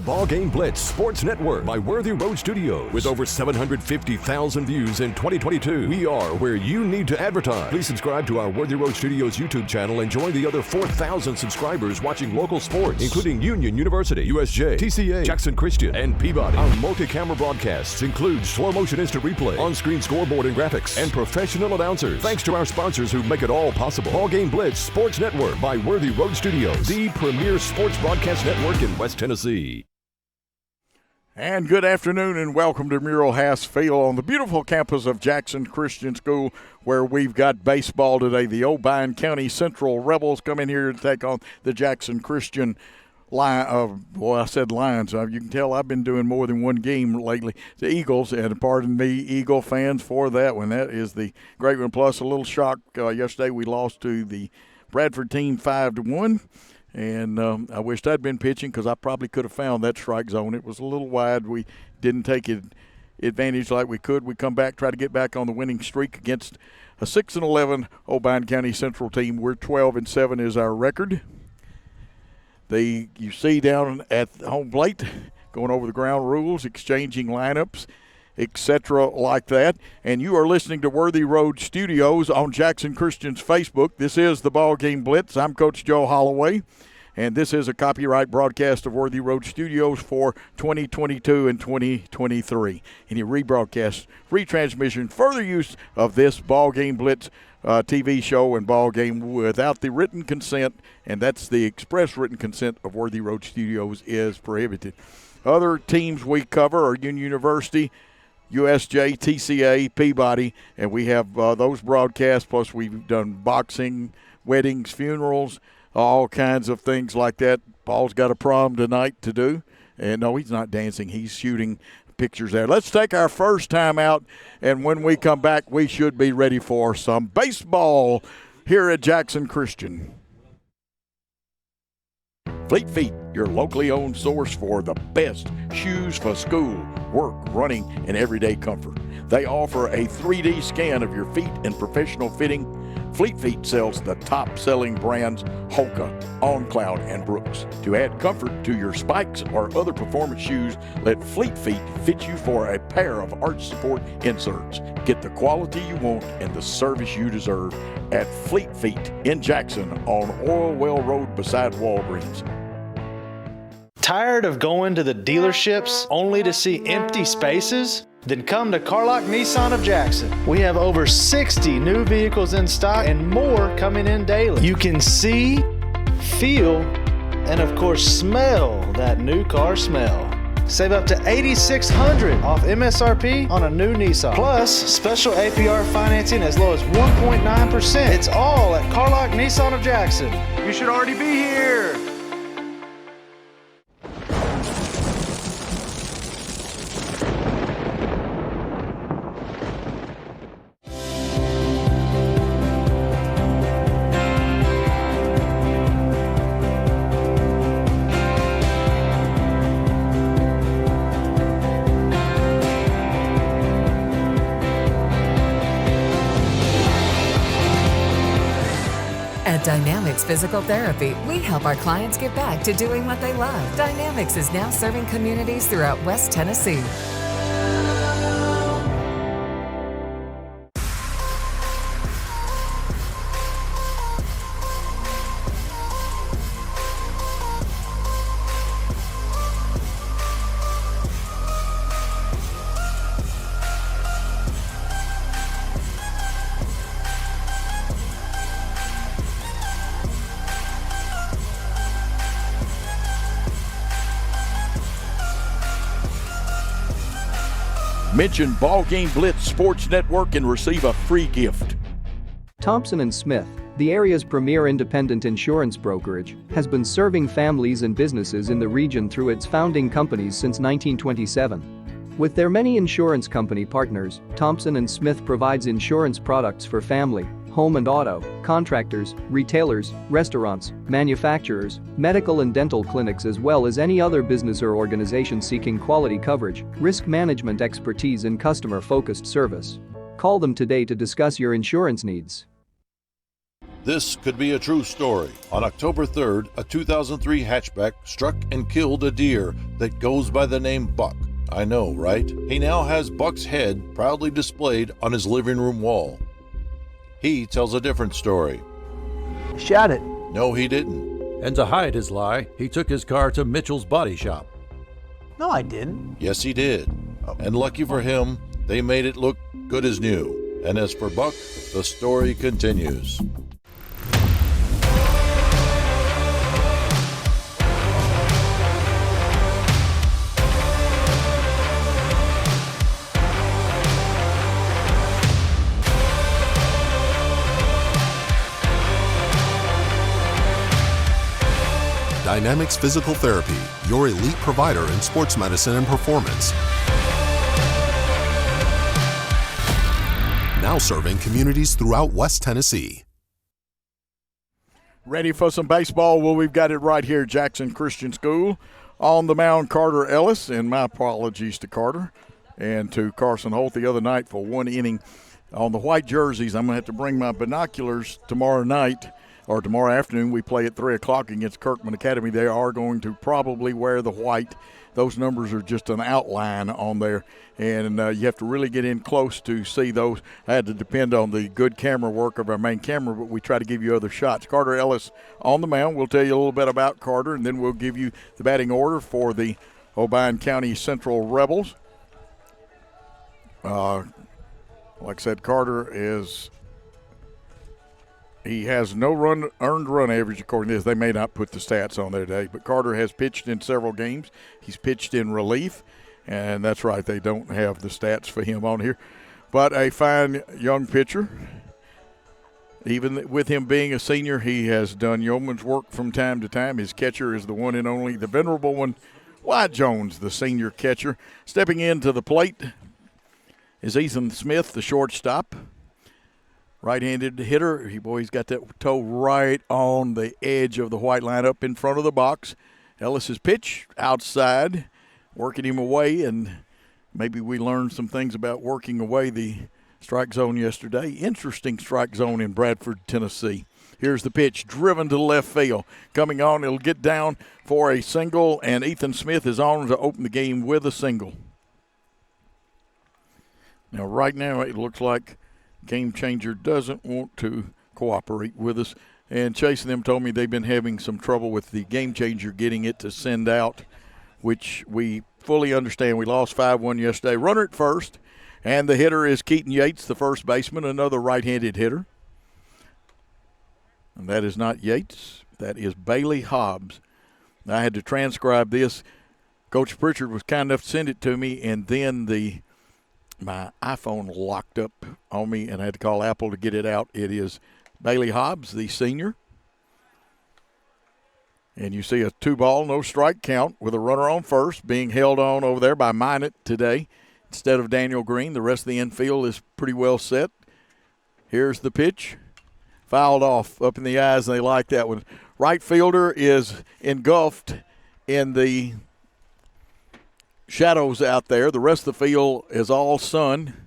Ball Game Blitz Sports Network by Worthy Road Studios. With over 750,000 views in 2022, we are where you need to advertise. Please subscribe to our Worthy Road Studios YouTube channel and join the other 4,000 subscribers watching local sports, including Union University, USJ, TCA, Jackson Christian, and Peabody. Our multi-camera broadcasts include slow motion instant replay, on-screen scoreboard and graphics, and professional announcers. Thanks to our sponsors who make it all possible. Ball Game Blitz Sports Network by Worthy Road Studios, the premier sports broadcast network in West Tennessee. And good afternoon and welcome to Mural Hass Field on the beautiful campus of Jackson Christian School, where we've got baseball today. The Obion County Central Rebels come in here to take on the Jackson Christian Lions. You can tell I've been doing more than one game lately. The Eagles, and pardon me, Eagle fans, for that one. That is the great one. Plus a little shock. Yesterday we lost to the Bradford team 5-1. And I wished I'd been pitching because I probably could have found that strike zone. It was a little wide. We didn't take advantage like we could. We come back, try to get back on the winning streak against a 6-11 Obion County Central team. We're 12-7 is our record. You see down at the home plate, going over the ground rules, exchanging lineups, etc. like that. And you are listening to Worthy Road Studios on Jackson Christian's Facebook. This is the Ball Game Blitz. I'm Coach Joe Holloway, and this is a copyright broadcast of Worthy Road Studios for 2022 and 2023. Any rebroadcast, retransmission, further use of this Ball Game Blitz TV show and ball game without the written consent, and that's the express written consent of Worthy Road Studios, is prohibited. Other teams we cover are Union University, USJ, TCA, Peabody, and we have those broadcasts, plus we've done boxing, weddings, funerals, all kinds of things like that. Paul's got a prom tonight to do, and no, he's not dancing. He's shooting pictures there. Let's take our first time out, and when we come back, we should be ready for some baseball here at Jackson Christian. Fleet Feet, your locally owned source for the best shoes for school, work, running, and everyday comfort. They offer a 3D scan of your feet and professional fitting. Fleet Feet sells the top-selling brands Hoka, On Cloud, and Brooks. To add comfort to your spikes or other performance shoes, let Fleet Feet fit you for a pair of arch support inserts. Get the quality you want and the service you deserve at Fleet Feet in Jackson on Oilwell Road beside Walgreens. Tired of going to the dealerships only to see empty spaces? Then come to Carlock Nissan of Jackson. We have over 60 new vehicles in stock and more coming in daily. You can see, feel, and of course smell that new car smell. Save up to $8,600 off MSRP on a new Nissan. Plus, special APR financing as low as 1.9%. It's all at Carlock Nissan of Jackson. You should already be here. Dynamics Physical Therapy, we help our clients get back to doing what they love. Dynamics is now serving communities throughout West Tennessee. Mention Ball Game Blitz Sports Network and receive a free gift. Thompson & Smith, the area's premier independent insurance brokerage, has been serving families and businesses in the region through its founding companies since 1927. With their many insurance company partners, Thompson & Smith provides insurance products for family, home and auto, contractors, retailers, restaurants, manufacturers, medical and dental clinics, as well as any other business or organization seeking quality coverage, risk management expertise, and customer-focused service. Call them today to discuss your insurance needs. This could be a true story. On October 3rd, a 2003 hatchback struck and killed a deer that goes by the name Buck. I know, right? He now has Buck's head proudly displayed on his living room wall. He tells a different story. Shot it. No, he didn't. And to hide his lie, he took his car to Mitchell's body shop. No, I didn't. Yes, he did. And lucky for him, they made it look good as new. And as for Buck, the story continues. Dynamics Physical Therapy, your elite provider in sports medicine and performance. Now serving communities throughout West Tennessee. Ready for some baseball? Well, we've got it right here, Jackson Christian School. On the mound, Carter Ellis, and my apologies to Carter and to Carson Holt the other night for one inning. On the white jerseys, I'm going to have to bring my binoculars tomorrow night. Or tomorrow afternoon. We play at 3 o'clock against Kirkman Academy. They are going to probably wear the white. Those numbers are just an outline on there, and you have to really get in close to see those. I had to depend on the good camera work of our main camera, but we try to give you other shots. Carter Ellis on the mound. We'll tell you a little bit about Carter, and then we'll give you the batting order for the Obion County Central Rebels. Like I said, Carter is... He has no earned run average according to this. They may not put the stats on there today, but Carter has pitched in several games. He's pitched in relief, and that's right, they don't have the stats for him on here. But a fine young pitcher. Even with him being a senior, he has done yeoman's work from time to time. His catcher is the one and only, the venerable one, Wyatt Jones, the senior catcher. Stepping into the plate is Ethan Smith, the shortstop. Right-handed hitter. He's got that toe right on the edge of the white line up in front of the box. Ellis's pitch outside, working him away, and maybe we learned some things about working away the strike zone yesterday. Interesting strike zone in Bradford, Tennessee. Here's the pitch, driven to left field. Coming on, it'll get down for a single, and Ethan Smith is on to open the game with a single. Now, right now, it looks like Game Changer doesn't want to cooperate with us. And Chase and them told me they've been having some trouble with the Game Changer getting it to send out, which we fully understand. We lost 5-1 yesterday. Runner at first, and the hitter is Keaton Yates, the first baseman, another right-handed hitter. And that is not Yates. That is Bailey Hobbs. I had to transcribe this. Coach Pritchard was kind enough to send it to me, and then my iPhone locked up on me, and I had to call Apple to get it out. It is Bailey Hobbs, the senior. And you see a 2-ball, no strike count with a runner on first being held on over there by Minot today instead of Daniel Green. The rest of the infield is pretty well set. Here's the pitch. Fouled off up in the eyes, and they like that one. Right fielder is engulfed in the shadows out there. The rest of the field is all sun.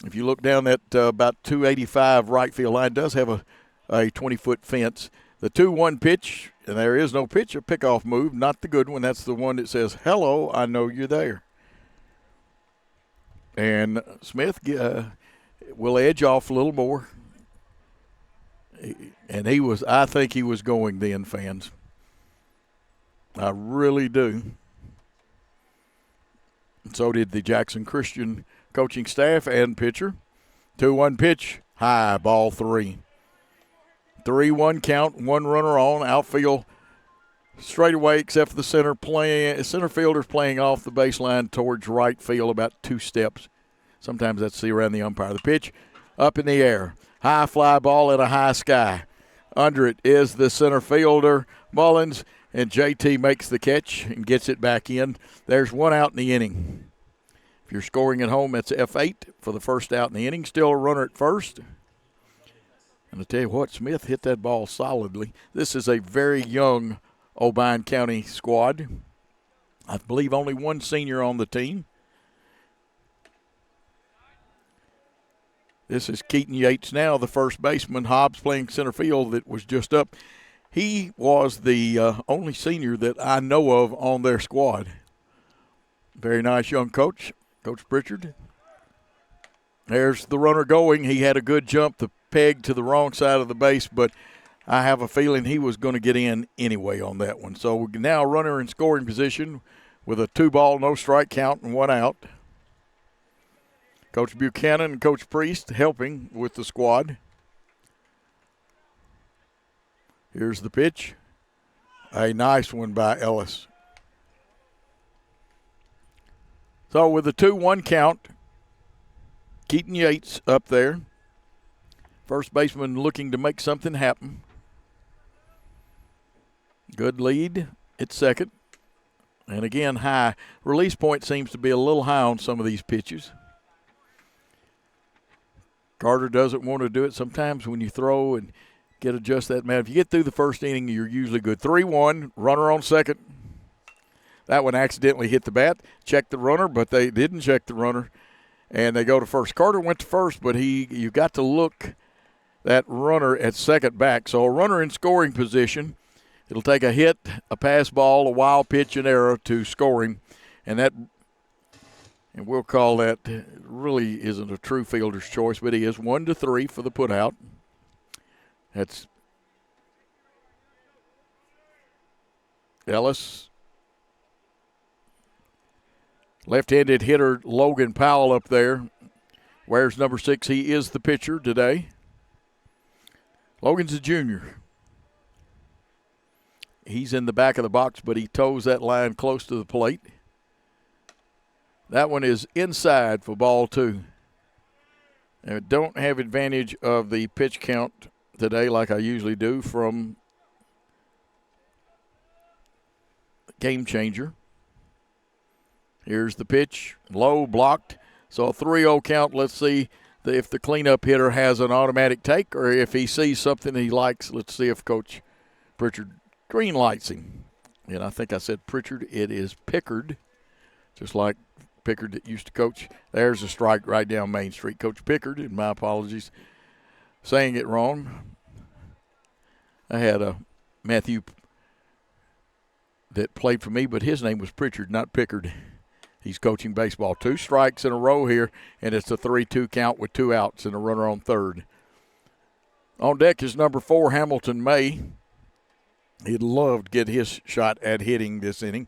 If you look down that about 285 right field line, does have a 20-foot fence. The 2-1 pitch, and there is no pitch, a pickoff move, not the good one. That's the one that says, hello, I know you're there. And Smith will edge off a little more. And I think he was going then, fans. I really do. And so did the Jackson Christian coaching staff and pitcher. 2-1 pitch, high, ball 3. 3-1 count, one runner on, outfield straight away except for the center fielder's playing off the baseline towards right field about 2 steps. Sometimes that's see around the umpire. The pitch up in the air. High fly ball in a high sky. Under it is the center fielder, Mullins, and JT makes the catch and gets it back in. There's one out in the inning. If you're scoring at home, that's F8 for the first out in the inning. Still a runner at first. And I tell you what, Smith hit that ball solidly. This is a very young Obion County squad. I believe only one senior on the team. This is Keaton Yates now, the first baseman. Hobbs playing center field that was just up. He was the only senior that I know of on their squad. Very nice young coach, Coach Pritchard. There's the runner going. He had a good jump, the peg to the wrong side of the base, but I have a feeling he was going to get in anyway on that one. So now runner in scoring position with a 2-ball, no strike count and 1 out. Coach Buchanan and Coach Priest helping with the squad. Here's the pitch. A nice one by Ellis. So with a 2-1 count, Keaton Yates up there. First baseman looking to make something happen. Good lead at second. And again, high. Release point seems to be a little high on some of these pitches. Carter doesn't want to do it. Sometimes when you throw and adjust that, man, if you get through the first inning, you're usually good. 3-1, runner on second. That one accidentally hit the bat. Checked the runner, but they didn't check the runner. And they go to first. Carter went to first, but you got to look that runner at second back. So a runner in scoring position. It'll take a hit, a pass ball, a wild pitch, an error to scoring. And we'll call that, really isn't a true fielder's choice, but he is 1-3 for the putout. That's Ellis. Left-handed hitter Logan Powell up there. Wears number 6. He is the pitcher today. Logan's a junior. He's in the back of the box, but he toes that line close to the plate. That one is inside for ball 2. I don't have advantage of the pitch count today like I usually do from Game Changer. Here's the pitch, low, blocked. So a 3-0 count. Let's see if the cleanup hitter has an automatic take or if he sees something he likes. Let's see if Coach Pritchard green lights him. And I think I said Pritchard. It is Pickard, just like Pickard that used to coach. There's a strike right down Main Street. Coach Pickard, and my apologies, saying it wrong. I had a Matthew that played for me, but his name was Pritchard, not Pickard. He's coaching baseball. 2 strikes in a row here, and it's a 3-2 count with 2 outs and a runner on third. On deck is number 4, Hamilton May. He'd love to get his shot at hitting this inning.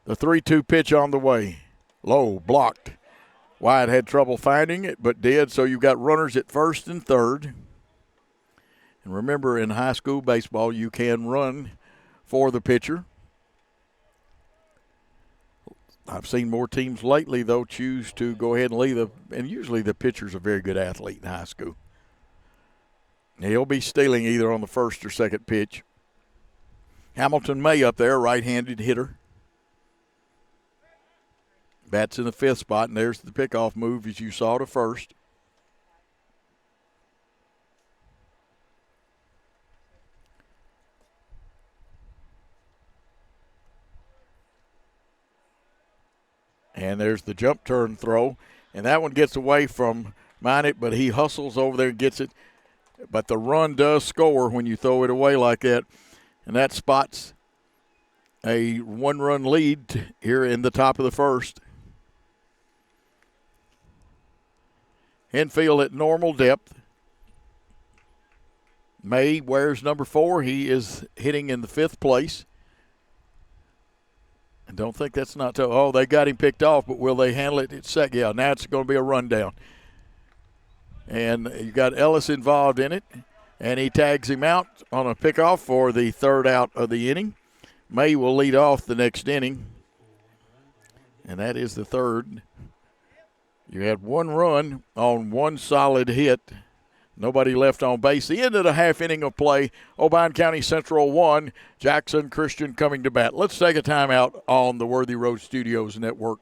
The 3-2 pitch on the way. Low, blocked. Wyatt had trouble finding it, but did. So you've got runners at first and third. And remember, in high school baseball, you can run for the pitcher. I've seen more teams lately, though, choose to go ahead and leave and usually the pitcher's a very good athlete in high school. He'll be stealing either on the first or second pitch. Hamilton May up there, right-handed hitter. Bats in the 5th spot, and there's the pickoff move as you saw to first. And there's the jump turn throw. And that one gets away from Minot, but he hustles over there and gets it. But the run does score when you throw it away like that. And that spots a 1-run lead here in the top of the first. Infield at normal depth. May wears number 4. He is hitting in the 5th place. I don't think that's not – oh, they got him picked off, but will they handle it at second? Yeah, now it's going to be a rundown. And you got Ellis involved in it, and he tags him out on a pickoff for the 3rd out of the inning. May will lead off the next inning, and that is the 3rd. You had 1 run on 1 solid hit. Nobody left on base. The end of the half inning of play. Obion County Central 1, Jackson Christian coming to bat. Let's take a timeout on the Worthy Road Studios Network.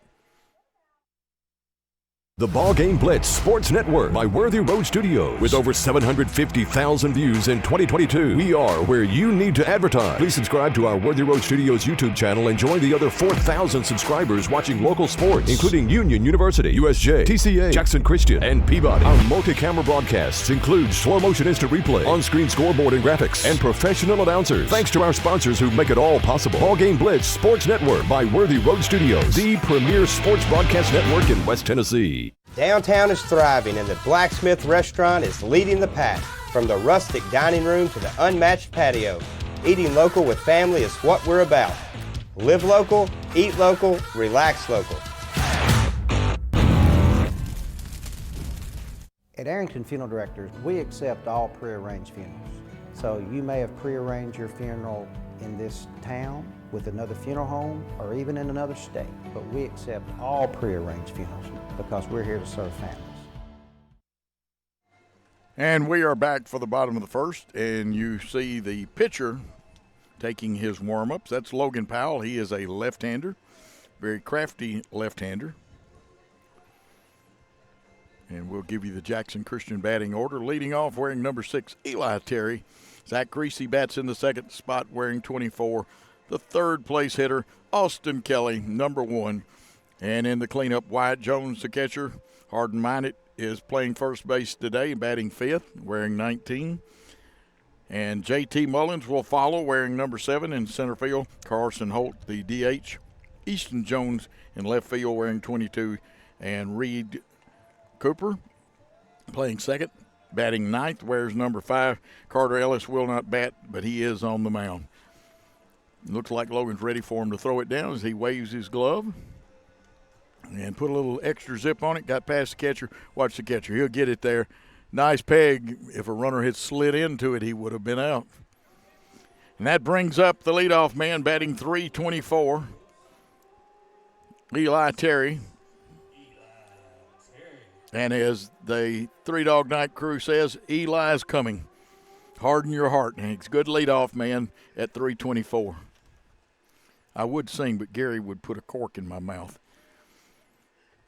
The Ball Game Blitz Sports Network by Worthy Road Studios. With over 750,000 views in 2022, we are where you need to advertise. Please subscribe to our Worthy Road Studios YouTube channel and join the other 4,000 subscribers watching local sports, including Union University, USJ, TCA, Jackson Christian, and Peabody. Our multi-camera broadcasts include slow motion instant replay, on-screen scoreboard and graphics, and professional announcers. Thanks to our sponsors who make it all possible. Ball Game Blitz Sports Network by Worthy Road Studios, the premier sports broadcast network in West Tennessee. Downtown is thriving and the Blacksmith Restaurant is leading the pack. From the rustic dining room to the unmatched patio, eating local with family is what we're about. Live local, eat local, relax local. At Arrington Funeral Directors, we accept all prearranged funerals. So you may have prearranged your funeral in this town, with another funeral home, or even in another state. But we accept all prearranged funerals because we're here to serve families. And we are back for the bottom of the first, and you see the pitcher taking his warm-ups. That's Logan Powell. He is a left-hander, very crafty left-hander. And we'll give you the Jackson Christian batting order. Leading off, wearing number 6, Eli Terry. Zach Greasy bats in the second spot, wearing 24. The third place hitter, Austin Kelly, number 1. And in the cleanup, Wyatt Jones, the catcher. Hardin Minot is playing first base today, batting 5th, wearing 19. And J.T. Mullins will follow, wearing number 7 in center field. Carson Holt, the DH. Easton Jones in left field, wearing 22. And Reed Cooper playing second, batting 9th, wears number 5. Carter Ellis will not bat, but he is on the mound. Looks like Logan's ready for him to throw it down as he waves his glove. And put a little extra zip on it. Got past the catcher. Watch the catcher. He'll get it there. Nice peg. If a runner had slid into it, he would have been out. And that brings up the leadoff man, batting 324. Eli Terry. And as the Three Dog Night crew says, Eli's coming. Harden your heart. And it's good leadoff man at 324. I would sing, but Gary would put a cork in my mouth.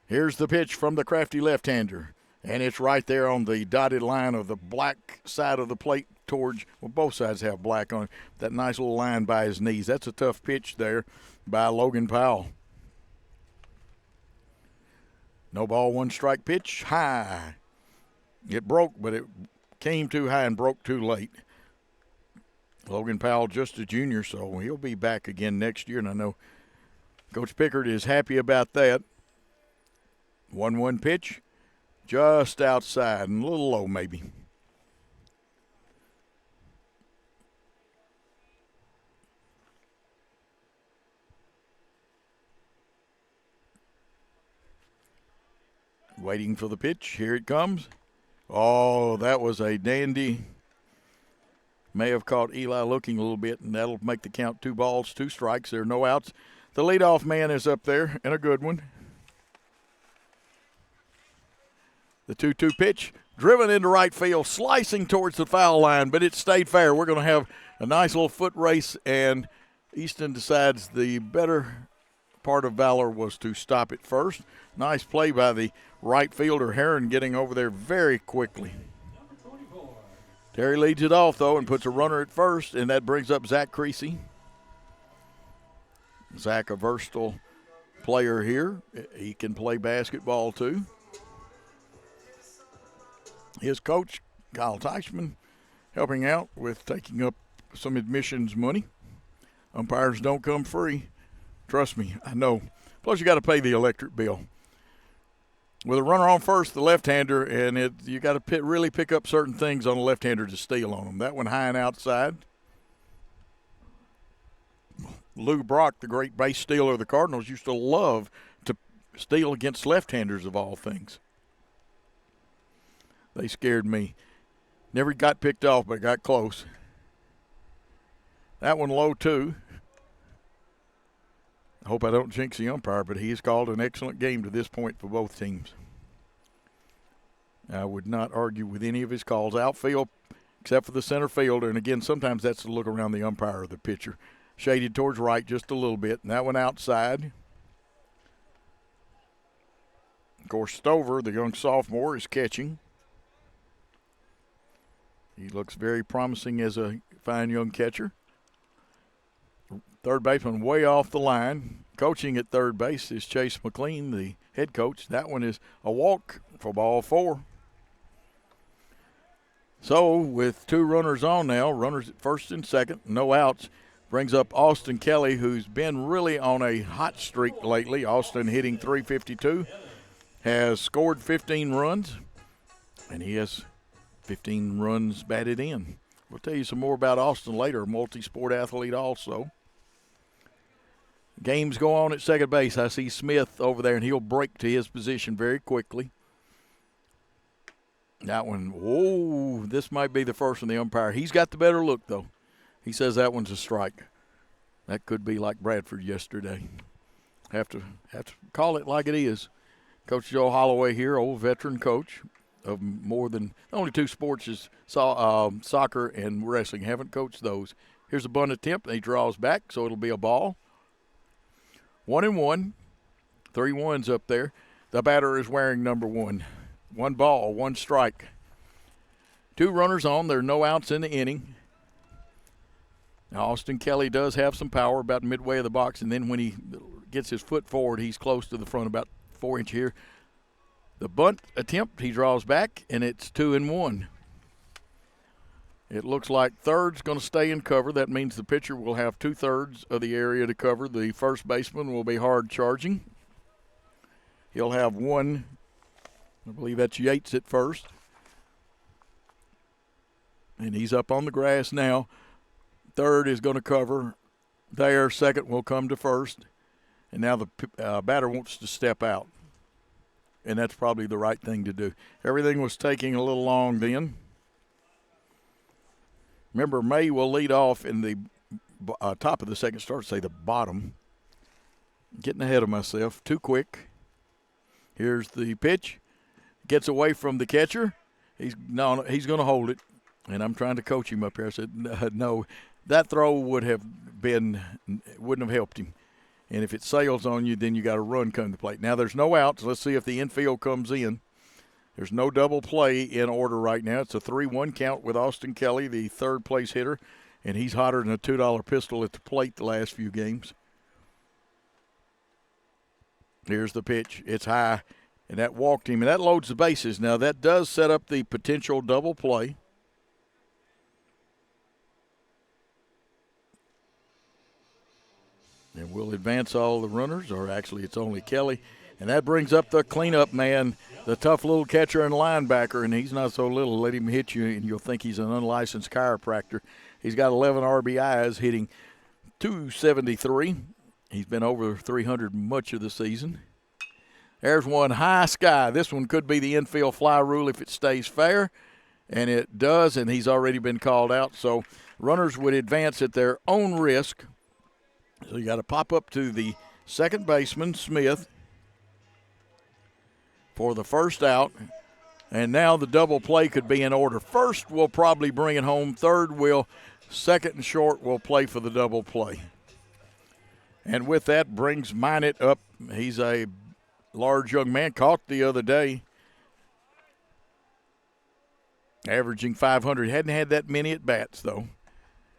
Here's the pitch from the crafty left-hander. And it's right there on the dotted line of the black side of the plate towards, well, both sides have black on it. That nice little line by his knees. That's a tough pitch there by Logan Powell. No ball, 1 strike pitch, high. It broke, but it came too high and broke too late. Logan Powell just a junior, so he'll be back again next year, and I know Coach Pickard is happy about that. 1-1 pitch, just outside and a little low maybe. Waiting for the pitch. Here it comes. Oh, that was a dandy. May have caught Eli looking a little bit, and that'll make the count 2 balls, 2 strikes. There are no outs. The leadoff man is up there, and a good one. The 2-2 pitch, driven into right field, slicing towards the foul line, but it stayed fair. We're going to have a nice little foot race, and Easton decides the better part of valor was to stop it first. Nice play by the right fielder, Heron, getting over there very quickly. Terry leads it off, though, and puts a runner at first, and that brings up Zach Creasy. Zach, a versatile player here. He can play basketball, too. His coach, Kyle Teichman, helping out with taking up some admissions money. Umpires don't come free. Trust me, I know. Plus, you got to pay the electric bill. With a runner on first, the left-hander, and you got to really pick up certain things on the left-hander to steal on them. That one high and outside. Lou Brock, the great base stealer of the Cardinals, used to love to steal against left-handers of all things. They scared me. Never got picked off, but got close. That one low, too. I hope I don't jinx the umpire, but he has called an excellent game to this point for both teams. I would not argue with any of his calls. Outfield, except for the center fielder, and again, sometimes that's the look around the umpire or the pitcher. Shaded towards right just a little bit, and that one outside. Of course, Stover, the young sophomore, is catching. He looks very promising as a fine young catcher. Third baseman way off the line. Coaching at third base is Chase McLean, the head coach. That one is a walk for ball 4. So with 2 runners on now, runners at first and second, no outs, brings up Austin Kelly, who's been really on a hot streak lately. Austin hitting .352, has scored 15 runs, and he has 15 runs batted in. We'll tell you some more about Austin later, a multi-sport athlete also. Games go on at second base. I see Smith over there, and he'll break to his position very quickly. That one, whoa, this might be the first from the umpire. He's got the better look, though. He says that one's a strike. That could be like Bradford yesterday. Have to call it like it is. Coach Joe Holloway here, old veteran coach of more than only 2 sports is soccer and wrestling. Haven't coached those. Here's a bunt attempt, and he draws back, so it'll be a ball. 1-1, 3 1s up there. The batter is wearing number 1. 1 ball, 1 strike. 2 runners on. There are no outs in the inning. Now, Austin Kelly does have some power about midway of the box, and then when he gets his foot forward, he's close to the front, about 4 inch here. The bunt attempt, he draws back, and it's 2-1. It looks like third's going to stay in cover. That means the pitcher will have 2/3 of the area to cover. The first baseman will be hard charging. He'll have 1. I believe that's Yates at first. And he's up on the grass now. Third is going to cover there. Second will come to first. And now the batter wants to step out. And that's probably the right thing to do. Everything was taking a little long then. Remember, May will lead off in the top of the second start, say the bottom. Getting ahead of myself. Too quick. Here's the pitch. Gets away from the catcher. He's going to hold it. And I'm trying to coach him up here. I said, no, that throw wouldn't have helped him. And if it sails on you, then you got to run come to plate. Now there's no outs. Let's see if the infield comes in. There's no double play in order right now. It's a 3-1 count with Austin Kelly, the third place hitter, and he's hotter than a $2 pistol at the plate the last few games. Here's the pitch. It's high, and that walked him, and that loads the bases. Now that does set up the potential double play. And we'll advance all the runners, or actually it's only Kelly. And that brings up the cleanup man, the tough little catcher and linebacker, and he's not so little. Let him hit you, and you'll think he's an unlicensed chiropractor. He's got 11 RBIs, hitting .273. He's been over 300 much of the season. There's one high sky. This one could be the infield fly rule if it stays fair, and it does, and he's already been called out. So runners would advance at their own risk. So you got to pop up to the second baseman, Smith, for the first out. And now the double play could be in order. First will probably bring it home. Third will. Second and short will play for the double play. And with that brings Minot up. He's a large young man, caught the other day, averaging 500. Hadn't had that many at bats, though.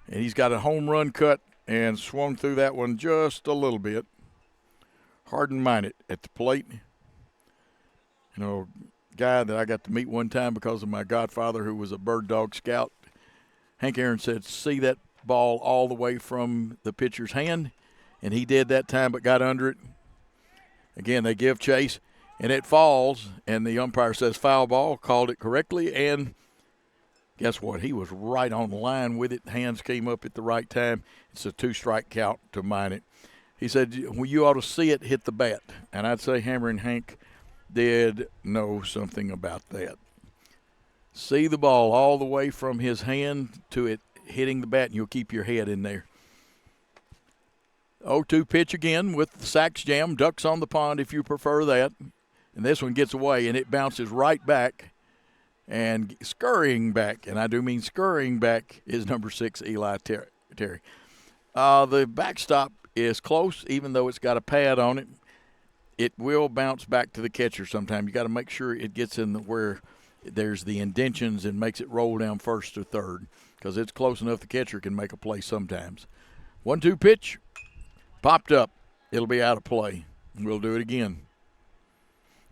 And he's got a home run cut and swung through that one just a little bit. Hardin Minot at the plate. You know, guy that I got to meet one time because of my godfather who was a bird dog scout. Hank Aaron said, see that ball all the way from the pitcher's hand, and he did that time but got under it. Again, they give chase, and it falls, and the umpire says foul ball, called it correctly, and guess what? He was right on the line with it. Hands came up at the right time. It's a 2-strike count to Minot. He said, well, you ought to see it hit the bat, and I'd say Hammer and Hank did know something about that. See the ball all the way from his hand to it hitting the bat, and you'll keep your head in there. 0-2 pitch again with the Sachs Jam. Ducks on the pond if you prefer that. And this one gets away, and it bounces right back. And scurrying back, and I do mean scurrying back, is number 6, Eli Terry. The backstop is close, even though it's got a pad on it. it will bounce back to the catcher sometime. You got to make sure it gets in where there's the indentions and makes it roll down first or third, because it's close enough the catcher can make a play sometimes. 1-2 pitch, popped up. It'll be out of play. We'll do it again.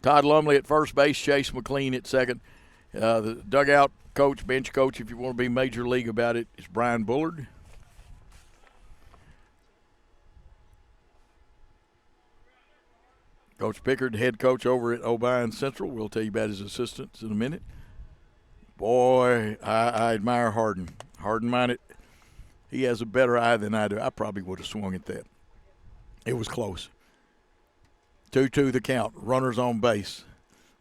Todd Lumley at first base, Chase McLean at second. The dugout coach, bench coach, if you want to be major league about it, is Brian Bullard. Coach Pickard, head coach over at Obion Central. We'll tell you about his assistants in a minute. Boy, I admire Harden. Harden-minded. He has a better eye than I do. I probably would have swung at that. It was close. 2-2 the count. Runners on base.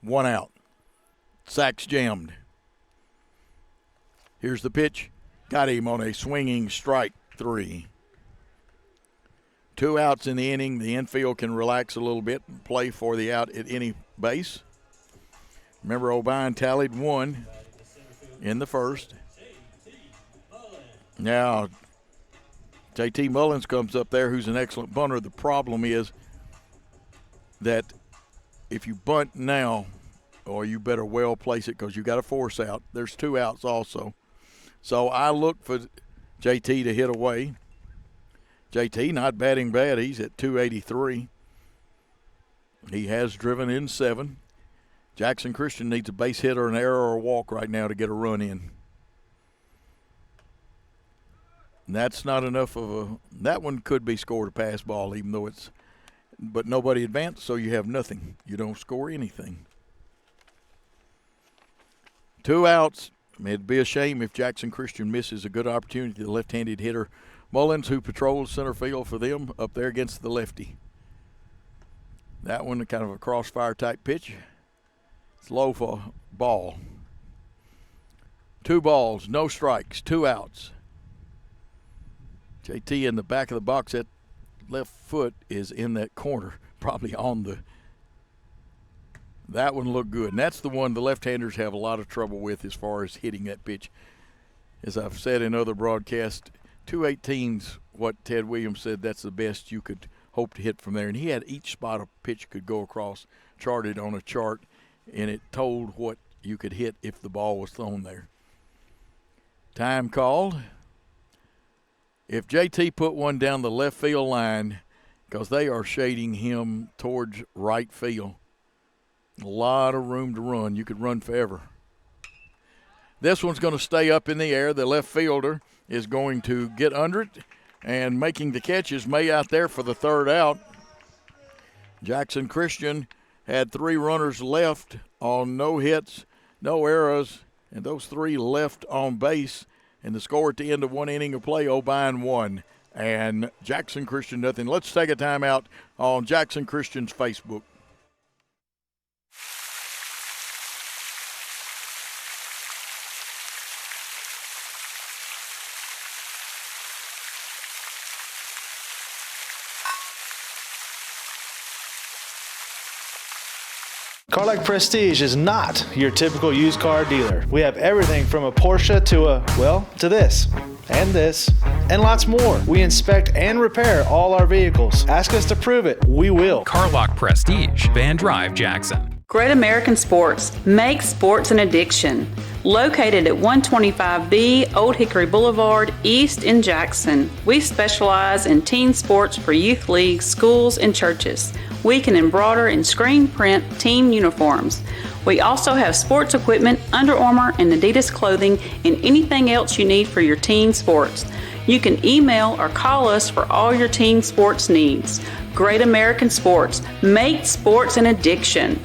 1 out. Sacks jammed. Here's the pitch. Got him on a swinging strike 3. 2 outs in the inning. The infield can relax a little bit and play for the out at any base. Remember, Obion tallied 1 in the first. Now, JT Mullins comes up there, who's an excellent bunter. The problem is that if you bunt now, or you better well place it because you got a force out. There's 2 outs also. So I look for JT to hit away. JT not batting bad. He's at 283. He has driven in 7. Jackson Christian needs a base hit or an error or a walk right now to get a run in. And that's not enough of a – that one could be scored a pass ball even though it's – but nobody advanced, so you have nothing. You don't score anything. 2 outs. It'd be a shame if Jackson Christian misses a good opportunity. The left-handed hitter Mullins, who patrols center field for them, up there against the lefty. That one, kind of a crossfire type pitch. It's low for ball. 2 balls, no strikes, 2 outs. JT in the back of the box, that left foot is in that corner, probably on the. That one looked good. And that's the one the left-handers have a lot of trouble with as far as hitting that pitch. As I've said in other broadcasts, 218's what Ted Williams said that's the best you could hope to hit from there. And he had each spot a pitch could go across charted on a chart, and it told what you could hit if the ball was thrown there. Time called. If JT put one down the left field line, because they are shading him towards right field, a lot of room to run. You could run forever. This one's going to stay up in the air. The left fielder is going to get under it, and making the catch is May out there for the 3rd out. Jackson Christian had 3 runners left on no hits, no errors, and those 3 left on base. And the score at the end of 1 inning of play, Obion 1 and Jackson Christian nothing. Let's take a timeout on Jackson Christian's Facebook. Carlac Prestige is not your typical used car dealer. We have everything from a Porsche to this, and lots more. We inspect and repair all our vehicles. Ask us to prove it. We will. Carlac Prestige, Van Drive, Jackson. Great American Sports. Make sports an addiction. Located at 125B Old Hickory Boulevard, East in Jackson. We specialize in teen sports for youth leagues, schools, and churches. We can embroider and screen print team uniforms. We also have sports equipment, Under Armour, and Adidas clothing, and anything else you need for your teen sports. You can email or call us for all your teen sports needs. Great American Sports. Make sports an addiction.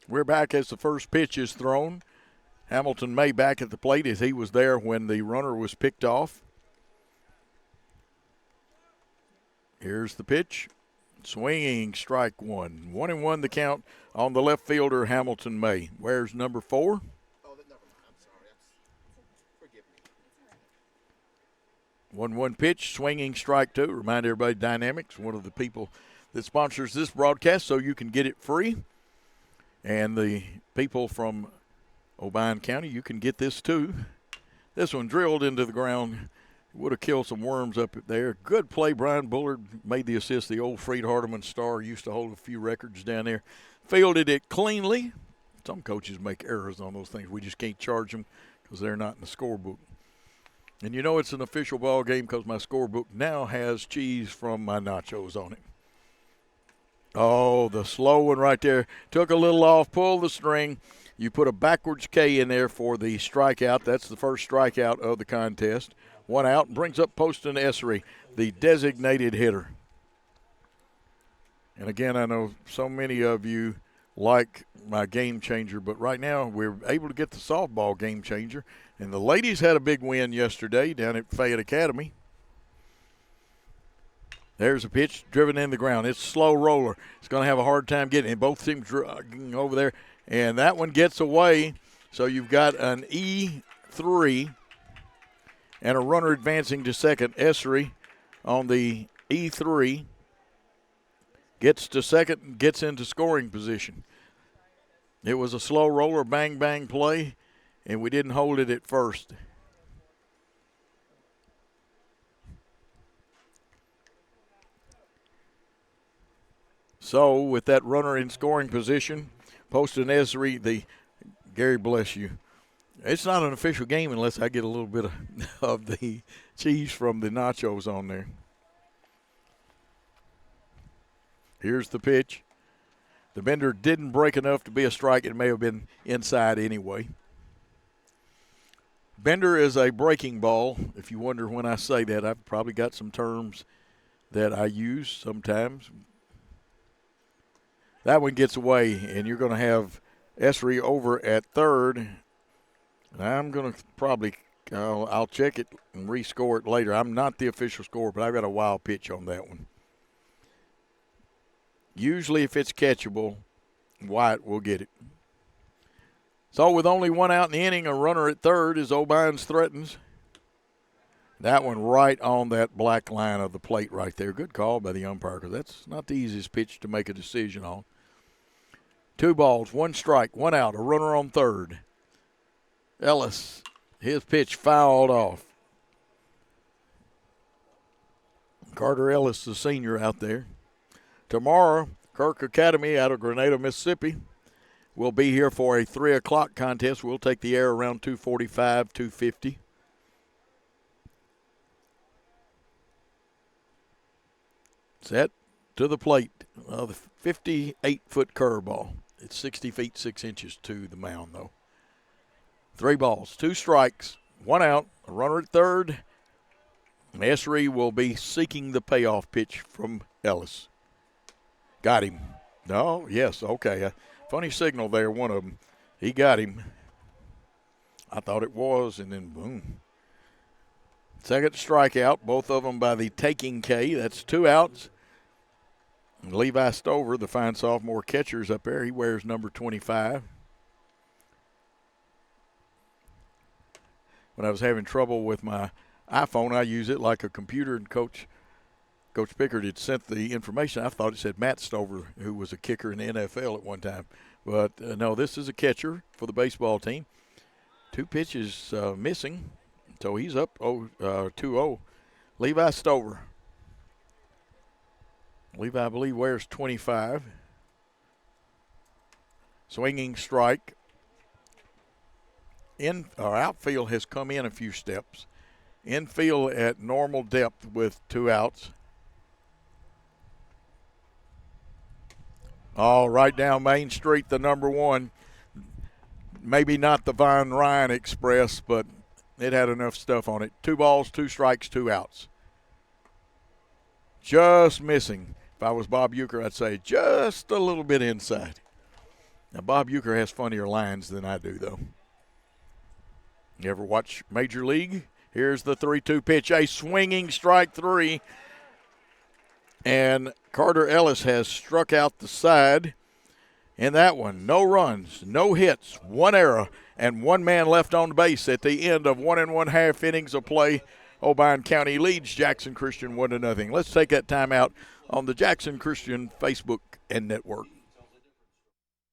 We're back as the first pitch is thrown. Hamilton May back at the plate as he was there when the runner was picked off. Here's the pitch. Swinging strike 1. 1-1 the count on the left fielder, Hamilton May. Where's number 4? Oh, never mind. I'm sorry. Forgive me. 1-1 pitch, swinging strike 2. Remind everybody, Dynamics, one of the people that sponsors this broadcast, so you can get it free. And the people from Obion County, you can get this too. This one drilled into the ground Would have killed some worms up there. Good play. Brian Bullard made the assist. The old Freed Hardeman star used to hold a few records down there. Fielded it cleanly. Some coaches make errors on those things. We just can't charge them because they're not in the scorebook. And you know it's an official ball game because my scorebook now has cheese from my nachos on it. Oh, the slow one right there. Took a little off, pulled the string. You put a backwards K in there for the strikeout. That's the first strikeout of the contest. One out, and brings up Poston Essery, the designated hitter. And again, I know so many of you like my game changer, but right now we're able to get the softball game changer. And the ladies had a big win yesterday down at Fayette Academy. There's a pitch driven in the ground. It's a slow roller. It's going to have a hard time getting it. Both teams dragging over there. And that one gets away. So you've got an E3 and a runner advancing to second. Essery on the E3 gets to second and gets into scoring position. It was a slow roller, bang, bang play, and we didn't hold it at first. So with that runner in scoring position, Poston Essery, Gary bless you. It's not an official game unless I get a little bit of the cheese from the nachos on there. Here's the pitch. The bender didn't break enough to be a strike. It may have been inside anyway. Bender is a breaking ball. If you wonder when I say that, I've probably got some terms that I use sometimes. That one gets away, and you're going to have Essery over at third. I'm going to probably I'll check it and rescore it later. I'm not the official scorer, but I've got a wild pitch on that one. Usually if it's catchable, Wyatt will get it. So with only one out in the inning, a runner at third as Obion threatens. That one right on that black line of the plate right there. Good call by the umpire because that's not the easiest pitch to make a decision on. 2 balls, 1 strike, 1 out, a runner on third. Ellis, his pitch fouled off. Carter Ellis, the senior out there. Tomorrow, Kirk Academy out of Grenada, Mississippi, will be here for a 3 o'clock contest. We'll take the air around 2:45, 2:50. Set to the plate. The 58-foot curveball. It's 60 feet 6 inches to the mound, though. 3 balls, 2 strikes, 1 out, a runner at third. Essery will be seeking the payoff pitch from Ellis. Got him. No, yes, okay. A funny signal there, one of them. He got him. I thought it was, and then boom. Second strikeout, both of them by the taking K. That's 2 outs. And Levi Stover, the fine sophomore catcher, is up there. He wears number 25. When I was having trouble with my iPhone, I use it like a computer, and Coach Pickard had sent the information. I thought it said Matt Stover, who was a kicker in the NFL at one time. But, no, this is a catcher for the baseball team. 2 pitches missing, so he's up 2-0. Levi Stover. Levi, I believe, wears 25. Swinging strike. Our outfield has come in a few steps. Infield at normal depth with 2 outs. Oh, right down Main Street, the number 1. Maybe not the Vine Ryan Express, but it had enough stuff on it. 2 balls, 2 strikes, 2 outs. Just missing. If I was Bob Uecker, I'd say just a little bit inside. Now, Bob Uecker has funnier lines than I do, though. You ever watch Major League? Here's the 3-2 pitch, a swinging strike 3. And Carter Ellis has struck out the side. In that one, no runs, no hits, 1 error, and 1 man left on base at the end of 1 1/2 innings of play. Obion County leads Jackson Christian 1-0. Let's take that time out on the Jackson Christian Facebook and network.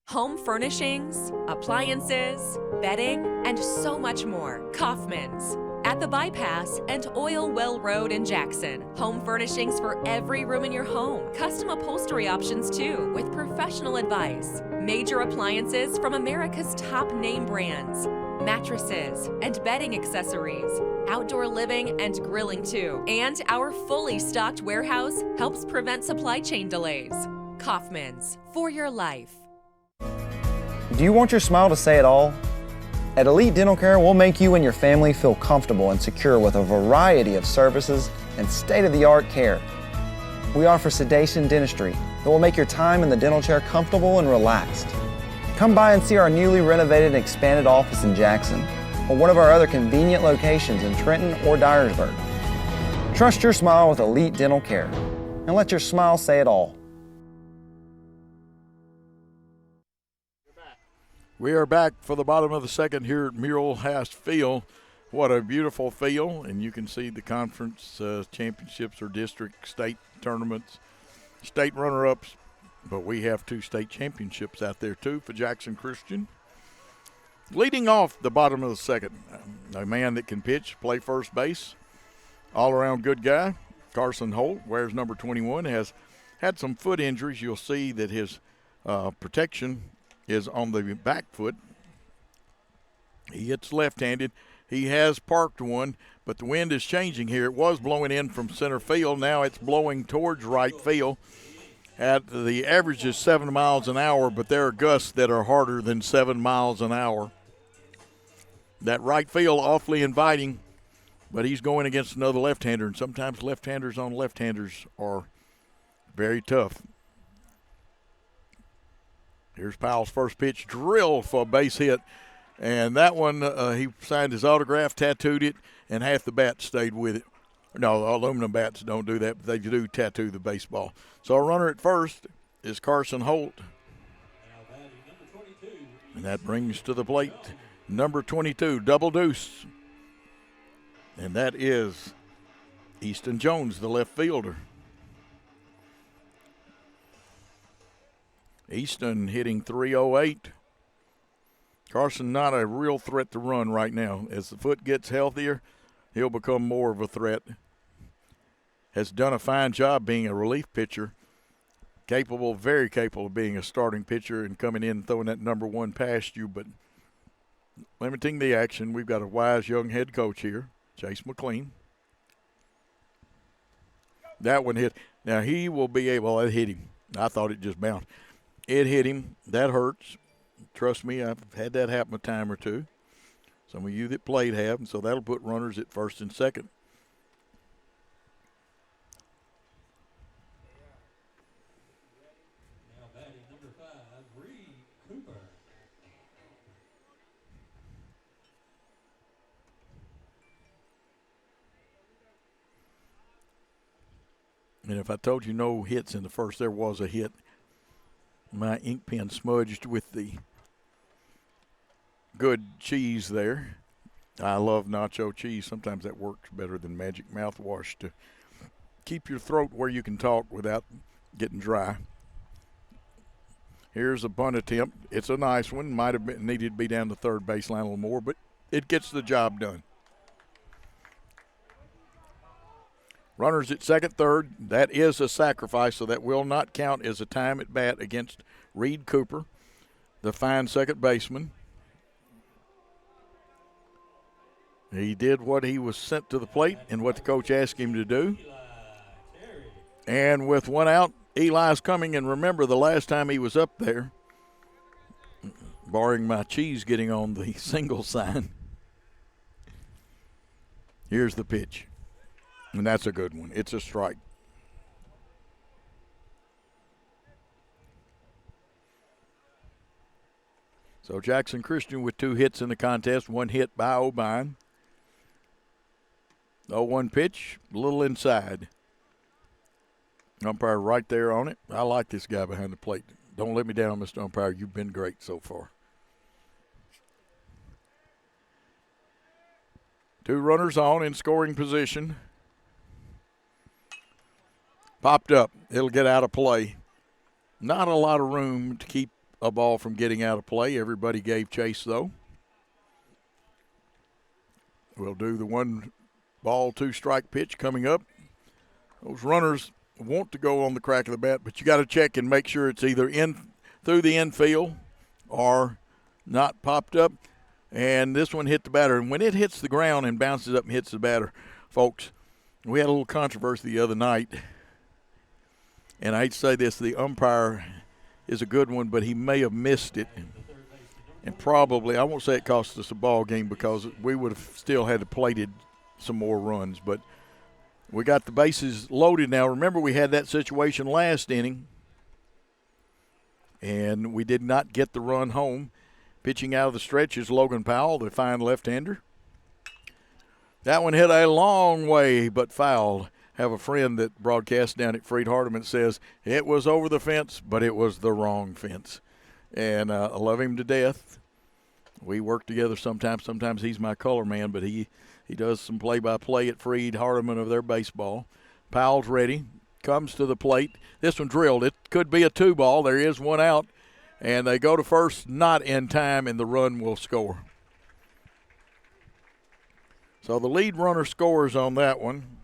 Home furnishings, appliances, bedding, and so much more. Kaufman's. at the Bypass and Oil Well Road in Jackson. Home furnishings for every room in your home. Custom upholstery options too, with professional advice. Major appliances from America's top name brands. Mattresses and bedding accessories. Outdoor living and grilling too. And our fully stocked warehouse helps prevent supply chain delays. Kaufman's, for your life. Do you want your smile to say it all? At Elite Dental Care, we'll make you and your family feel comfortable and secure with a variety of services and state-of-the-art care. We offer sedation dentistry that will make your time in the dental chair comfortable and relaxed. Come by and see our newly renovated and expanded office in Jackson, or one of our other convenient locations in Trenton or Dyersburg. Trust your smile with Elite Dental Care, and let your smile say it all. We are back for the bottom of the second here at Muralhast Field. What a beautiful field, and you can see the conference championships or district state tournaments, state runner-ups, but we have 2 state championships out there too for Jackson Christian. Leading off the bottom of the second, a man that can pitch, play first base, all-around good guy. Carson Holt wears number 21, has had some foot injuries. You'll see that his protection is on the back foot. He hits left-handed. He has parked one, but the wind is changing here. It was blowing in from center field. Now it's blowing towards right field. The average is 7 miles an hour, but there are gusts that are harder than 7 miles an hour. That right field awfully inviting, but he's going against another left-hander, and sometimes left-handers on left-handers are very tough. Here's Powell's first pitch, drilled for a base hit. And that one, he signed his autograph, tattooed it, and half the bat stayed with it. No, aluminum bats don't do that, but they do tattoo the baseball. So a runner at first is Carson Holt. And that brings to the plate number 22, double deuce. And that is Easton Jones, the left fielder. Easton hitting .308. Carson not a real threat to run right now. As the foot gets healthier, he'll become more of a threat. Has done a fine job being a relief pitcher. Capable, very capable of being a starting pitcher and coming in and throwing that number 1 past you, but limiting the action. We've got a wise young head coach here, Chase McLean. That one hit. Now he will be able to hit him. I thought it just bounced. It hit him. That hurts. Trust me, I've had that happen a time or two. Some of you that played have, and so that'll put runners at first and second. Now batting number 5, Reed Cooper. And if I told you no hits in the first, there was a hit. My ink pen smudged with the good cheese there. I love nacho cheese. Sometimes that works better than Magic mouthwash to keep your throat where you can talk without getting dry. Here's a bunt attempt. It's a nice one. Might have been needed to be down the third baseline a little more, but it gets the job done. Runners at second, third. That is a sacrifice, so that will not count as a time at bat against Reed Cooper, the fine second baseman. He did what he was sent to the plate and what the coach asked him to do. And with one out, Eli's coming. And remember, the last time he was up there, barring my cheese getting on the single sign, here's the pitch. And that's a good one. It's a strike. So Jackson Christian with 2 hits in the contest, 1 hit by Obion. 0-1 pitch, a little inside. Umpire right there on it. I like this guy behind the plate. Don't let me down, Mr. Umpire. You've been great so far. 2 runners on in scoring position. Popped up. It'll get out of play. Not a lot of room to keep a ball from getting out of play. Everybody gave chase, though. We'll do the 1-ball, 2-strike pitch coming up. Those runners want to go on the crack of the bat, but you got to check and make sure it's either in through the infield or not popped up. And this one hit the batter. And when it hits the ground and bounces up and hits the batter, folks, we had a little controversy the other night. And I hate to say this, the umpire is a good one, but he may have missed it. And probably, I won't say it cost us a ball game because we would have still had to plated some more runs. But we got the bases loaded now. Remember, we had that situation last inning, and we did not get the run home. Pitching out of the stretch is Logan Powell, the fine left-hander. That one hit a long way, but fouled. Have a friend that broadcasts down at Freed Hardeman says it was over the fence, but it was the wrong fence. And I love him to death. We work together sometimes. Sometimes he's my color man, but he does some play-by-play at Freed Hardeman of their baseball. Powell's ready, comes to the plate. This one drilled. It could be a 2-ball. There is one out. And they go to first, not in time, and the run will score. So the lead runner scores on that one.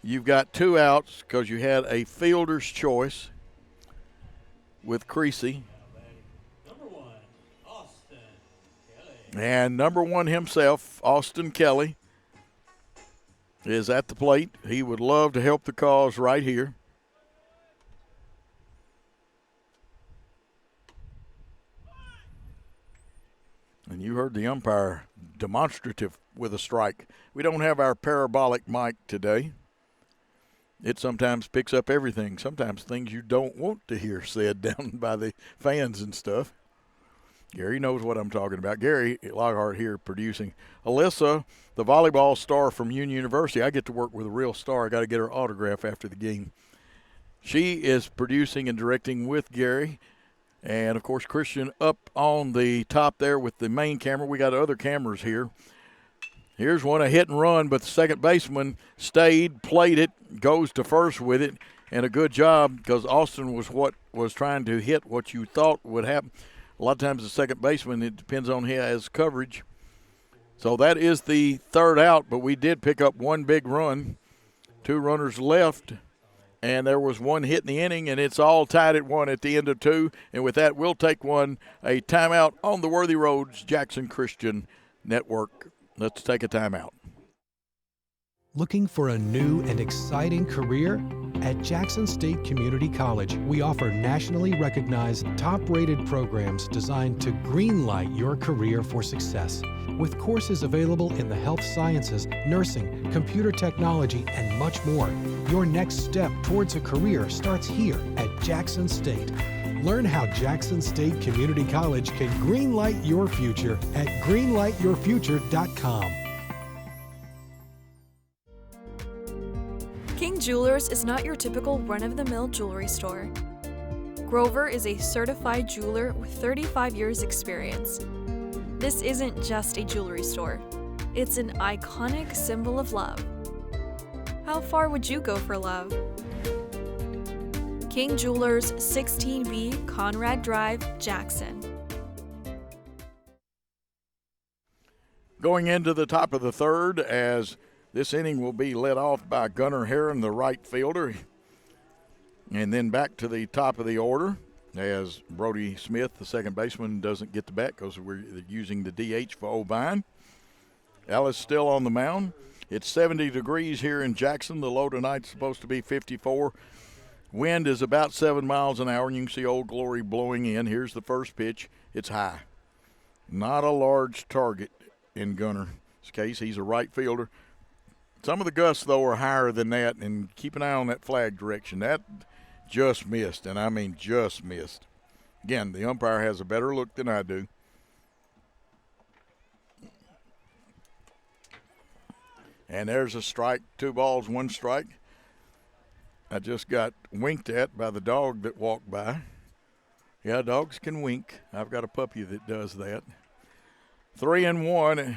You've got 2 outs because you had a fielder's choice with Creasy. And number 1 himself, Austin Kelly, is at the plate. He would love to help the cause right here. And you heard the umpire demonstrative with a strike. We don't have our parabolic mic today. It sometimes picks up everything, sometimes things you don't want to hear said down by the fans and stuff. Gary knows what I'm talking about. Gary Lockhart here producing. Alyssa, the volleyball star from Union University. I get to work with a real star. I got to get her autograph after the game. She is producing and directing with Gary. And, of course, Christian up on the top there with the main camera. We got other cameras here. Here's one, a hit and run, but the second baseman stayed, played it, goes to first with it, and a good job because Austin was trying to hit what you thought would happen. A lot of times the second baseman, it depends on his coverage. So that is the 3rd out, but we did pick up 1 big run. 2 runners left. And there was 1 hit in the inning, and it's all tied at 1 at the end of 2. And with that, we'll take a timeout on the Worthy Roads Jackson Christian Network. Let's take a timeout. Looking for a new and exciting career? At Jackson State Community College, we offer nationally recognized, top-rated programs designed to greenlight your career for success. With courses available in the health sciences, nursing, computer technology, and much more. Your next step towards a career starts here at Jackson State. Learn how Jackson State Community College can greenlight your future at greenlightyourfuture.com. King Jewelers is not your typical run-of-the-mill jewelry store. Grover is a certified jeweler with 35 years experience. This isn't just a jewelry store. It's an iconic symbol of love. How far would you go for love? King Jewelers, 16B Conrad Drive, Jackson. Going into the top of the 3rd as this inning will be led off by Gunnar Heron, the right fielder. And then back to the top of the order as Brody Smith, the second baseman, doesn't get the bat because we're using the DH for Obion. Ellis still on the mound. It's 70 degrees here in Jackson. The low tonight's supposed to be 54. Wind is about 7 miles an hour, and you can see Old Glory blowing in. Here's the first pitch. It's high. Not a large target in Gunner's case. He's a right fielder. Some of the gusts, though, are higher than that, and keep an eye on that flag direction. That just missed, and I mean just missed. Again, the umpire has a better look than I do. And there's a strike, 2 balls, 1 strike. I just got winked at by the dog that walked by. Yeah, dogs can wink. I've got a puppy that does that. 3-1.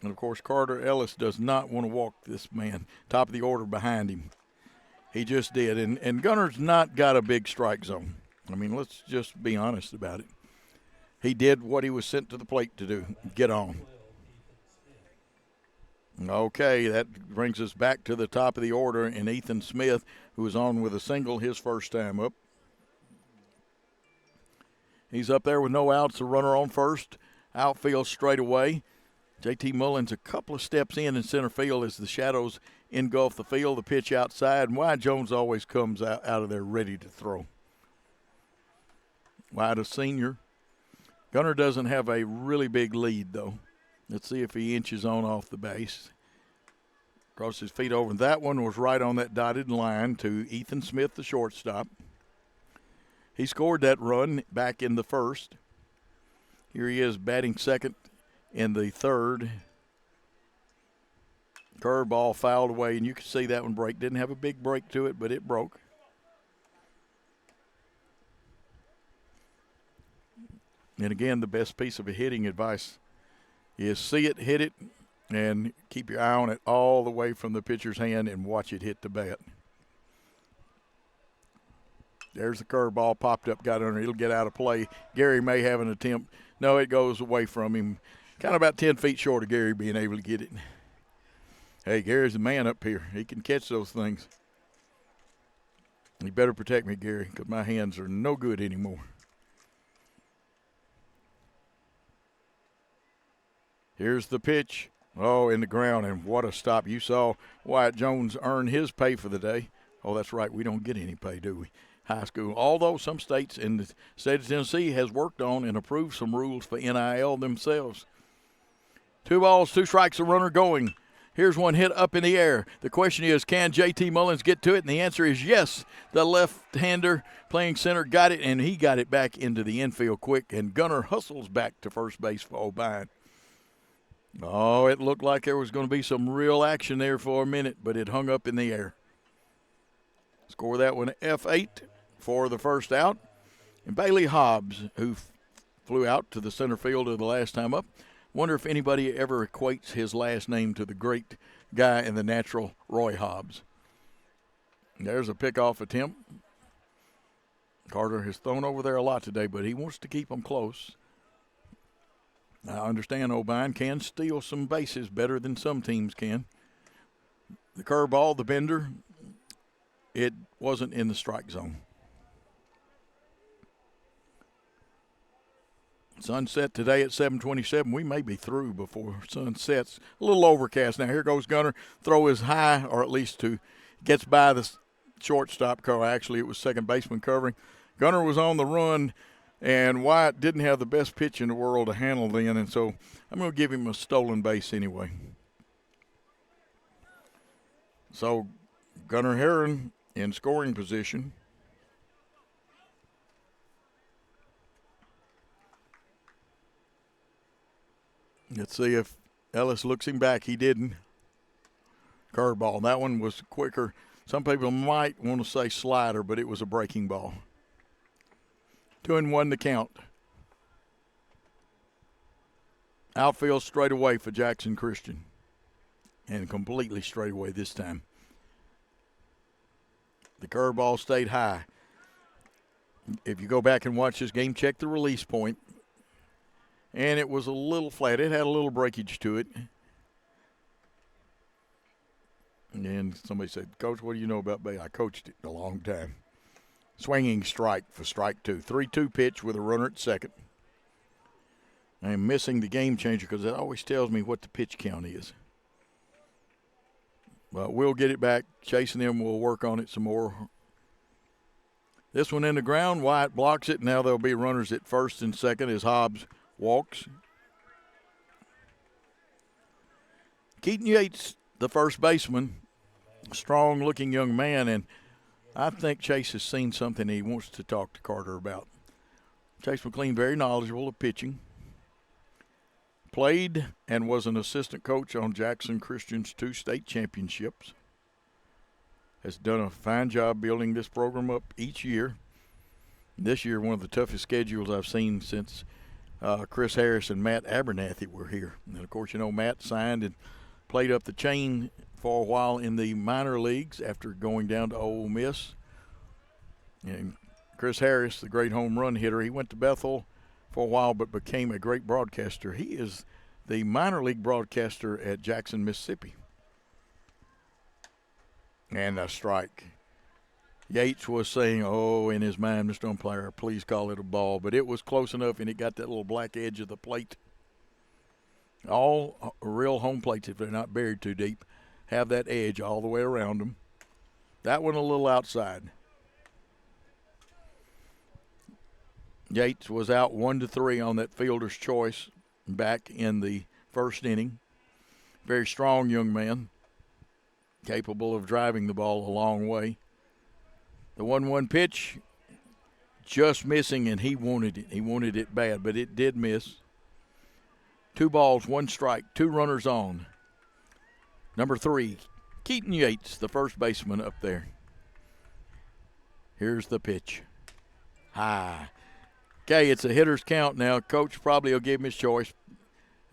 And, of course, Carter Ellis does not want to walk this man, top of the order behind him. He just did. And Gunner's not got a big strike zone. I mean, let's just be honest about it. he did what he was sent to the plate to do, get on. Okay, that brings us back to the top of the order, and Ethan Smith, who was on with a single his first time up. He's up there with no outs, a runner on first, outfield straight away. J.T. Mullins a couple of steps in center field as the shadows engulf the field, the pitch outside, and Wyatt Jones always comes out of there ready to throw. Wyatt, a senior. Gunner doesn't have a really big lead, though. Let's see if he inches on off the base. Across his feet over. That one was right on that dotted line to Ethan Smith, the shortstop. He scored that run back in the first. Here he is batting second in the third. Curveball fouled away, and you can see that one break. Didn't have a big break to it, but it broke. And again, the best piece of hitting advice is see it, hit it, and keep your eye on it all the way from the pitcher's hand and watch it hit the bat. There's the curveball, popped up, got under. It'll get out of play. Gary may have an attempt. No, it goes away from him. Kind of about 10 feet short of Gary being able to get it. Hey, Gary's the man up here. He can catch those things. You better protect me, Gary, because my hands are no good anymore. Here's the pitch. Oh, in the ground, and what a stop. You saw Wyatt Jones earn his pay for the day. Oh, that's right. We don't get any pay, do we? High school. Although some states in the state of Tennessee has worked on and approved some rules for NIL themselves. 2 balls, 2 strikes, a runner going. Here's one hit up in the air. The question is, can J.T. Mullins get to it? And the answer is yes. The left-hander playing center got it, and he got it back into the infield quick, and Gunner hustles back to first base for Obion. Oh, it looked like there was going to be some real action there for a minute, but it hung up in the air. Score that one F8 for the first out. And Bailey Hobbs, who flew out to the center fielder the last time up, wonder if anybody ever equates his last name to the great guy in the natural, Roy Hobbs. There's a pickoff attempt. Carter has thrown over there a lot today, but he wants to keep them close. I understand Obion can steal some bases better than some teams can. The curveball, the bender, it wasn't in the strike zone. Sunset today at 7:27. We may be through before sunsets. A little overcast. Now here goes Gunner. Throw is high, or at least gets by the shortstop cover. Actually, it was second baseman covering. Gunner was on the run, and Wyatt didn't have the best pitch in the world to handle then, and so I'm going to give him a stolen base anyway. So Gunner Heron in scoring position. Let's see if Ellis looks him back. He didn't. Curveball. That one was quicker. Some people might want to say slider, but it was a breaking ball. 2-1 the count. Outfield straight away for Jackson Christian. And completely straight away this time. The curveball stayed high. If you go back and watch this game, check the release point. And it was a little flat. It had a little breakage to it. And somebody said, Coach, what do you know about Bay? I coached it a long time. Swinging strike for strike 2. 3-2 pitch with a runner at second. I am missing the game changer because it always tells me what the pitch count is. But we'll get it back. Chasing them, we'll work on it some more. This one in the ground. Wyatt blocks it. Now there'll be runners at first and second as Hobbs walks. Keaton Yates, the first baseman, strong-looking young man, and I think Chase has seen something he wants to talk to Carter about. Chase McLean, very knowledgeable of pitching. Played and was an assistant coach on Jackson Christian's 2 state championships. Has done a fine job building this program up each year. This year, one of the toughest schedules I've seen since Chris Harris and Matt Abernathy were here. And, of course, you know, Matt signed and played up the chain for a while in the minor leagues after going down to Ole Miss. And Chris Harris, the great home run hitter, he went to Bethel for a while, but became a great broadcaster. He is the minor league broadcaster at Jackson, Mississippi. And a strike. Yates was saying, oh, in his mind, Mr. Umpire, please call it a ball. But it was close enough, and it got that little black edge of the plate. All real home plates, if they're not buried too deep, have that edge all the way around them. That one a little outside. Yates was out 1-3 on that fielder's choice back in the first inning. Very strong young man, capable of driving the ball a long way. The 1-1 pitch, just missing, and he wanted it. He wanted it bad, but it did miss. 2 balls, 1 strike, 2 runners on. Number 3, Keaton Yates, the first baseman up there. Here's the pitch. High. Okay, it's a hitter's count now. Coach probably will give him his choice.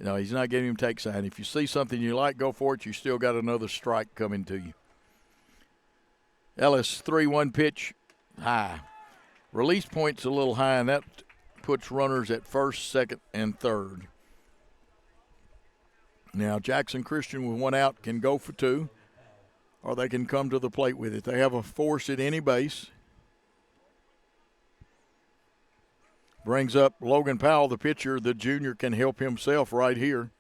No, he's not giving him take sign. If you see something you like, go for it. You still got another strike coming to you. Ellis, 3-1 pitch, high. Release point's a little high, and that puts runners at first, second, and third. Now, Jackson Christian with 1 out can go for 2, or they can come to the plate with it. They have a force at any base. Brings up Logan Powell, the pitcher. The junior can help himself right here.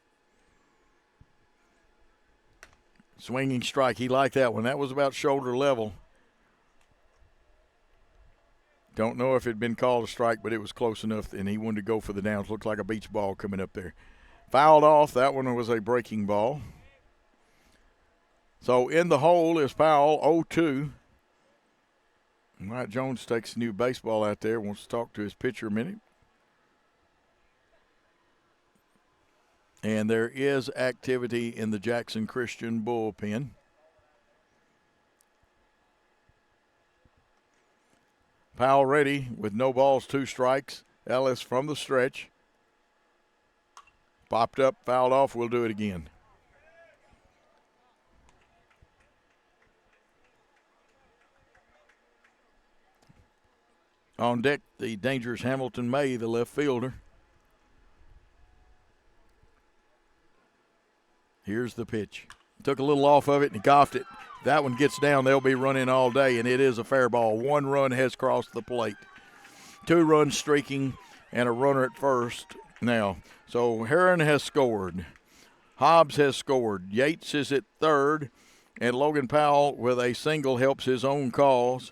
Swinging strike. He liked that one. That was about shoulder level. Don't know if it had been called a strike, but it was close enough, and he wanted to go for the downs. Looked like a beach ball coming up there. Fouled off. That one was a breaking ball. So in the hole is Powell, 0-2. Mike Jones takes a new baseball out there, wants to talk to his pitcher a minute. And there is activity in the Jackson Christian bullpen. Powell ready with no balls, 2 strikes. Ellis from the stretch. Popped up, fouled off. We'll do it again. On deck, the dangerous Hamilton May, the left fielder. Here's the pitch. Took a little off of it and he golfed it. That one gets down, they'll be running all day, and it is a fair ball. 1 run has crossed the plate. 2 runs streaking and a runner at first now. So Heron has scored. Hobbs has scored. Yates is at third, and Logan Powell with a single helps his own cause.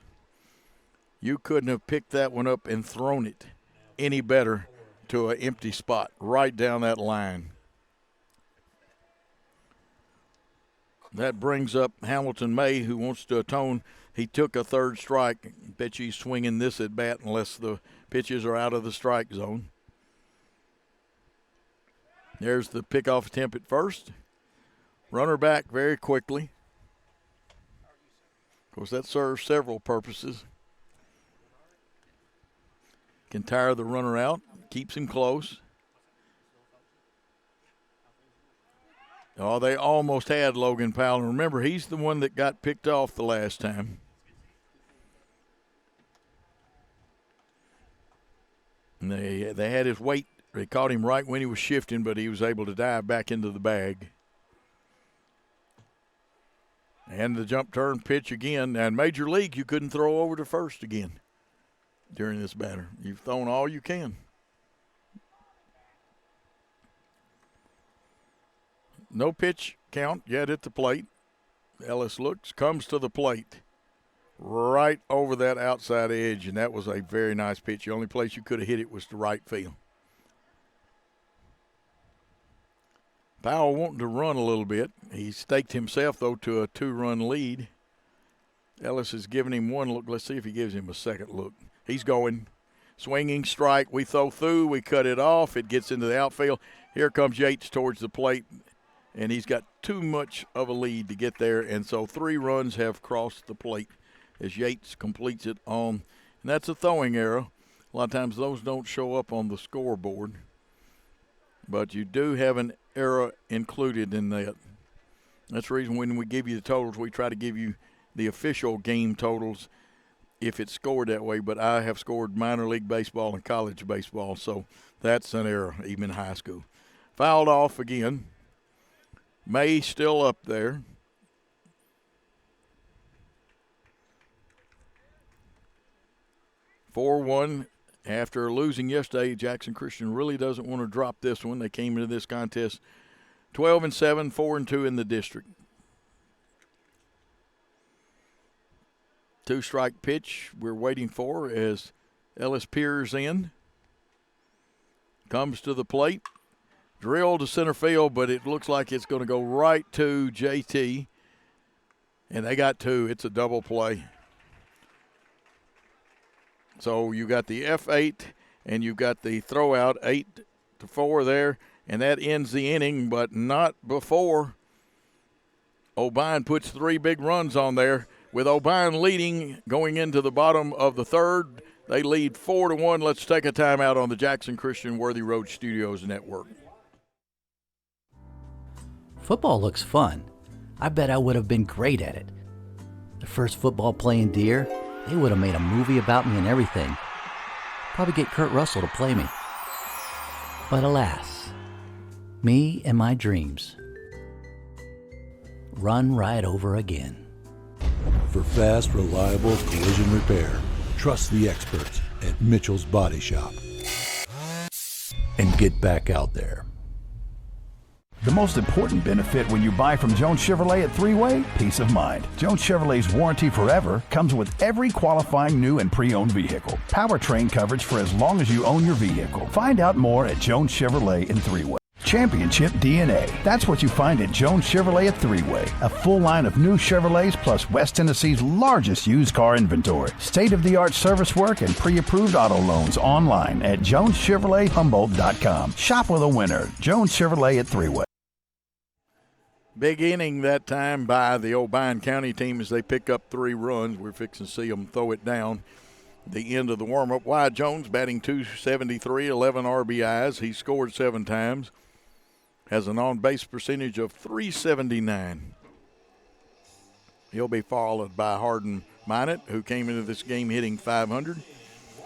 You couldn't have picked that one up and thrown it any better to an empty spot right down that line. That brings up Hamilton May, who wants to atone. He took a 3rd strike. Bet you he's swinging this at bat unless the pitches are out of the strike zone. There's the pickoff attempt at first. Runner back very quickly. Of course, that serves several purposes. Can tire the runner out, keeps him close. Oh, they almost had Logan Powell. And remember, he's the one that got picked off the last time. And they had his weight. They caught him right when he was shifting, but he was able to dive back into the bag. And the jump turn pitch again. Now in Major League, you couldn't throw over to first again during this batter. You've thrown all you can. No pitch count yet at the plate. Ellis looks, comes to the plate. Right over that outside edge, and that was a very nice pitch. The only place you could have hit it was to right field. Powell wanting to run a little bit. He staked himself, though, to a 2-run lead. Ellis is giving him 1 look. Let's see if he gives him a second look. He's going. Swinging strike. We throw through. We cut it off. It gets into the outfield. Here comes Yates towards the plate, and he's got too much of a lead to get there, and so 3 runs have crossed the plate as Yates completes it on. And that's a throwing error. A lot of times those don't show up on the scoreboard, but you do have an error included in that. That's the reason when we give you the totals, we try to give you the official game totals if it's scored that way, but I have scored minor league baseball and college baseball, so that's an error, even in high school. Fouled off again. May still up there. (4-1) after losing yesterday. Jackson Christian really doesn't want to drop this one. They came into this contest 12-7, 4-2 in the district. 2-strike pitch we're waiting for as Ellis peers in. Comes to the plate. Drilled to center field, but it looks like it's going to go right to JT. And they got two. It's a double play. So you got the F8 and you got the throw out 8-4 there. And that ends the inning, but not before Obion puts 3 big runs on there. With Obion leading going into the bottom of the third, they lead 4-1. Let's take a timeout on the Jackson Christian Worthy Road Studios Network. Football looks fun. I bet I would have been great at it. The first football playing Deer, they would have made a movie about me and everything. Probably get Kurt Russell to play me. But alas, me and my dreams run right over again. For fast, reliable collision repair, trust the experts at Mitchell's Body Shop. And get back out there. The most important benefit when you buy from Jones Chevrolet at Three-Way? Peace of mind. Jones Chevrolet's warranty forever comes with every qualifying new and pre-owned vehicle. Powertrain coverage for as long as you own your vehicle. Find out more at Jones Chevrolet in Three-Way. Championship DNA. That's what you find at Jones Chevrolet at Three-Way. A full line of new Chevrolets plus West Tennessee's largest used car inventory. State-of-the-art service work and pre-approved auto loans online at JonesChevroletHumboldt.com. Shop with a winner. Jones Chevrolet at Three-Way. Big inning that time by the Obion County team as they pick up 3 runs. We're fixing to see them throw it down. The end of the warm-up. Wyatt Jones batting .273, 11 RBIs. He scored 7 times. Has an on-base percentage of .379. He'll be followed by Hardin Minot, who came into this game hitting .500.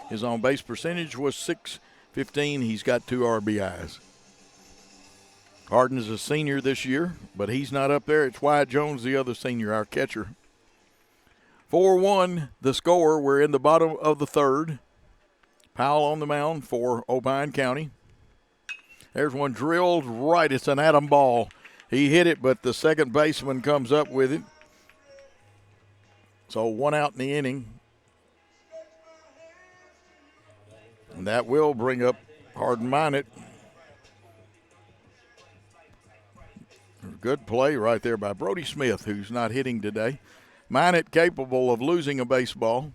His on-base percentage was .615. He's got 2 RBIs. Hardin is a senior this year, but he's not up there. It's Wyatt Jones, the other senior, our catcher. 4-1 the score. We're in the bottom of the third. Powell on the mound for Obion County. There's one drilled right. It's an Adam ball. He hit it, but the second baseman comes up with it. So 1 out in the inning. And that will bring up Hardin Minot. Good play right there by Brody Smith, who's not hitting today. Minot capable of losing a baseball.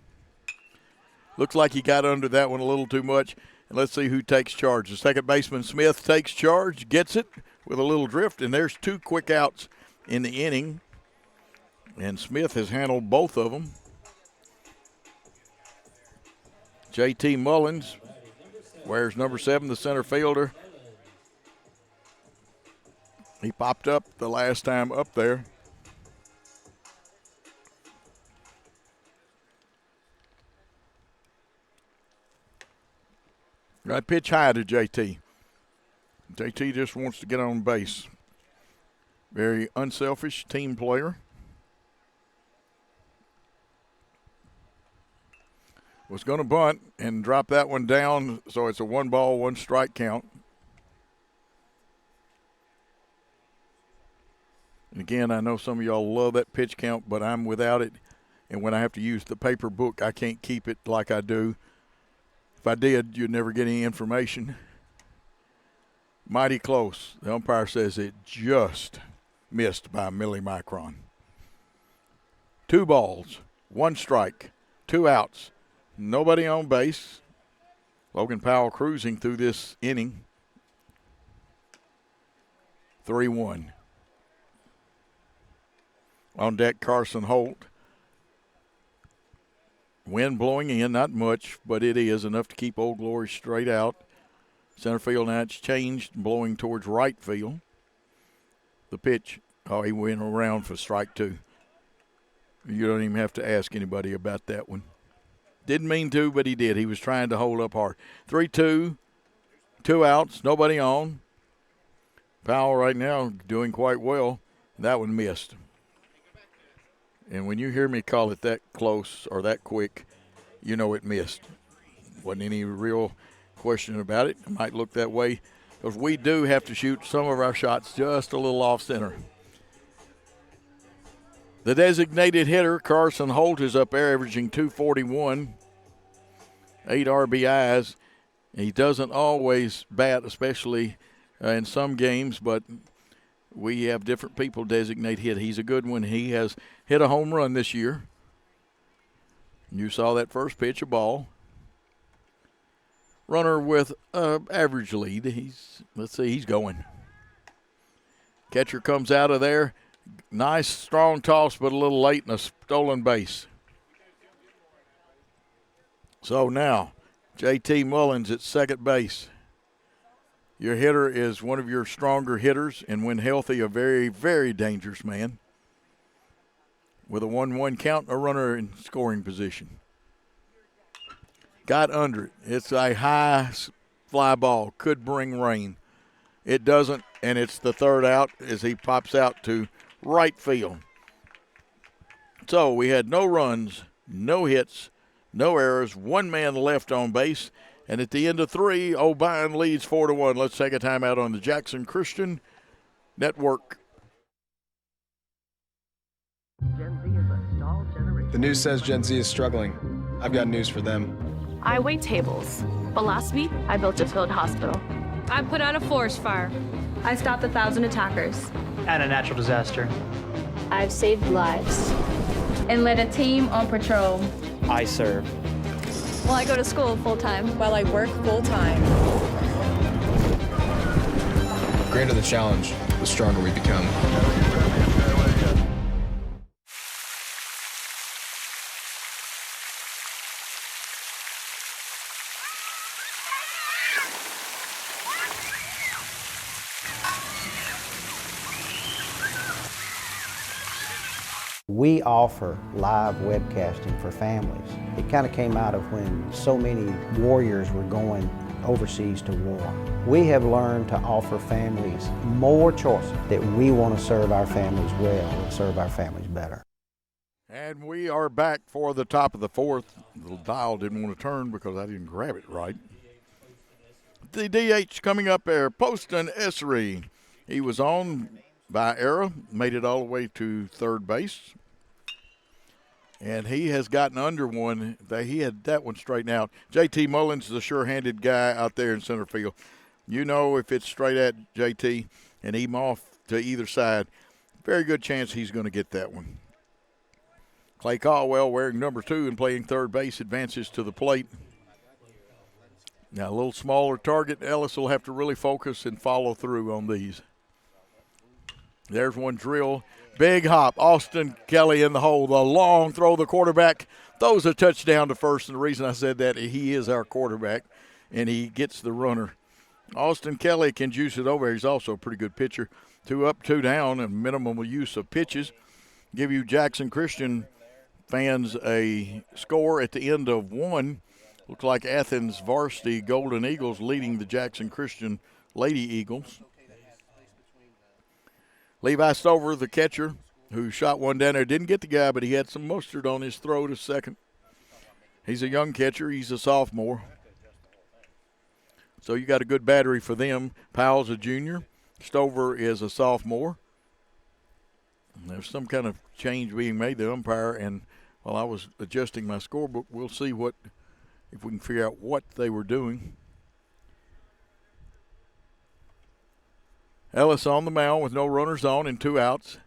Looks like he got under that one a little too much. And let's see who takes charge. The second baseman, Smith, takes charge, gets it with a little drift, and there's 2 quick outs in the inning. And Smith has handled both of them. J.T. Mullins wears number 7, the center fielder. He popped up the last time up there. I pitch high to JT. JT just wants to get on base. Very unselfish team player. Was going to bunt and drop that one down, so it's a 1-ball, 1-strike count. And again, I know some of y'all love that pitch count, but I'm without it. And when I have to use the paper book, I can't keep it like I do. If I did, you'd never get any information. Mighty close. The umpire says it just missed by a millimicron. 2 balls, 1 strike, 2 outs. Nobody on base. Logan Powell cruising through this inning. 3-1. On deck, Carson Holt. Wind blowing in, not much, but it is enough to keep Old Glory straight out. Center field now it's changed, blowing towards right field. The pitch, he went around for strike 2. You don't even have to ask anybody about that one. Didn't mean to, but he did. He was trying to hold up hard. 3-2, 2 outs, nobody on. Powell right now doing quite well. That one missed. And when you hear me call it that close or that quick, you know it missed. Wasn't any real question about it. It might look that way because we do have to shoot some of our shots just a little off center. The designated hitter, Carson Holt, is up there averaging .241, 8 RBIs. He doesn't always bat, especially in some games, but we have different people designate hit. He's a good one. He has hit a home run this year. You saw that first pitch, a ball. Runner with average lead. He's going. Catcher comes out of there. Nice, strong toss, but a little late and a stolen base. So now, J.T. Mullins at second base. Your hitter is one of your stronger hitters, and when healthy, a very, very dangerous man. With a 1-1 count, a runner in scoring position. Got under it. It's a high fly ball. Could bring rain. It doesn't, and it's the third out as he pops out to right field. So we had no runs, no hits, no errors, one man left on base. And at the end of 3, Obion leads 4-1. Let's take a timeout on the Jackson Christian Network. The news says Gen Z is struggling. I've got news for them. I wait tables, but last week I built a field hospital. I put out a forest fire. I stopped 1,000 attackers. And a natural disaster. I've saved lives and led a team on patrol. I serve. Well, I go to school full-time. While I work full-time. The greater the challenge, the stronger we become. We offer live webcasting for families. It kind of came out of when so many warriors were going overseas to war. We have learned to offer families more choices, that we want to serve our families well and serve our families better. And we are back for the top of the fourth. The dial didn't want to turn because I didn't grab it right. The DH coming up there, Poston Essery. He was on by error, made it all the way to third base. And he has gotten under one. He had that one straightened out. J.T. Mullins is a sure-handed guy out there in center field. You know if it's straight at J.T. and him off to either side, very good chance he's going to get that one. Clay Caldwell, wearing number 2 and playing third base, advances to the plate. Now a little smaller target. Ellis will have to really focus and follow through on these. There's one drill. Big hop. Austin Kelly in the hole. The long throw. The quarterback throws a touchdown to first. And the reason I said that, he is our quarterback, and he gets the runner. Austin Kelly can juice it over. He's also a pretty good pitcher. 2 up, 2 down, and minimal use of pitches. Give you Jackson Christian fans a score at the end of 1. Looks like Athens varsity Golden Eagles leading the Jackson Christian Lady Eagles. Levi Stover, the catcher, who shot one down there, didn't get the guy, but he had some mustard on his throw to second. He's a young catcher. He's a sophomore. So you got a good battery for them. Powell's a junior. Stover is a sophomore. And there's some kind of change being made. The umpire, and while I was adjusting my scorebook, we'll see if we can figure out what they were doing. Ellis on the mound with no runners on and 2 outs.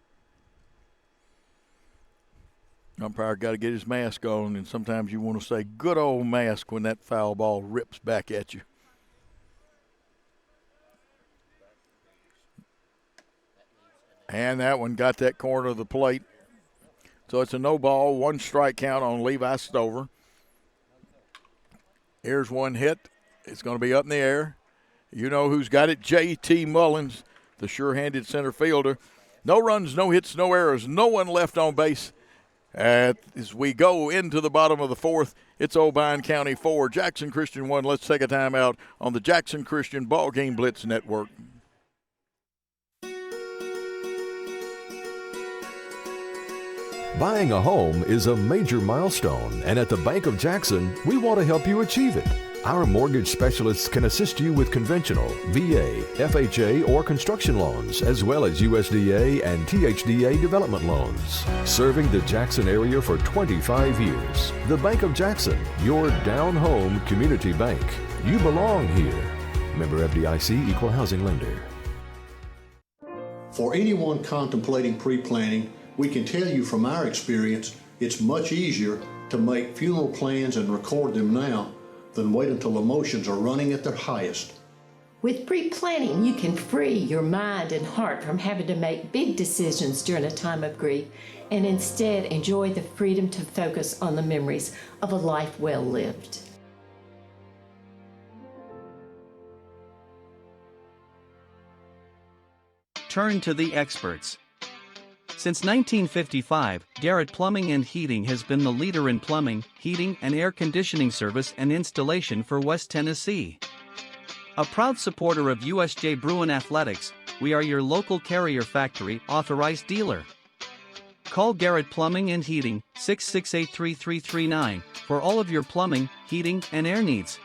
Umpire got to get his mask on, and sometimes you want to say good old mask when that foul ball rips back at you. And that one got that corner of the plate. So it's a no ball, 1 strike count on Levi Stover. Here's one hit. It's going to be up in the air. You know who's got it? J.T. Mullins, the sure-handed center fielder. No runs, no hits, no errors, no one left on base. As we go into the bottom of the fourth, it's Obion County 4, Jackson Christian 1. Let's take a timeout on the Jackson Christian Ball Game Blitz Network. Buying a home is a major milestone, and at the Bank of Jackson, we want to help you achieve it. Our mortgage specialists can assist you with conventional, VA, FHA, or construction loans, as well as USDA and THDA development loans. Serving the Jackson area for 25 years. The Bank of Jackson, your down-home community bank. You belong here. Member FDIC, Equal Housing Lender. For anyone contemplating pre-planning, we can tell you from our experience, it's much easier to make funeral plans and record them now than wait until emotions are running at their highest. With pre-planning, you can free your mind and heart from having to make big decisions during a time of grief and instead enjoy the freedom to focus on the memories of a life well lived. Turn to the experts. Since 1955, Garrett Plumbing and Heating has been the leader in plumbing, heating, and air conditioning service and installation for West Tennessee. A proud supporter of USJ Bruin Athletics, we are your local Carrier Factory authorized dealer. Call Garrett Plumbing and Heating 668-3339 for all of your plumbing, heating, and air needs.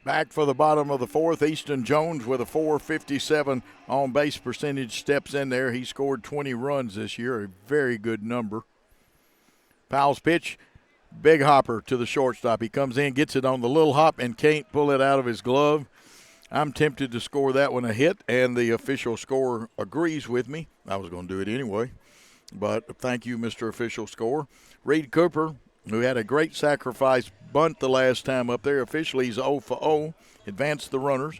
Back for the bottom of the fourth, Easton Jones with a .457 on base percentage steps in there. He scored 20 runs this year, a very good number. Powell's pitch, big hopper to the shortstop. He comes in, gets it on the little hop, and can't pull it out of his glove. I'm tempted to score that one a hit, and the official scorer agrees with me. I was going to do it anyway, but thank you, Mr. Official Scorer. Reed Cooper, who had a great sacrifice bunt the last time up there. Officially, he's 0 for 0. Advanced the runners.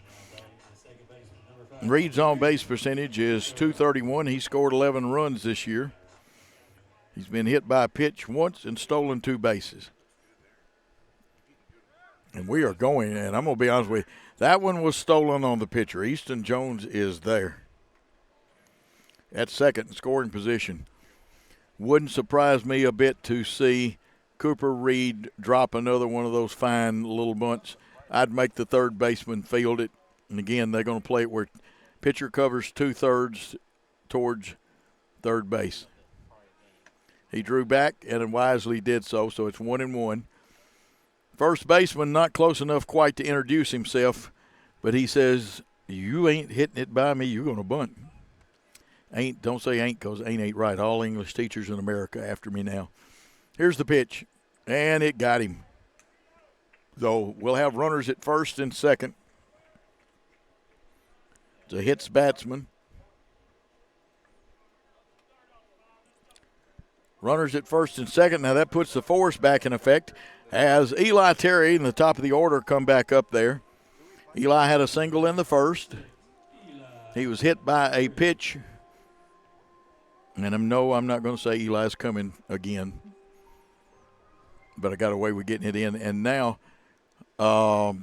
Reed's on-base percentage is .231. He scored 11 runs this year. He's been hit by a pitch once and stolen 2 bases. And we are going, and I'm going to be honest with you, that one was stolen on the pitcher. Easton Jones is there at second in scoring position. Wouldn't surprise me a bit to see Cooper Reed drop another one of those fine little bunts. I'd make the third baseman field it. And again, they're going to play it where pitcher covers 2/3 towards third base. He drew back and wisely did so it's 1-1. First baseman not close enough quite to introduce himself, but he says, you ain't hitting it by me, you're going to bunt. Don't say ain't, because ain't right. All English teachers in America after me now. Here's the pitch, and it got him. So we'll have runners at first and second. It's a hits batsman. Runners at first and second. Now that puts the force back in effect as Eli Terry in the top of the order come back up there. Eli had a single in the first. He was hit by a pitch. And I'm not going to say Eli's coming again. But I got away with getting it in. And now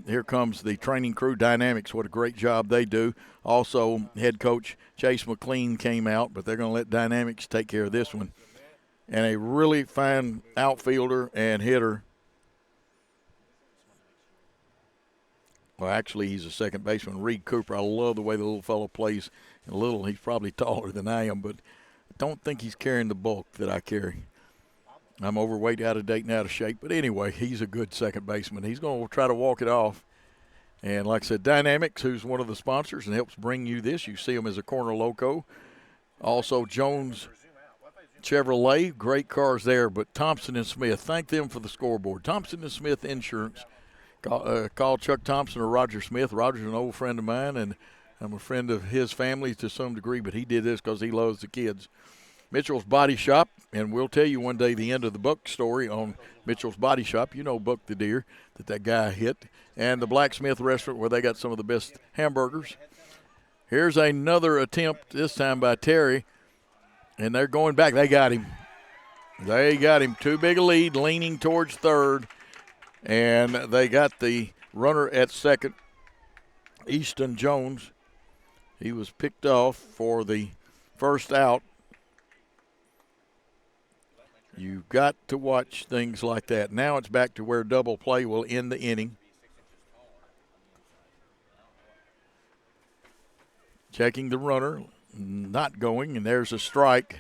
here comes the training crew, Dynamics. What a great job they do. Also, head coach Chase McLean came out, but they're going to let Dynamics take care of this one. And a really fine outfielder and hitter. Well, actually, he's a second baseman, Reed Cooper. I love the way the little fellow plays. He's probably taller than I am, but I don't think he's carrying the bulk that I carry. I'm overweight, out of date, and out of shape. But anyway, he's a good second baseman. He's going to try to walk it off. And like I said, Dynamics, who's one of the sponsors and helps bring you this. You see them as a corner loco. Also, Jones Chevrolet, great cars there. But Thompson and Smith, thank them for the scoreboard. Thompson and Smith Insurance. Call Chuck Thompson or Roger Smith. Roger's an old friend of mine, and I'm a friend of his family to some degree, but he did this because he loves the kids. Mitchell's Body Shop, and we'll tell you one day the end of the Buck story on Mitchell's Body Shop. You know Buck the deer that guy hit. And the Blacksmith Restaurant where they got some of the best hamburgers. Here's another attempt, this time by Terry. And they're going back. They got him. Too big a lead, leaning towards third. And they got the runner at second, Easton Jones. He was picked off for the first out. You've got to watch things like that. Now it's back to where double play will end the inning. Checking the runner, not going, and there's a strike.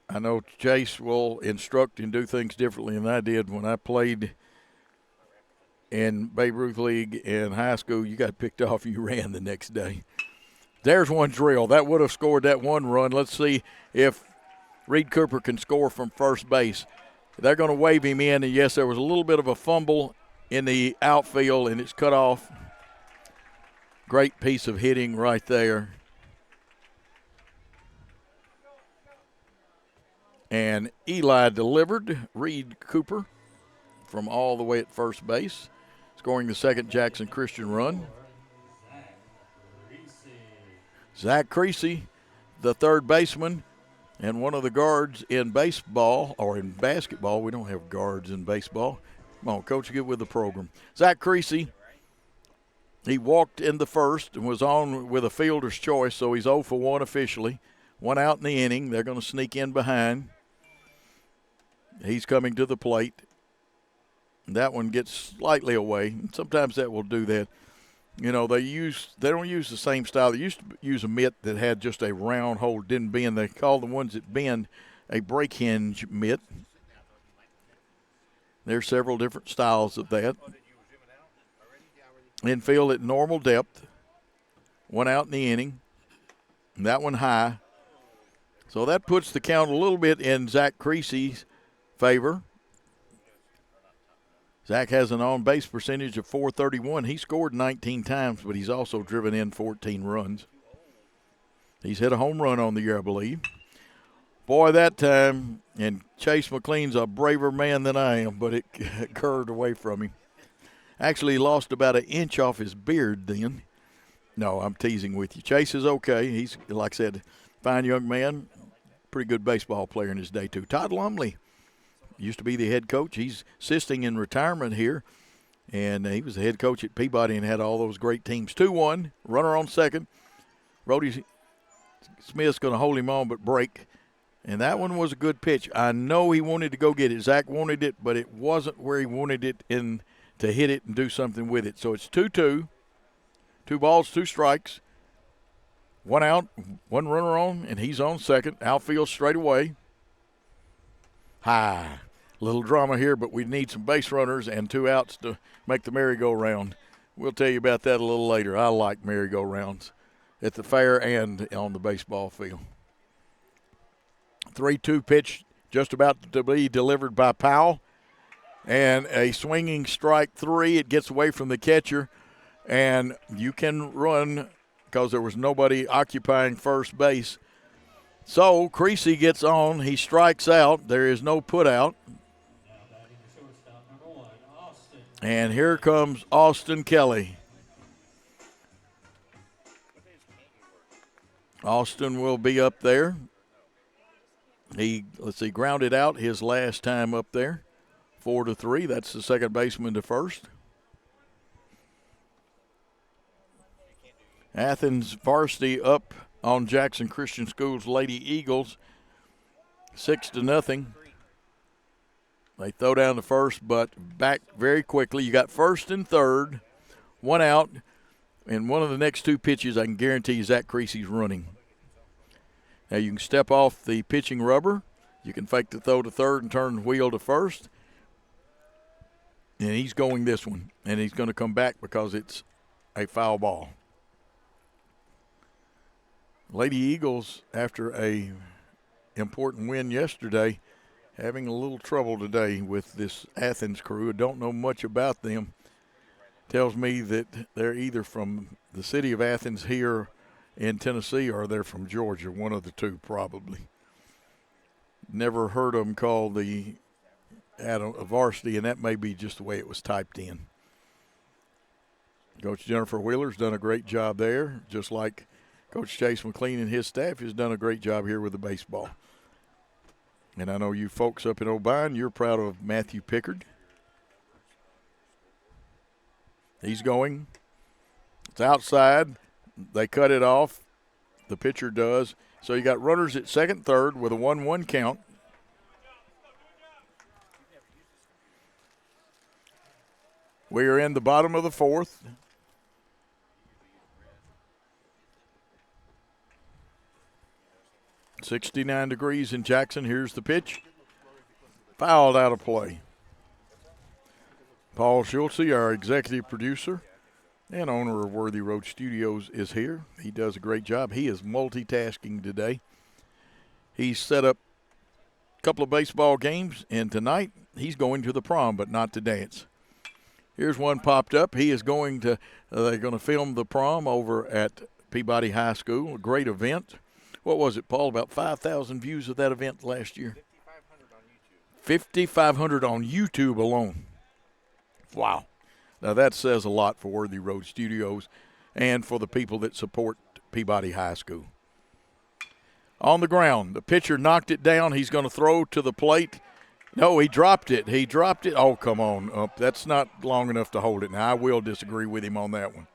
I know Chase will instruct and do things differently than I did when I played in Babe Ruth League in high school. You got picked off and you ran the next day. There's one drill. That would have scored that one run. Let's see if Reed Cooper can score from first base. They're going to wave him in, and yes, there was a little bit of a fumble in the outfield, and it's cut off. Great piece of hitting right there. And Eli delivered. Reed Cooper from all the way at first base, scoring the second Jackson Christian run. Zach Creasy, the third baseman, and one of the guards in baseball, or in basketball. We don't have guards in baseball. Come on, Coach, get with the program. Zach Creasy, he walked in the first and was on with a fielder's choice, so he's 0 for 1 officially. One out in the inning. They're going to sneak in behind. He's coming to the plate. That one gets slightly away. Sometimes that will do that. You know, they don't use the same style. They used to use a mitt that had just a round hole, didn't bend. They call the ones that bend a brake hinge mitt. There's several different styles of that. Infield at normal depth. One out in the inning. And that one high. So that puts the count a little bit in Zach Creasy's favor. Zach has an on-base percentage of .431. He scored 19 times, but he's also driven in 14 runs. He's hit a home run on the year, I believe. Boy, that time, and Chase McLean's a braver man than I am, but it curved away from him. Actually, he lost about an inch off his beard then. No, I'm teasing with you. Chase is okay. He's, like I said, fine young man, pretty good baseball player in his day, too. Todd Lumley used to be the head coach. He's assisting in retirement here, and he was the head coach at Peabody and had all those great teams. 2-1, runner on second. Brody Smith's going to hold him on but break, and that one was a good pitch. I know he wanted to go get it. Zach wanted it, but it wasn't where he wanted it in to hit it and do something with it. So it's 2-2, 2 balls, 2 strikes, 1 out, 1 runner on, and he's on second. Outfield straight away. High. Little drama here, but we need some base runners and 2 outs to make the merry-go-round. We'll tell you about that a little later. I like merry-go-rounds at the fair and on the baseball field. 3-2 pitch just about to be delivered by Powell. And a swinging strike 3. It gets away from the catcher. And you can run because there was nobody occupying first base. So Creasy gets on. He strikes out. There is no put out. And here comes Austin Kelly. Austin will be up there. He, grounded out his last time up there. 4-3. That's the second baseman to first. Athens varsity up on Jackson Christian School's Lady Eagles, 6-0. They throw down the first, but back very quickly. You got first and third, 1 out, and one of the next 2 pitches I can guarantee you Zach Creasy's running. Now you can step off the pitching rubber. You can fake the throw to third and turn the wheel to first. And he's going this one, and he's going to come back because it's a foul ball. Lady Eagles, after a important win yesterday, having a little trouble today with this Athens crew. I don't know much about them. Tells me that they're either from the city of Athens here in Tennessee or they're from Georgia, one of the two probably. Never heard them called the varsity, and that may be just the way it was typed in. Coach Jennifer Wheeler's done a great job there, just like Coach Chase McLean and his staff has done a great job here with the baseball. And I know you folks up in Obion, you're proud of Matthew Pickard. He's going. It's outside. They cut it off. The pitcher does. So you got runners at second, third with a 1-1 count. We are in the bottom of the fourth. .69 degrees in Jackson. Here's the pitch. Fouled out of play. Paul Schultze, our executive producer and owner of Worthy Road Studios, is here. He does a great job. He is multitasking today. He's set up a couple of baseball games, and tonight he's going to the prom, but not to dance. Here's one popped up. He is going to, they're going to film the prom over at Peabody High School, a great event. What was it, Paul, about 5,000 views of that event last year? 5,500 on YouTube alone. Wow. Now that says a lot for Worthy Road Studios and for the people that support Peabody High School. On the ground, the pitcher knocked it down. He's going to throw to the plate. No, he dropped it. He dropped it. Oh, come on. That's not long enough to hold it. Now, I will disagree with him on that one.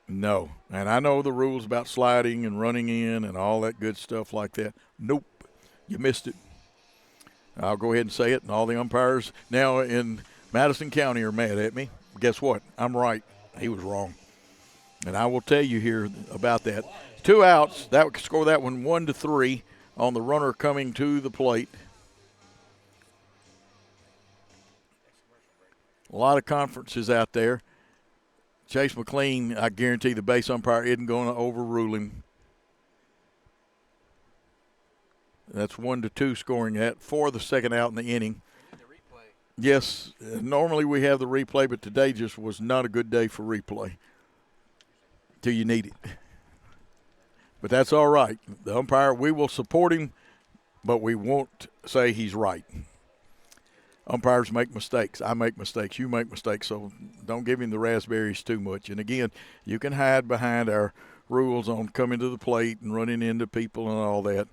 No. And I know the rules about sliding and running in and all that good stuff like that. Nope. You missed it. I'll go ahead and say it, and all the umpires now in Madison County are mad at me. Guess what? I'm right. He was wrong. And I will tell you here about that. 2 outs. That would score that one 1-3 on the runner coming to the plate. A lot of conferences out there. Chase McLean, I guarantee the base umpire isn't going to overrule him. That's 1-2 scoring that for the second out in the inning. Yes, normally we have the replay, but today just was not a good day for replay till you need it. But that's all right. The umpire, we will support him, but we won't say he's right. Umpires make mistakes. I make mistakes. You make mistakes, so don't give him the raspberries too much. And, again, you can hide behind our rules on coming to the plate and running into people and all that.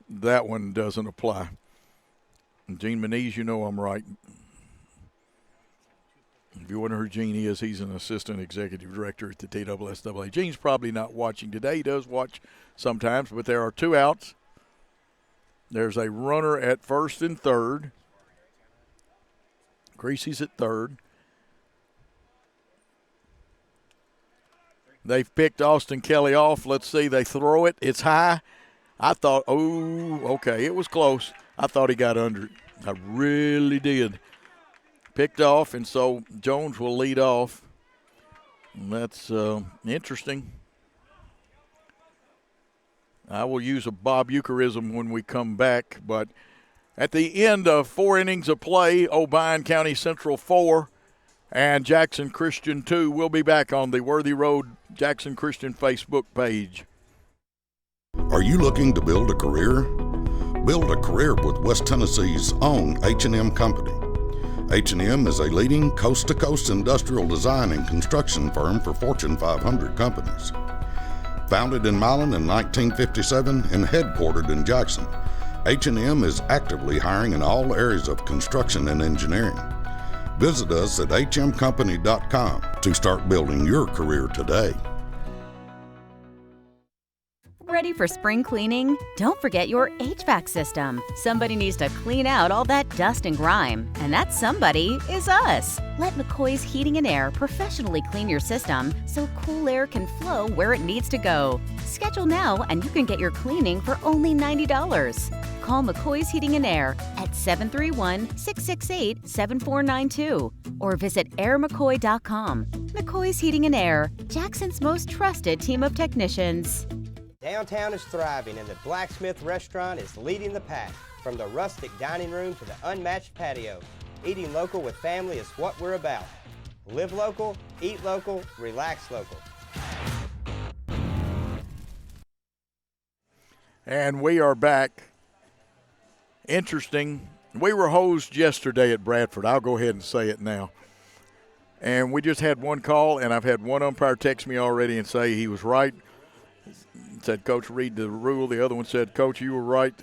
That one doesn't apply. And Gene Moniz, you know I'm right. If you wonder who Gene is, he's an assistant executive director at the TSSAA. Gene's probably not watching today. He does watch sometimes, but there are 2 outs. There's a runner at first and third. Creasy's at third. They've picked Austin Kelly off. Let's see. They throw it. It's high. I thought, okay, it was close. I thought he got under it. I really did. Picked off, and so Jones will lead off. And that's interesting. I will use a Bob Eucharism when we come back, but at the end of 4 innings of play, Obion County Central 4 and Jackson Christian 2. We'll be back on the Worthy Road Jackson Christian Facebook page. Are you looking to build a career? Build a career with West Tennessee's own H&M Company. H&M is a leading coast-to-coast industrial design and construction firm for Fortune 500 companies. Founded in Milan in 1957 and headquartered in Jackson, H&M is actively hiring in all areas of construction and engineering. Visit us at hmcompany.com to start building your career today. Ready for spring cleaning? Don't forget your HVAC system. Somebody needs to clean out all that dust and grime, and that somebody is us. Let McCoy's Heating and Air professionally clean your system so cool air can flow where it needs to go. Schedule now and you can get your cleaning for only $90. Call McCoy's Heating and Air at 731-668-7492 or visit airmccoy.com. McCoy's Heating and Air, Jackson's most trusted team of technicians. Downtown is thriving and the Blacksmith Restaurant is leading the pack. From the rustic dining room to the unmatched patio, eating local with family is what we're about. Live local, eat local, relax local. And we are back. Interesting. We were hosed yesterday at Bradford. I'll go ahead and say it now. And we just had one call, and I've had one umpire text me already and say he was right. Said, Coach, read the rule. The other one said, Coach, you were right.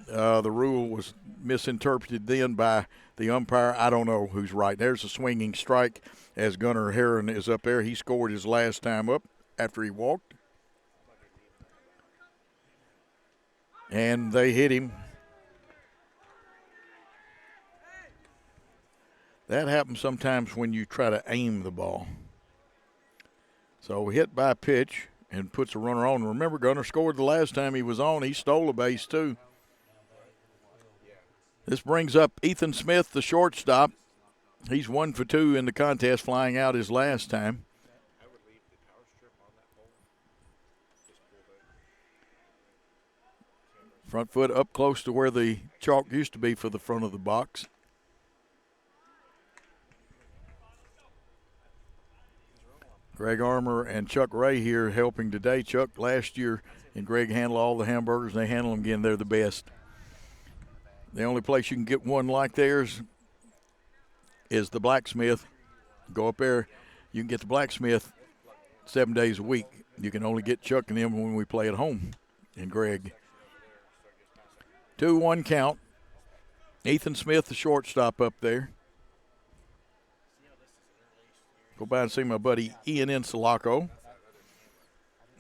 The rule was misinterpreted then by the umpire. I don't know who's right. There's a swinging strike as Gunnar Heron is up there. He scored his last time up after he walked. And they hit him. That happens sometimes when you try to aim the ball. So hit by pitch and puts a runner on. Remember, Gunnar scored the last time he was on. He stole a base, too. This brings up Ethan Smith, the shortstop. He's 1 for 2 in the contest, flying out his last time. Front foot up close to where the chalk used to be for the front of the box. Greg Armour and Chuck Ray here helping today. Chuck last year and Greg handle all the hamburgers. They handle them again. They're the best. The only place you can get one like theirs is the blacksmith. Go up there. You can get the blacksmith 7 days a week. You can only get Chuck and them when we play at home. And Greg. 2-1 count. Ethan Smith, the shortstop up there. Go by and see my buddy Ian Insulaco.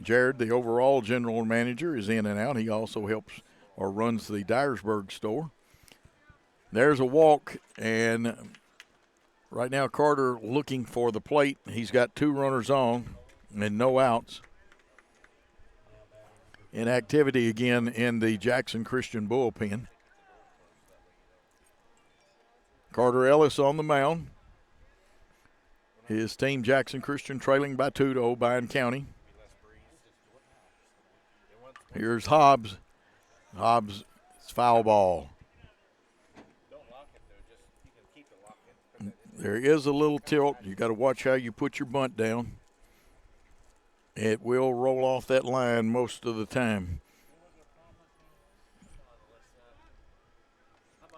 Jared, the overall general manager, is in and out. He also helps or runs the Dyersburg store. There's a walk, and right now Carter looking for the plate. He's got 2 runners on and no outs. In activity again in the Jackson Christian bullpen. Carter Ellis on the mound. His team, Jackson Christian, trailing by 2 to Obion County. Here's Hobbs. Hobbs, it's foul ball. There is a little tilt. You got to watch how you put your bunt down. It will roll off that line most of the time.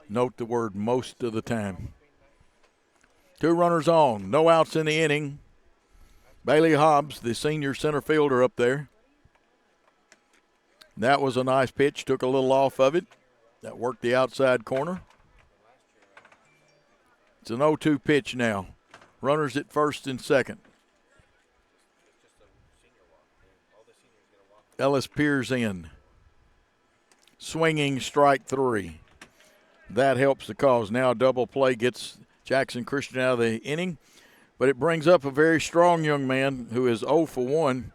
Note the word most of the time. 2 runners on, no outs in the inning. Bailey Hobbs, the senior center fielder up there. That was a nice pitch, took a little off of it. That worked the outside corner. It's an 0-2 pitch now. Runners at first and second. Ellis peers in. Swinging strike 3. That helps the cause. Now a double play gets Jackson Christian out of the inning. But it brings up a very strong young man who is 0 for 1.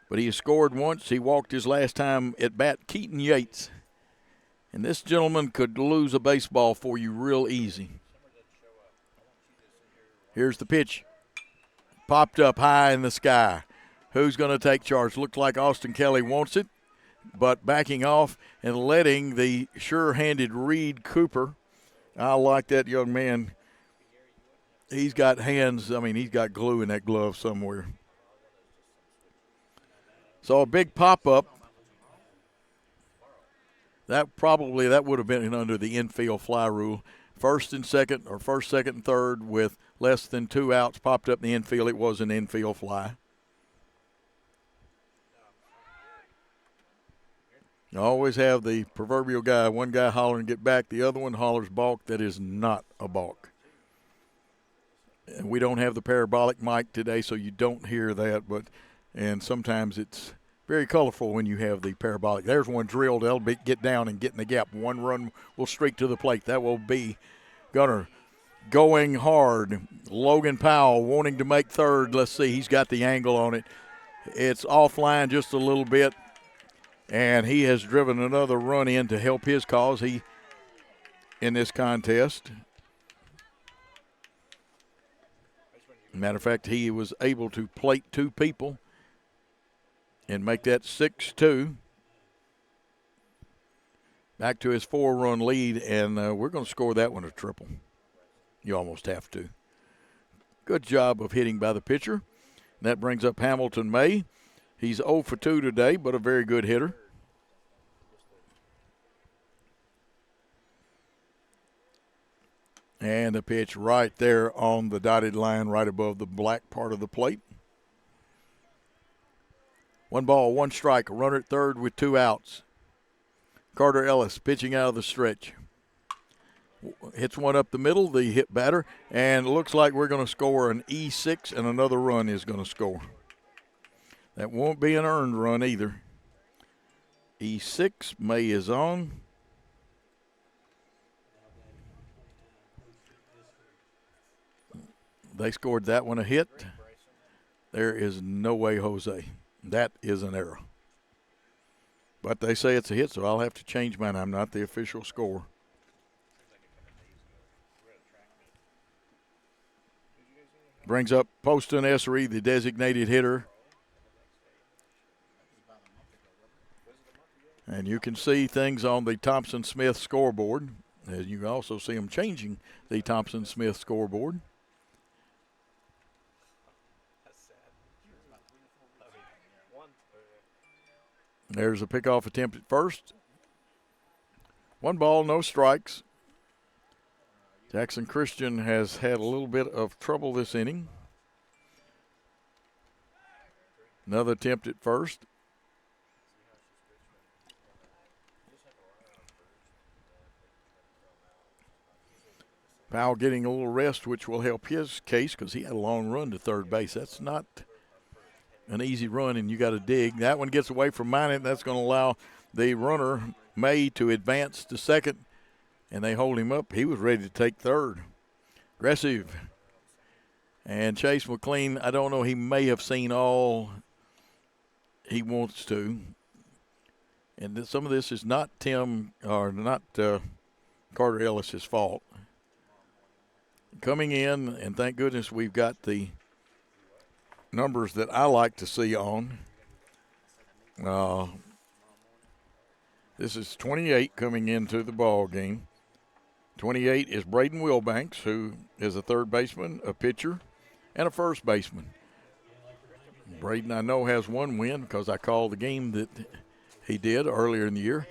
But he has scored once. He walked his last time at bat, Keaton Yates. And this gentleman could lose a baseball for you real easy. Here's the pitch. Popped up high in the sky. Who's going to take charge? Looks like Austin Kelly wants it, but backing off and letting the sure-handed Reed Cooper. I like that young man. He's got hands. I mean, he's got glue in that glove somewhere. So a big pop-up. That would have been under the infield fly rule. First, second, and third with less than 2 outs popped up in the infield. It was an infield fly. You always have the proverbial guy, one guy hollering get back, the other one hollers balk. That is not a balk. And we don't have the parabolic mic today, so you don't hear that, and sometimes it's very colorful when you have the parabolic. There's one drilled. That'll get down and get in the gap. One run will streak to the plate. That will be Gunnar going hard. Logan Powell wanting to make third. Let's see. He's got the angle on it. It's offline just a little bit, and he has driven another run in to help his cause in this contest. Matter of fact, he was able to plate 2 people and make that 6-2. Back to his 4-run lead, and we're going to score that one a triple. You almost have to. Good job of hitting by the pitcher. And that brings up Hamilton May. He's 0 for 2 today, but a very good hitter. And a pitch right there on the dotted line right above the black part of the plate. 1 ball, 1 strike, a runner at third with 2 outs. Carter Ellis pitching out of the stretch. hits one up the middle, the hit batter, and it looks like we're going to score an E6 and another run is going to score. That won't be an earned run either. E6, May is on. They scored that one a hit. There is no way, Jose. That is an error. But they say it's a hit, so I'll have to change mine. I'm not the official scorer. Brings up Poston Essery, the designated hitter. And you can see things on the Thompson-Smith scoreboard. And you can also see them changing the Thompson-Smith scoreboard. There's a pickoff attempt at first. 1 ball, no strikes. Jackson Christian has had a little bit of trouble this inning. Another attempt at first. Powell getting a little rest, which will help his case because he had a long run to third base. That's not an easy run, and you got to dig. That one gets away from mine, and that's going to allow the runner, May, to advance to second, and they hold him up. He was ready to take third. Aggressive. And Chase McLean, I don't know, he may have seen all he wants to. And some of this is not Carter Ellis's fault. Coming in, and thank goodness we've got the numbers that I like to see on. This is 28 coming into the ball game. 28 is Braden Wilbanks, who is a third baseman, a pitcher, and a first baseman. Braden, I know, has 1 win because I called the game that he did earlier in the year.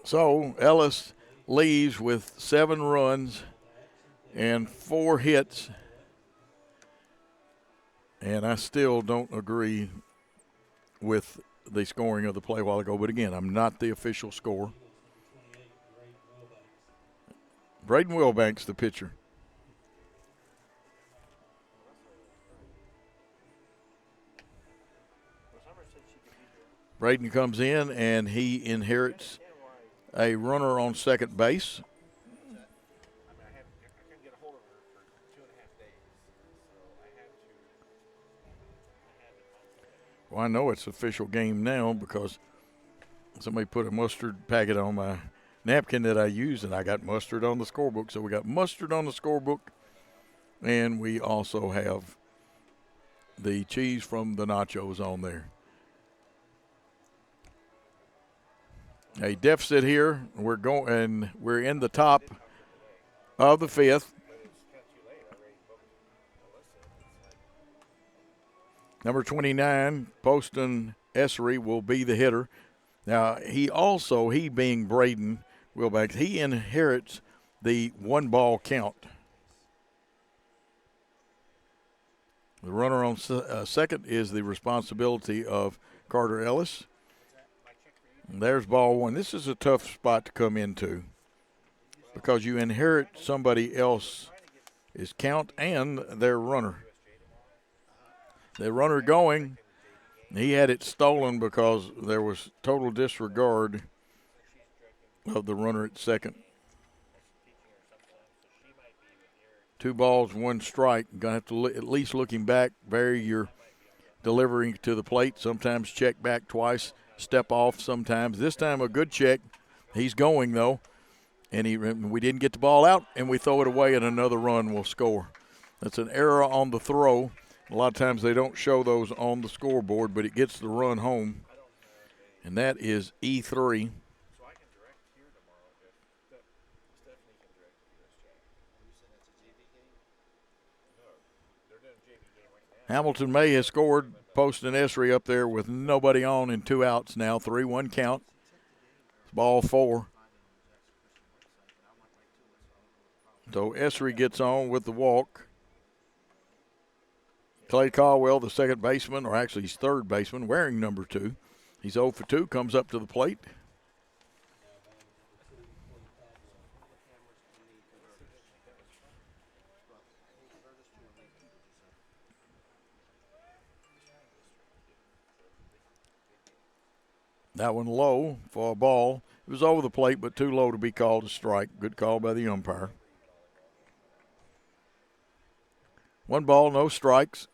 So Ellis leaves with 7 runs and 4 hits. And I still don't agree with the scoring of the play a while ago. But again, I'm not the official scorer. Braden Wilbanks, the pitcher. Braden comes in and he inherits a runner on second base. Well, I know it's official game now because somebody put a mustard packet on my napkin that I used, and I got mustard on the scorebook. So we got mustard on the scorebook, and we also have the cheese from the nachos on there. A deficit here. We're in the top of the 5th. Number 29, Poston Essery, will be the hitter. Now, he being Braden Wilbanks, he inherits the 1 ball count. The runner on second is the responsibility of Carter Ellis. And there's ball 1. This is a tough spot to come into because you inherit somebody else's count and their runner. The runner going, he had it stolen because there was total disregard of the runner at second. 2 balls, 1 strike. You're going to have to at least looking back, vary your delivery to the plate. Sometimes check back twice, step off sometimes. This time a good check. He's going, though, and we didn't get the ball out, and we throw it away, and another run will score. That's an error on the throw. A lot of times they don't show those on the scoreboard, but it gets the run home, and that is E3. Hamilton May has scored. Poston Essery up there with nobody on and 2 outs now. 3-1 count. It's ball 4. So Essery gets on with the walk. Clay Caldwell, the second baseman, or actually he's third baseman, wearing number 2. He's 0 for 2, comes up to the plate. That one low for a ball. It was over the plate, but too low to be called a strike. Good call by the umpire. 1 ball, no strikes.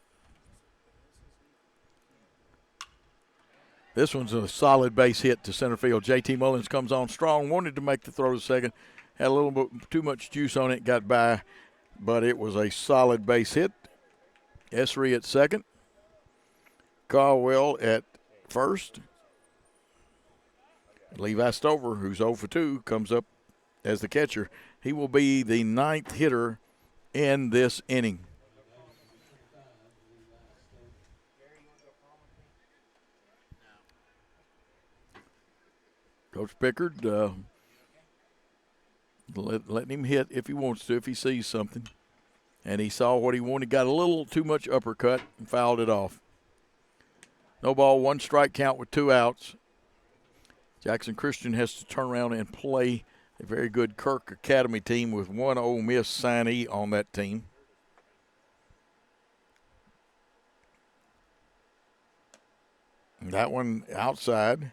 This one's a solid base hit to center field. J.T. Mullins comes on strong, wanted to make the throw to second. Had a little bit too much juice on it, got by, but it was a solid base hit. Esri at second. Caldwell at first. Levi Stover, who's 0 for 2, comes up as the catcher. He will be the 9th hitter in this inning. Coach Pickard letting him hit if he wants to, if he sees something. And he saw what he wanted, got a little too much uppercut and fouled it off. No ball, 1 strike count with 2 outs. Jackson Christian has to turn around and play a very good Kirk Academy team with 1 Ole Miss signee on that team. That one outside.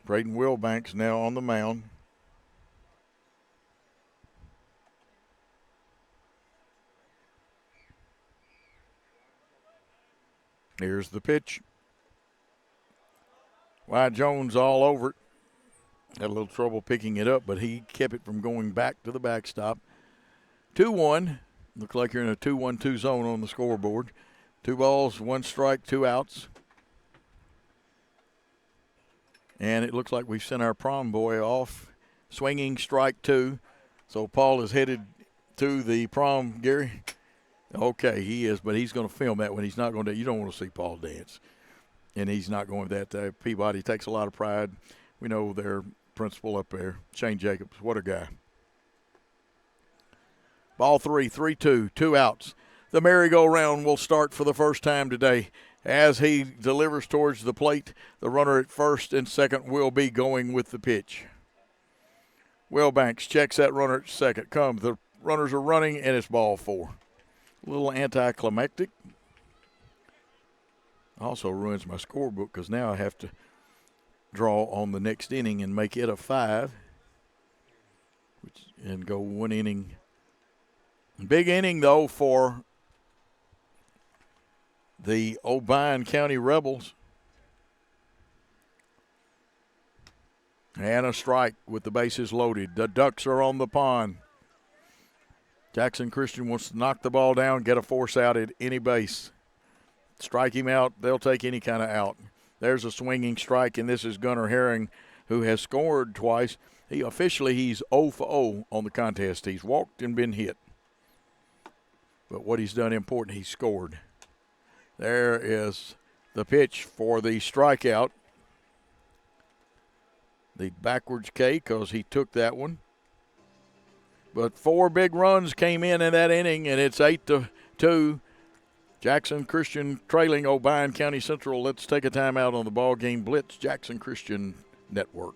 Braden Wilbanks now on the mound. Here's the pitch. Wyatt Jones all over it. Had a little trouble picking it up, but he kept it from going back to the backstop. 2-1. Looks like you're in a 2-1-2 zone on the scoreboard. 2 balls, 1 strike, 2 outs. And it looks like we've sent our prom boy off. Swinging strike 2. So Paul is headed to the prom, Gary. Okay, he is, but he's going to film that one. He's not going to. You don't want to see Paul dance. And he's not going with that. Peabody takes a lot of pride. We know their principal up there, Shane Jacobs. What a guy. Ball 3, 3-2, 2 outs. The merry-go-round will start for the first time today. As he delivers towards the plate, the runner at first and second will be going with the pitch. Wilbanks checks that runner at second. The runners are running, and it's ball 4. A little anticlimactic. Also ruins my scorebook because now I have to draw on the next inning and make it a 5, and go 1 inning. Big inning, though, for the Obion County Rebels. And a strike with the bases loaded. The Ducks are on the pond. Jackson Christian wants to knock the ball down, get a force out at any base. Strike him out, they'll take any kind of out. There's a swinging strike, and this is Gunnar Herring, who has scored twice. He's 0 for 0 on the contest. He's walked and been hit. But what he's done important, he scored. There is the pitch for the strikeout. The backwards K, because he took that one. But 4 big runs came in that inning, and it's 8-2. Jackson Christian trailing Obion County Central. Let's take a timeout on the Ball Game Blitz Jackson Christian Network.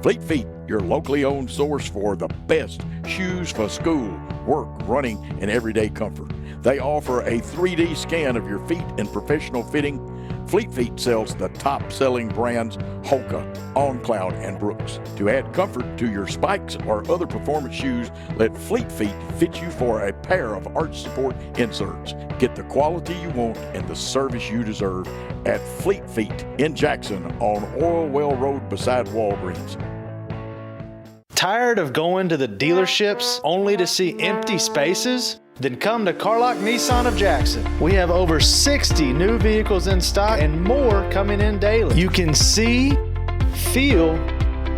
Fleet Feet, your locally owned source for the best shoes for school, work, running, and everyday comfort. They offer a 3D scan of your feet and professional fitting. Fleet Feet sells the top-selling brands Hoka, On Cloud, and Brooks. To add comfort to your spikes or other performance shoes, let Fleet Feet fit you for a pair of arch support inserts. Get the quality you want and the service you deserve at Fleet Feet in Jackson on Oil Well Road beside Walgreens. Tired of going to the dealerships only to see empty spaces? Then come to Carlock Nissan of Jackson. We have over 60 new vehicles in stock and more coming in daily. You can see, feel,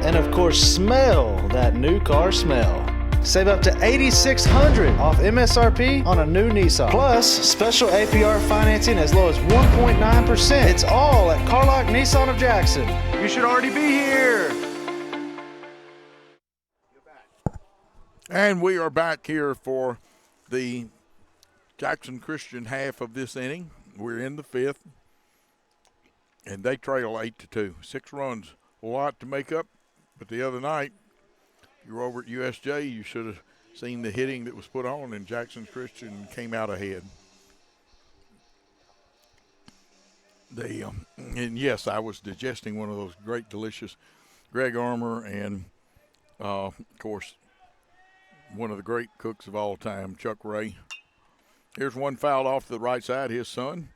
and of course smell that new car smell. Save up to $8,600 off MSRP on a new Nissan. Plus, special APR financing as low as 1.9%. It's all at Carlock Nissan of Jackson. You should already be here. And we are back here for the Jackson Christian half of this inning. We're in the 5th, and they trail 8-2. 6 runs, a lot to make up. But the other night, you were over at USJ, you should have seen the hitting that was put on, and Jackson Christian came out ahead. And yes, I was digesting one of those great, delicious Greg Armour and, of course, one of the great cooks of all time, Chuck Ray. Here's one fouled off to the right side, his son.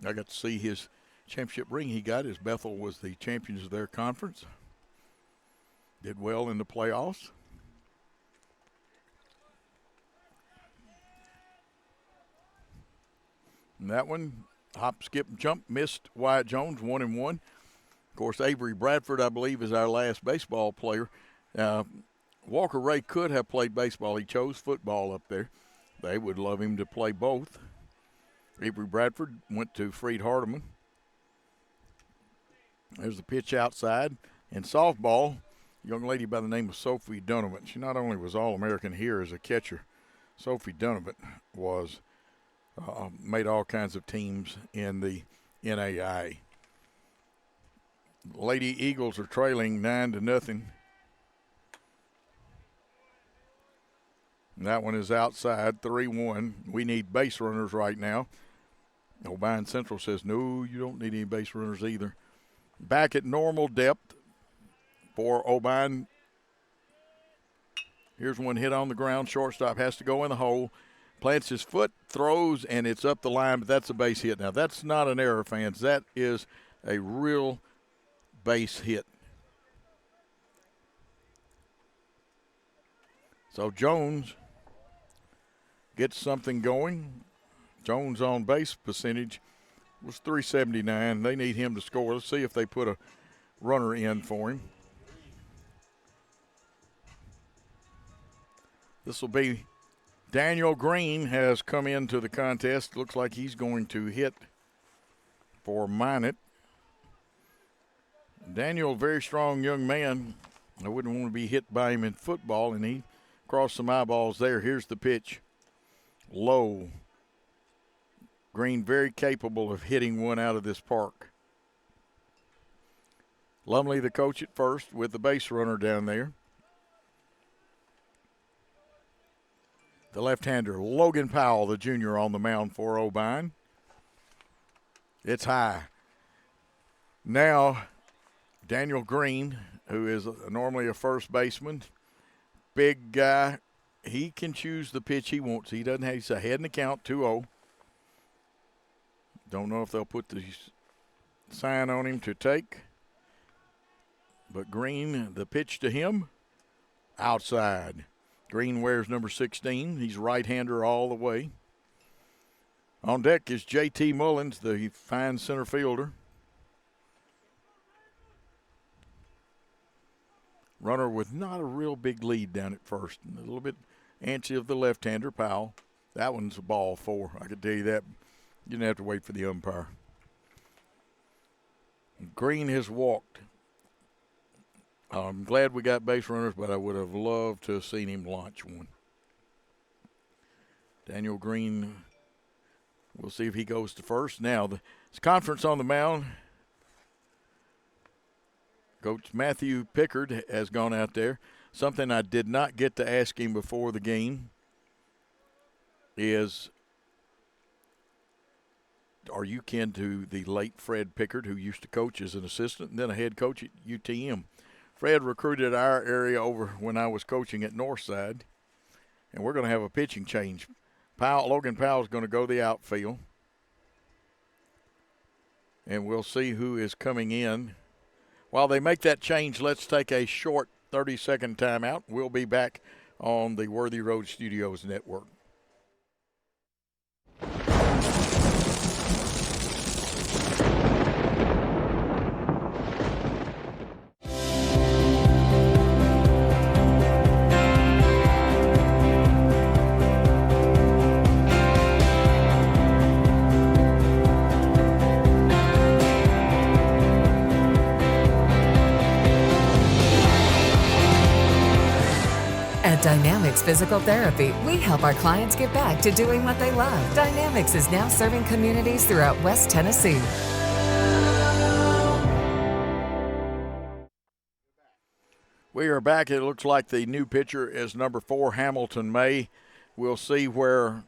I got to see his championship ring he got as Bethel was the champions of their conference. Did well in the playoffs. And that one, hop, skip, and jump, missed Wyatt Jones, 1-1. Of course, Avery Bradford, I believe, is our last baseball player. Walker Ray could have played baseball. He chose football up there. They would love him to play both. Avery Bradford went to Freed Hardeman. There's the pitch outside. In softball, a young lady by the name of Sophie Donovan. She not only was All-American here as a catcher, Sophie Donovan was made all kinds of teams in the NAIA. Lady Eagles are trailing 9-0. And that one is outside, 3-1. We need base runners right now. Obion Central says, no, you don't need any base runners either. Back at normal depth for Obion. Here's one hit on the ground. Shortstop has to go in the hole. Plants his foot, throws, and it's up the line, but that's a base hit. Now, that's not an error, fans. That is a real base hit. So Jones gets something going. Jones on base percentage was .379. They need him to score. Let's see if they put a runner in for him. This will be Daniel Green has come into the contest. Looks like he's going to hit for Minot. Daniel, very strong young man. I wouldn't want to be hit by him in football, and he crossed some eyeballs there. Here's the pitch. Low. Green very capable of hitting one out of this park. Lumley, the coach at first, with the base runner down there. The left-hander, Logan Powell, the junior, on the mound for Obion. It's high. Now, Daniel Green, who is normally a first baseman, big guy, he can choose the pitch he wants. He doesn't have, he's ahead in the count, 2-0. Don't know if they'll put the sign on him to take. But Green, the pitch to him, outside. Green wears number 16. He's right-hander all the way. On deck is J.T. Mullins, the fine center fielder. Runner with not a real big lead down at first. A little bit antsy of the left-hander, Powell. That one's a ball 4. I could tell you that. You didn't have to wait for the umpire. Green has walked. I'm glad we got base runners, but I would have loved to have seen him launch one. Daniel Green, we'll see if he goes to first. Now, the conference on the mound. Coach Matthew Pickard has gone out there. Something I did not get to ask him before the game is, are you kin to the late Fred Pickard, who used to coach as an assistant and then a head coach at UTM? Fred recruited our area over when I was coaching at Northside, and we're going to have a pitching change. Logan Powell is going to go the outfield, and we'll see who is coming in. While they make that change, let's take a short 30-second timeout. We'll be back on the Worthy Road Studios Network. At Dynamics Physical Therapy, we help our clients get back to doing what they love. Dynamics is now serving communities throughout West Tennessee. We are back. It looks like the new pitcher is number 4, Hamilton May. We'll see where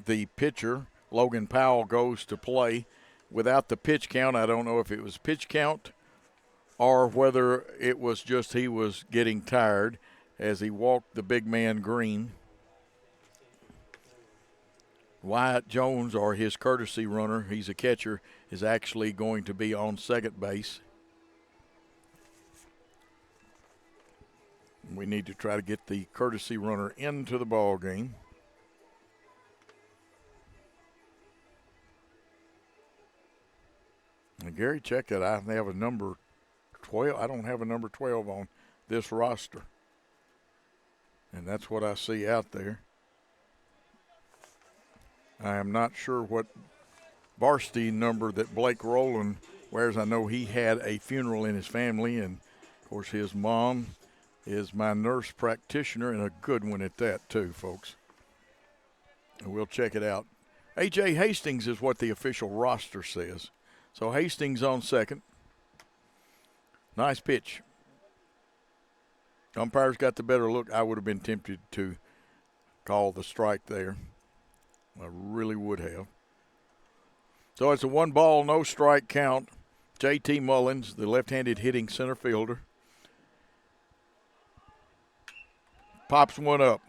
the pitcher, Logan Powell, goes to play without the pitch count. I don't know if it was pitch count or whether it was just he was getting tired as he walked the big man Green. Wyatt Jones, or his courtesy runner, he's a catcher, is actually going to be on second base. We need to try to get the courtesy runner into the ball game. And Gary, check that. I have a number 12. I don't have a number 12 on this roster. And that's what I see out there. I am not sure what varsity number that Blake Rowland wears. I know he had a funeral in his family, and, of course, his mom is my nurse practitioner, and a good one at that too, folks. And we'll check it out. A.J. Hastings is what the official roster says. So Hastings on second. Nice pitch. Umpires got the better look. I would have been tempted to call the strike there. I really would have. So it's a 1-ball, no strike count. J.T. Mullins, the left-handed hitting center fielder, pops one up.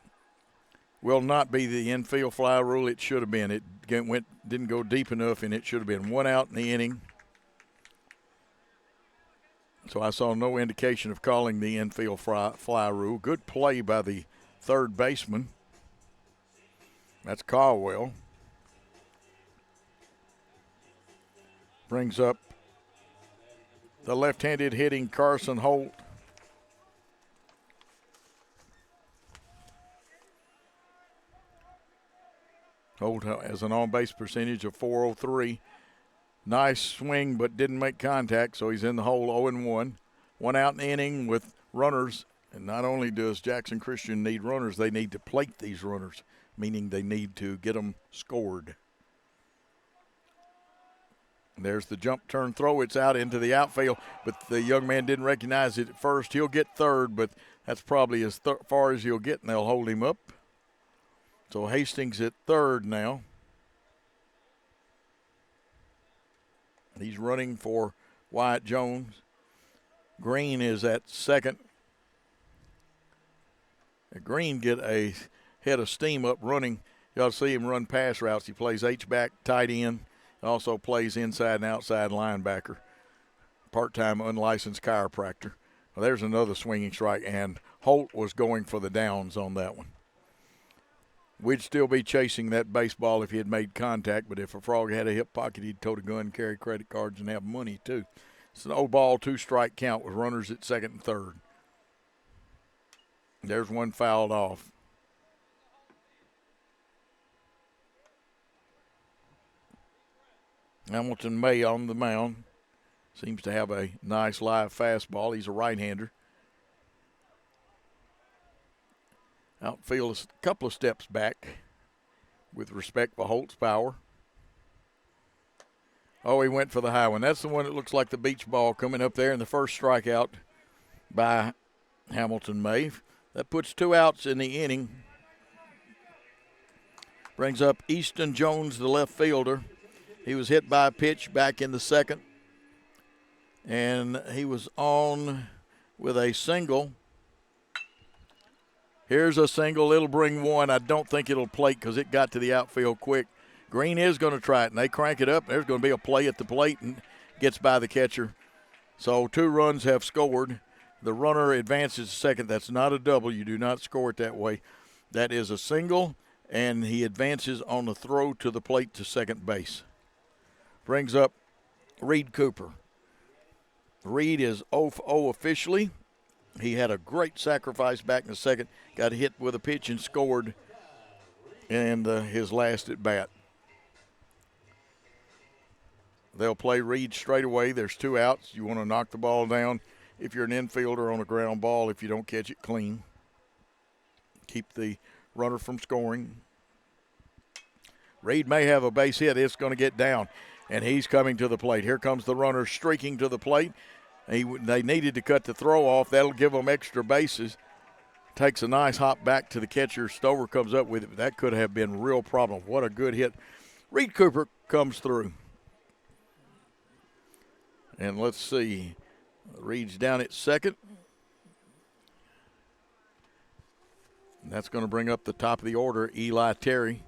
Will not be the infield fly rule. It should have been. It didn't go deep enough, and it should have been 1 out in the inning. So I saw no indication of calling the infield fly rule. Good play by the third baseman. That's Caldwell. Brings up the left-handed hitting Carson Holt. Holt has an on-base percentage of .403. Nice swing, but didn't make contact, so he's in the hole 0-1. 1 out in the inning with runners. And not only does Jackson Christian need runners, they need to plate these runners, meaning they need to get them scored. There's the jump, turn, throw. It's out into the outfield, but the young man didn't recognize it at first. He'll get third, but that's probably as far as he'll get, and they'll hold him up. So Hastings at third now. He's running for Wyatt Jones. Green is at second. Green get a head of steam up running. Y'all see him run pass routes. He plays H-back, tight end. Also plays inside and outside linebacker. Part-time unlicensed chiropractor. Well, there's another swinging strike, and Holt was going for the downs on that one. We'd still be chasing that baseball if he had made contact, but if a frog had a hip pocket, he'd tote a gun, carry credit cards, and have money too. It's an 0-ball, 2-strike count with runners at second and third. There's one fouled off. Hamilton May on the mound. Seems to have a nice live fastball. He's a right-hander. Outfield is a couple of steps back with respect for Holt's power. Oh, he went for the high one. That's the one that looks like the beach ball coming up there in the first strikeout by Hamilton May. That puts 2 outs in the inning. Brings up Easton Jones, the left fielder. He was hit by a pitch back in the second, and he was on with a single. Here's a single. It'll bring 1. I don't think it'll plate because it got to the outfield quick. Green is going to try it, and they crank it up. There's going to be a play at the plate and gets by the catcher. So 2 runs have scored. The runner advances to second. That's not a double. You do not score it that way. That is a single, and he advances on the throw to the plate to second base. Brings up Reed Cooper. Reed is 0-0 officially. He had a great sacrifice back in the second, got hit with a pitch and scored in his last at bat. They'll play Reed straight away. There's 2 outs. You want to knock the ball down if you're an infielder on a ground ball if you don't catch it clean. Keep the runner from scoring. Reed may have a base hit. It's going to get down, and he's coming to the plate. Here comes the runner streaking to the plate. They needed to cut the throw off. That'll give them extra bases. Takes a nice hop back to the catcher. Stover comes up with it. That could have been a real problem. What a good hit. Reed Cooper comes through. And let's see. Reed's down at second. And that's going to bring up the top of the order, Eli Terry.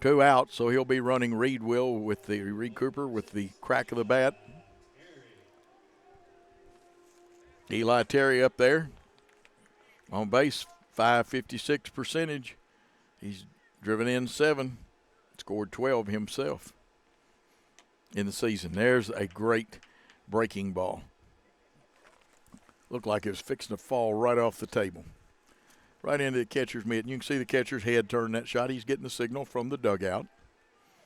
2 out, so he'll be running Reed Cooper with the crack of the bat. Eli Terry up there. On base, .556 percentage. He's driven in 7, scored 12 himself in the season. There's a great breaking ball. Looked like it was fixing to fall right off the table. Right into the catcher's mitt. You can see the catcher's head turn that shot. He's getting the signal from the dugout.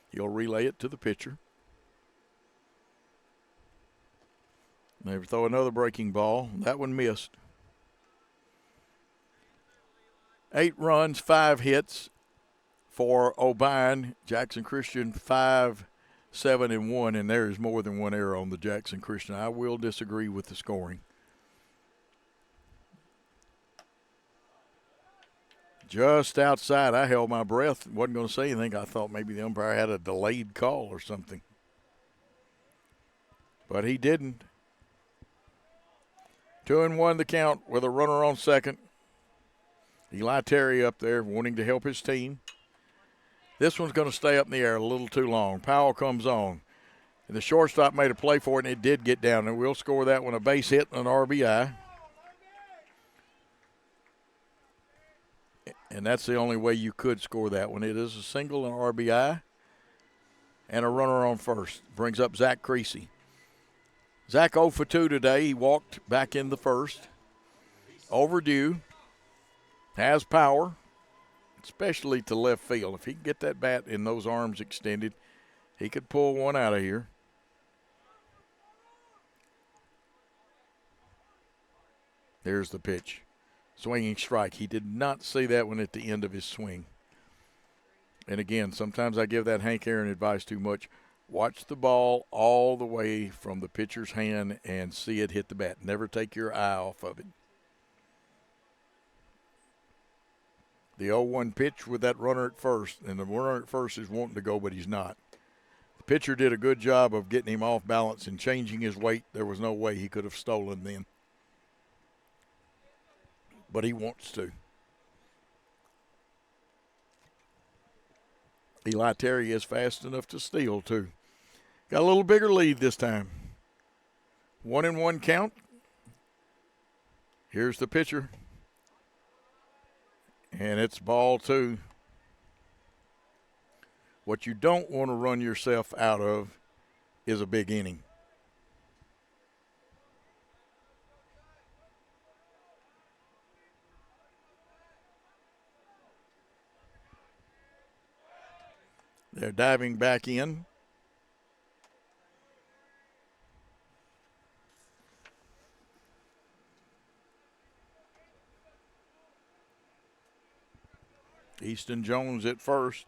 He'll relay it to the pitcher. Maybe throw another breaking ball. That one missed. 8 runs, 5 hits for Obion. Jackson Christian 5, 7, and 1, and there is more than one error on the Jackson Christian. I will disagree with the scoring. Just outside, I held my breath. Wasn't going to say anything. I thought maybe the umpire had a delayed call or something. But he didn't. 2-1 the count with a runner on second. Eli Terry up there wanting to help his team. This one's going to stay up in the air a little too long. Powell comes on. And the shortstop made a play for it, and it did get down. And we'll score that one a base hit and an RBI. And that's the only way you could score that one. It is a single, an RBI, and a runner on first. Brings up Zach Creasy. Zach 0 for 2 today. He walked back in the first. Overdue. Has power, especially to left field. If he can get that bat in those arms extended, he could pull one out of here. There's the pitch. Swinging strike. He did not see that one at the end of his swing. And again, sometimes I give that Hank Aaron advice too much. Watch the ball all the way from the pitcher's hand and see it hit the bat. Never take your eye off of it. The 0-1 pitch with that runner at first, and the runner at first is wanting to go, but he's not. The pitcher did a good job of getting him off balance and changing his weight. There was no way he could have stolen then. But he wants to. Eli Terry is fast enough to steal, too. Got a little bigger lead this time. 1-1 count. Here's the pitcher. And it's ball 2. What you don't want to run yourself out of is a big inning. They're diving back in. Easton Jones at first.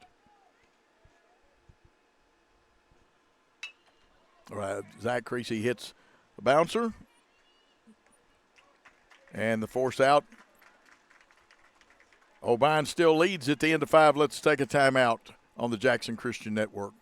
All right, Zach Creasy hits the bouncer. And the force out. Obion still leads at the end of 5. Let's take a timeout on the Jackson Christian Network.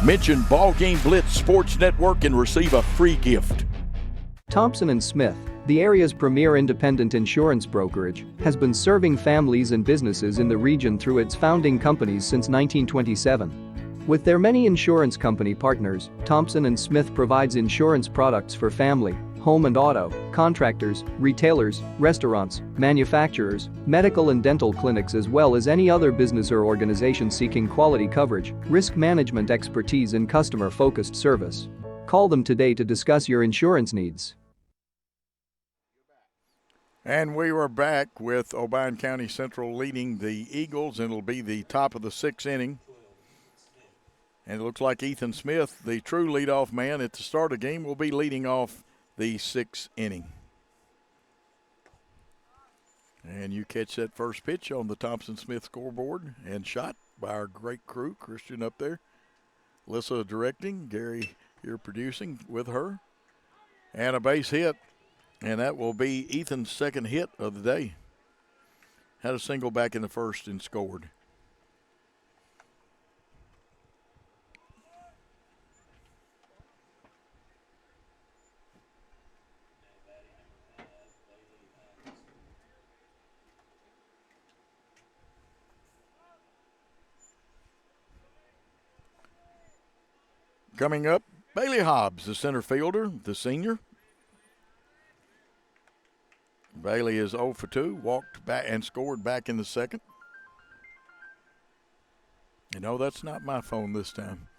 Mention Ball Game Blitz Sports Network and receive a free gift. Thompson & Smith, the area's premier independent insurance brokerage, has been serving families and businesses in the region through its founding companies since 1927. With their many insurance company partners, Thompson & Smith provides insurance products for family, home and auto, contractors, retailers, restaurants, manufacturers, medical and dental clinics, as well as any other business or organization seeking quality coverage, risk management expertise and customer-focused service. Call them today to discuss your insurance needs. And we were back with Obion County Central leading the Eagles, and it'll be the top of the 6th inning. And it looks like Ethan Smith, the true leadoff man at the start of the game, will be leading off the 6th inning. And you catch that first pitch on the Thompson-Smith scoreboard and shot by our great crew, Christian up there. Alyssa directing, Gary here producing with her. And a base hit, and that will be Ethan's second hit of the day. Had a single back in the first and scored. Coming up, Bailey Hobbs, the center fielder, the senior. Bailey is 0 for 2, walked back and scored back in the second. You know, that's not my phone this time.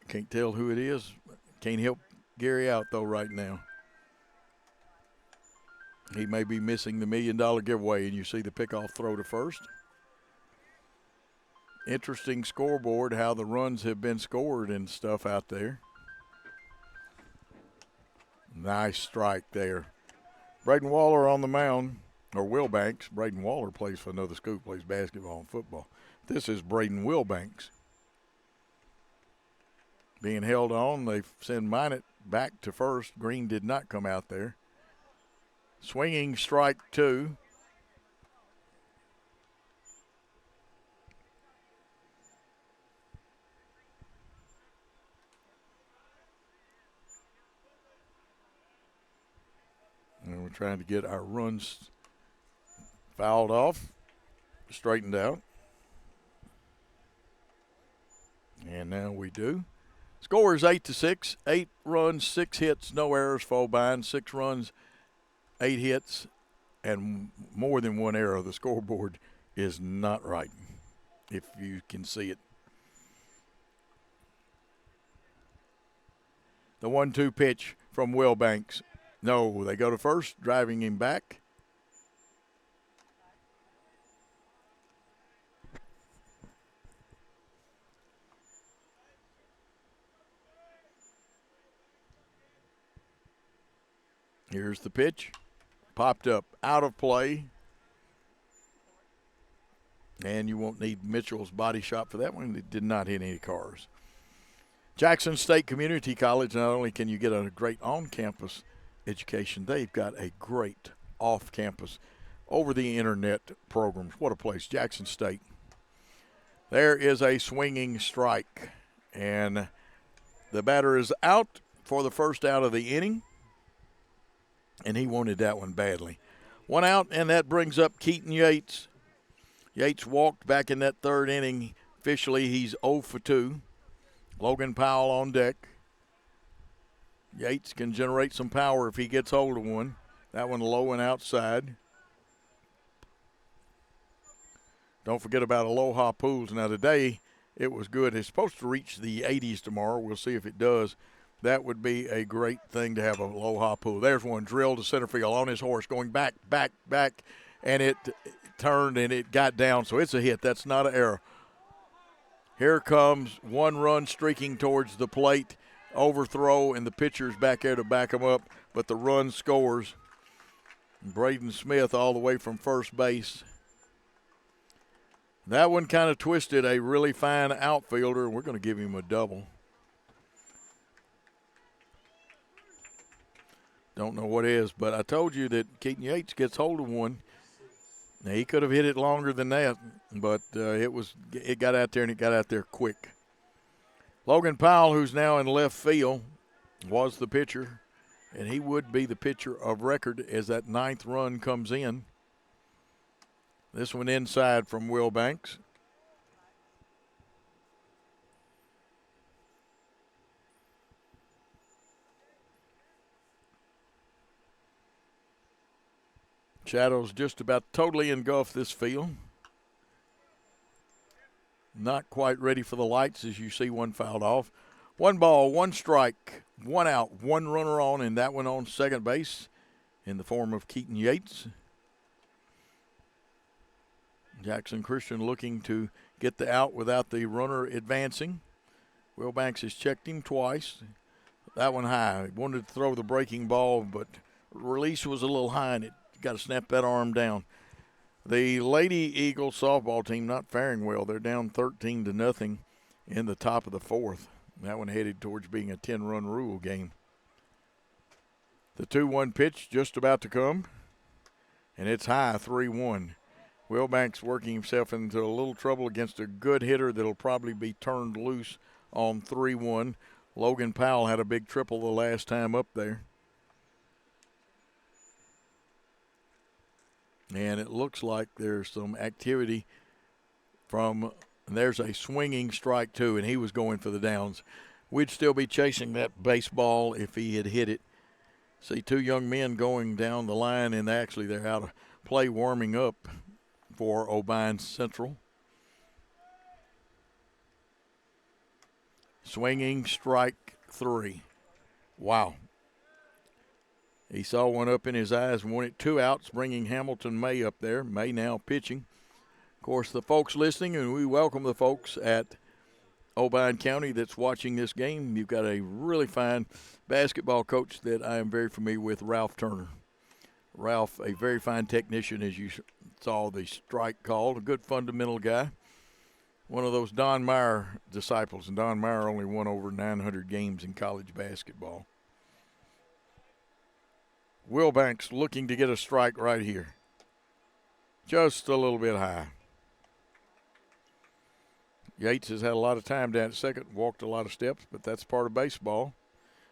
Can't tell who it is. Can't help Gary out, though, right now. He may be missing the $1 million giveaway, and you see the pickoff throw to first. Interesting scoreboard, how the runs have been scored and stuff out there. Nice strike there. Braden Waller on the mound, or Wilbanks. Braden Waller plays for another school, plays basketball and football. This is Braden Wilbanks. Being held on, they send Minot back to first. Green did not come out there. Swinging strike 2. And we're trying to get our runs fouled off, straightened out. And now we do. Score is 8-6. 8 runs, 6 hits, no errors for Obion. 6 runs, 8 hits, and more than 1 error. The scoreboard is not right, if you can see it. The 1-2 pitch from Wilbanks. No, they go to first, driving him back. Here's the pitch. Popped up out of play. And you won't need Mitchell's body shop for that one. It did not hit any cars. Jackson State Community College, not only can you get a great on-campus education, they've got a great off-campus, over-the-internet programs. What a place, Jackson State. There is a swinging strike, and the batter is out for the first out of the inning, and he wanted that one badly. 1 out, and that brings up Keaton Yates. Yates walked back in that third inning. Officially, he's 0 for 2. Logan Powell on deck. Yates can generate some power if he gets hold of one. That one low and outside. Don't forget about Aloha Pools. Now today it was good. It's supposed to reach the 80s tomorrow. We'll see if it does. That would be a great thing to have a Aloha Pool. There's one drilled to center field on his horse, going back, and it turned and it got down. So it's a hit. That's not an error. Here comes 1 run streaking towards the plate. Overthrow, and the pitcher's back there to back him up, but the run scores. Braden Smith all the way from first base. That one kind of twisted a really fine outfielder, and we're going to give him a double. Don't know what is, but I told you that Keaton Yates gets hold of one. Now, he could have hit it longer than that, but it got out there, and it got out there quick. Logan Powell, who's now in left field, was the pitcher, and he would be the pitcher of record as that 9th run comes in. This one inside from Wilbanks. Shadows just about totally engulf this field. Not quite ready for the lights as you see one fouled off. 1 ball, 1 strike, 1 out, 1 runner on, and that one on second base in the form of Keaton Yates. Jackson Christian looking to get the out without the runner advancing. Will Banks has checked him twice. That one high. He wanted to throw the breaking ball, but release was a little high, and it got to snap that arm down. The Lady Eagles softball team not faring well. They're down 13-0 in the top of the fourth. That one headed towards being a 10-run rule game. The 2-1 pitch just about to come, and it's high, 3-1. Will Banks working himself into a little trouble against a good hitter that'll probably be turned loose on 3-1. Logan Powell had a big triple the last time up there. And it looks like there's some activity from, there's a swinging strike too, and he was going for the downs. We'd still be chasing that baseball if he had hit it. See two young men going down the line, and actually they're out of play warming up for Obion Central. Swinging strike 3. Wow. He saw one up in his eyes and wanted 2 outs, bringing Hamilton May up there. May now pitching. Of course, the folks listening, and we welcome the folks at Obion County that's watching this game. You've got a really fine basketball coach that I am very familiar with, Ralph Turner. Ralph, a very fine technician, as you saw the strike called, a good fundamental guy. One of those Don Meyer disciples, and Don Meyer only won over 900 games in college basketball. Will Banks looking to get a strike right here. Just a little bit high. Yates has had a lot of time down at second, walked a lot of steps, but that's part of baseball.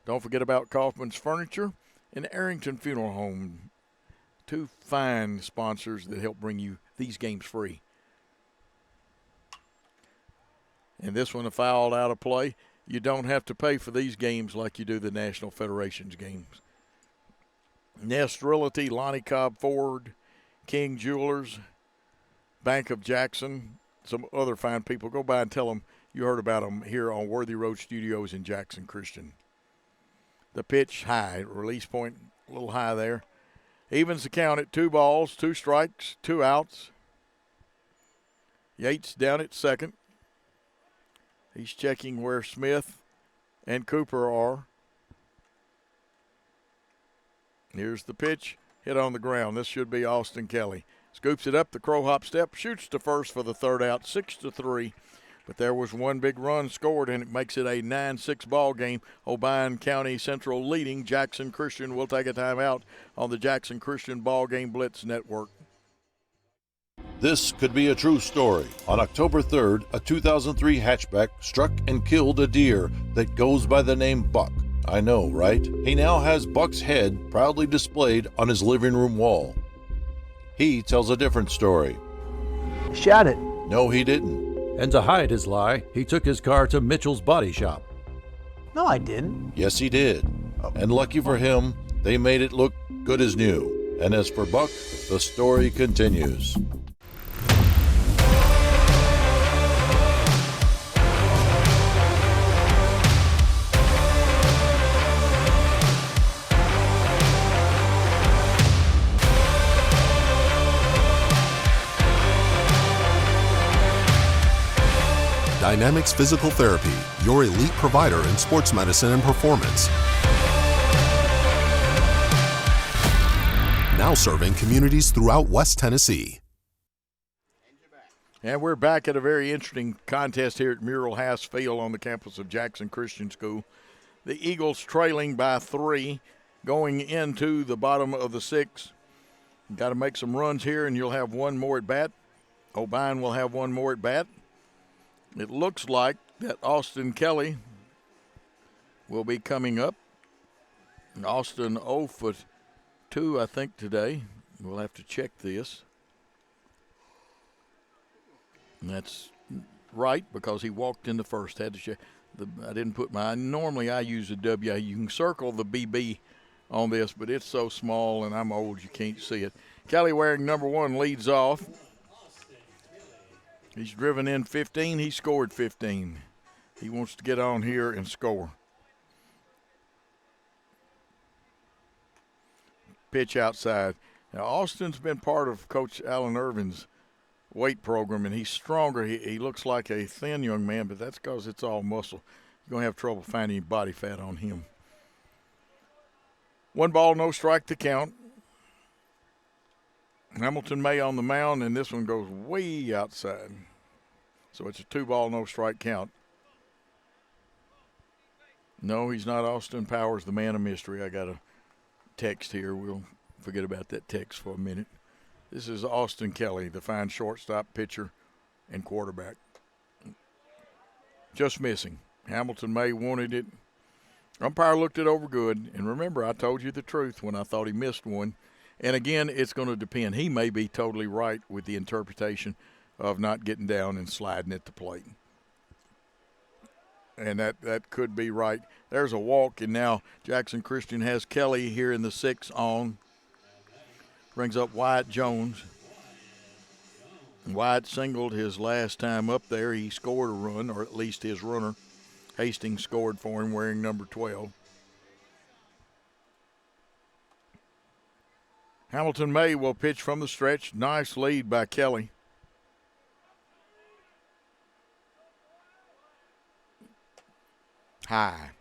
Don't forget about Kaufman's Furniture and Arrington Funeral Home. 2 fine sponsors that help bring you these games free. And this one, a foul out of play. You don't have to pay for these games like you do the National Federation's games. Nest Realty, Lonnie Cobb Ford, King Jewelers, Bank of Jackson, some other fine people. Go by and tell them you heard about them here on Worthy Road Studios in Jackson Christian. The pitch high, release point a little high there. Evens the count at 2 balls, 2 strikes, 2 outs. Yates down at second. He's checking where Smith and Cooper are. Here's the pitch, hit on the ground. This should be Austin Kelly. Scoops it up the crow hop step, shoots to first for the 3rd out, 6-3. But there was one big run scored, and it makes it a 9-6 ball game. Obion County Central leading. Jackson Christian will take a timeout on the Jackson Christian Ball Game Blitz Network. This could be a true story. On October 3rd, a 2003 hatchback struck and killed a deer that goes by the name Buck. I know, right? He now has Buck's head proudly displayed on his living room wall. He tells a different story. Shot it. No, he didn't. And to hide his lie, he took his car to Mitchell's Body Shop. No, I didn't. Yes, he did. And lucky for him, they made it look good as new. And as for Buck, the story continues. Dynamics Physical Therapy, your elite provider in sports medicine and performance. Now serving communities throughout West Tennessee. And we're back at a very interesting contest here at Mural House Field on the campus of Jackson Christian School. The Eagles trailing by 3 going into the bottom of the 6th. Got to make some runs here, and you'll have one more at bat. Obion will have one more at bat. It looks like that Austin Kelly will be coming up. Austin 0 for 2, I think, today. We'll have to check this. And that's right, because he walked in the first. Had to check. I didn't put normally I use a W. You can circle the BB on this, but it's so small and I'm old you can't see it. Kelly wearing number 1 leads off. He's driven in 15. He scored 15. He wants to get on here and score. Pitch outside. Now, Austin's been part of Coach Allen Irvin's weight program, and he's stronger. He looks like a thin young man, but that's because it's all muscle. You're going to have trouble finding body fat on him. 1 ball, no strike to count. Hamilton May on the mound, and this one goes way outside. So it's a 2 ball, no strike count. No, he's not Austin Powers, the man of mystery. I got a text here. We'll forget about that text for a minute. This is Austin Kelly, the fine shortstop, pitcher, and quarterback. Just missing. Hamilton May wanted it. Umpire looked it over good. And remember, I told you the truth when I thought he missed one. And again, it's going to depend. He may be totally right with the interpretation of not getting down and sliding at the plate. And that could be right. There's a walk, and now Jackson Christian has Kelly here in the 6th on. Brings up Wyatt Jones. Wyatt singled his last time up there. He scored a run, or at least his runner. Hastings scored for him wearing number 12. Hamilton May will pitch from the stretch. Nice lead by Kelly. High.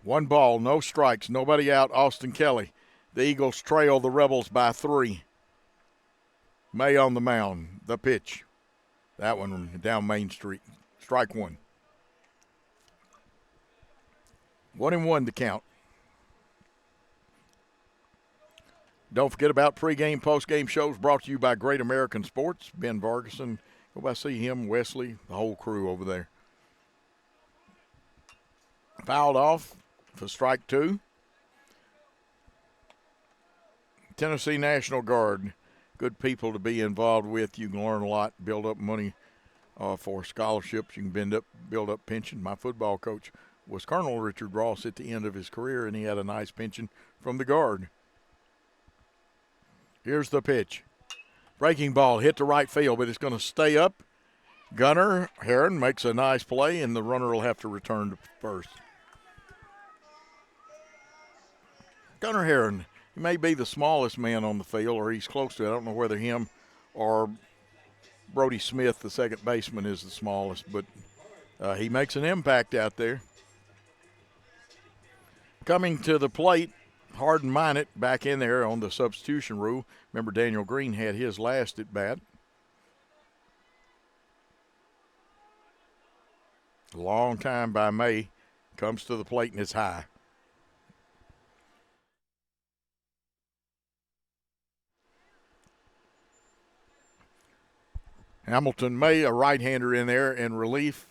One ball, no strikes, nobody out. Austin Kelly. The Eagles trail the Rebels by 3. May on the mound. The pitch. That one down Main Street. Strike 1. 1-1 to count. Don't forget about pregame, postgame shows brought to you by Great American Sports. Ben Vargason. Go by see him, Wesley, the whole crew over there. Fouled off for strike 2. Tennessee National Guard. Good people to be involved with. You can learn a lot, build up money for scholarships. You can build up pension. My football coach was Colonel Richard Ross at the end of his career, and he had a nice pension from the Guard. Here's the pitch. Breaking ball hit to right field, but it's going to stay up. Gunnar Heron makes a nice play, and the runner will have to return to first. Gunnar Heron, he may be the smallest man on the field, or he's close to it. I don't know whether him or Brody Smith, the second baseman, is the smallest, but he makes an impact out there. Coming to the plate, Hardin Minot back in there on the substitution rule. Remember, Daniel Green had his last at bat. A long time by May. Comes to the plate and it's high. Hamilton May, a right-hander in there in relief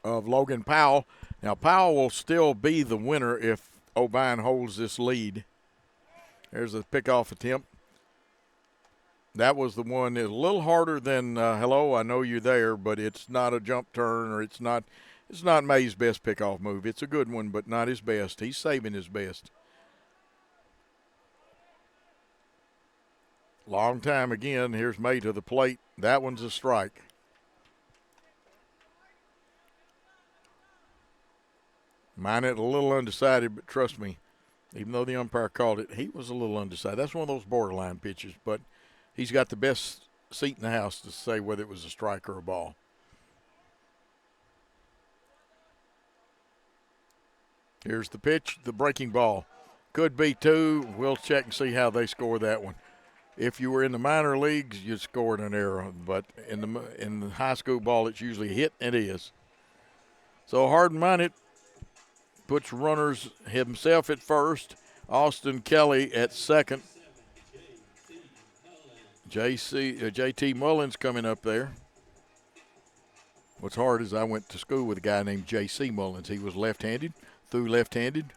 of Logan Powell. Now, Powell will still be the winner if Obion holds this lead. There's a pickoff attempt. That was the one that's a little harder than hello, I know you're there, but it's not a jump turn, or it's not May's best pickoff move. It's a good one, but not his best. He's saving his best. Long time again. Here's May to the plate. That one's a strike. Minot a little undecided, but trust me, even though the umpire called it, he was a little undecided. That's one of those borderline pitches, but he's got the best seat in the house to say whether it was a strike or a ball. Here's the pitch, the breaking ball. Could be 2. We'll check and see how they score that one. If you were in the minor leagues, you'd scored an error, but in the high school ball, it's usually hit, and it is. So Hardin Minot puts runners himself at first, Austin Kelly at second. JT Mullins coming up there. What's hard is I went to school with a guy named J.C. Mullins. He was left-handed, threw left-handed.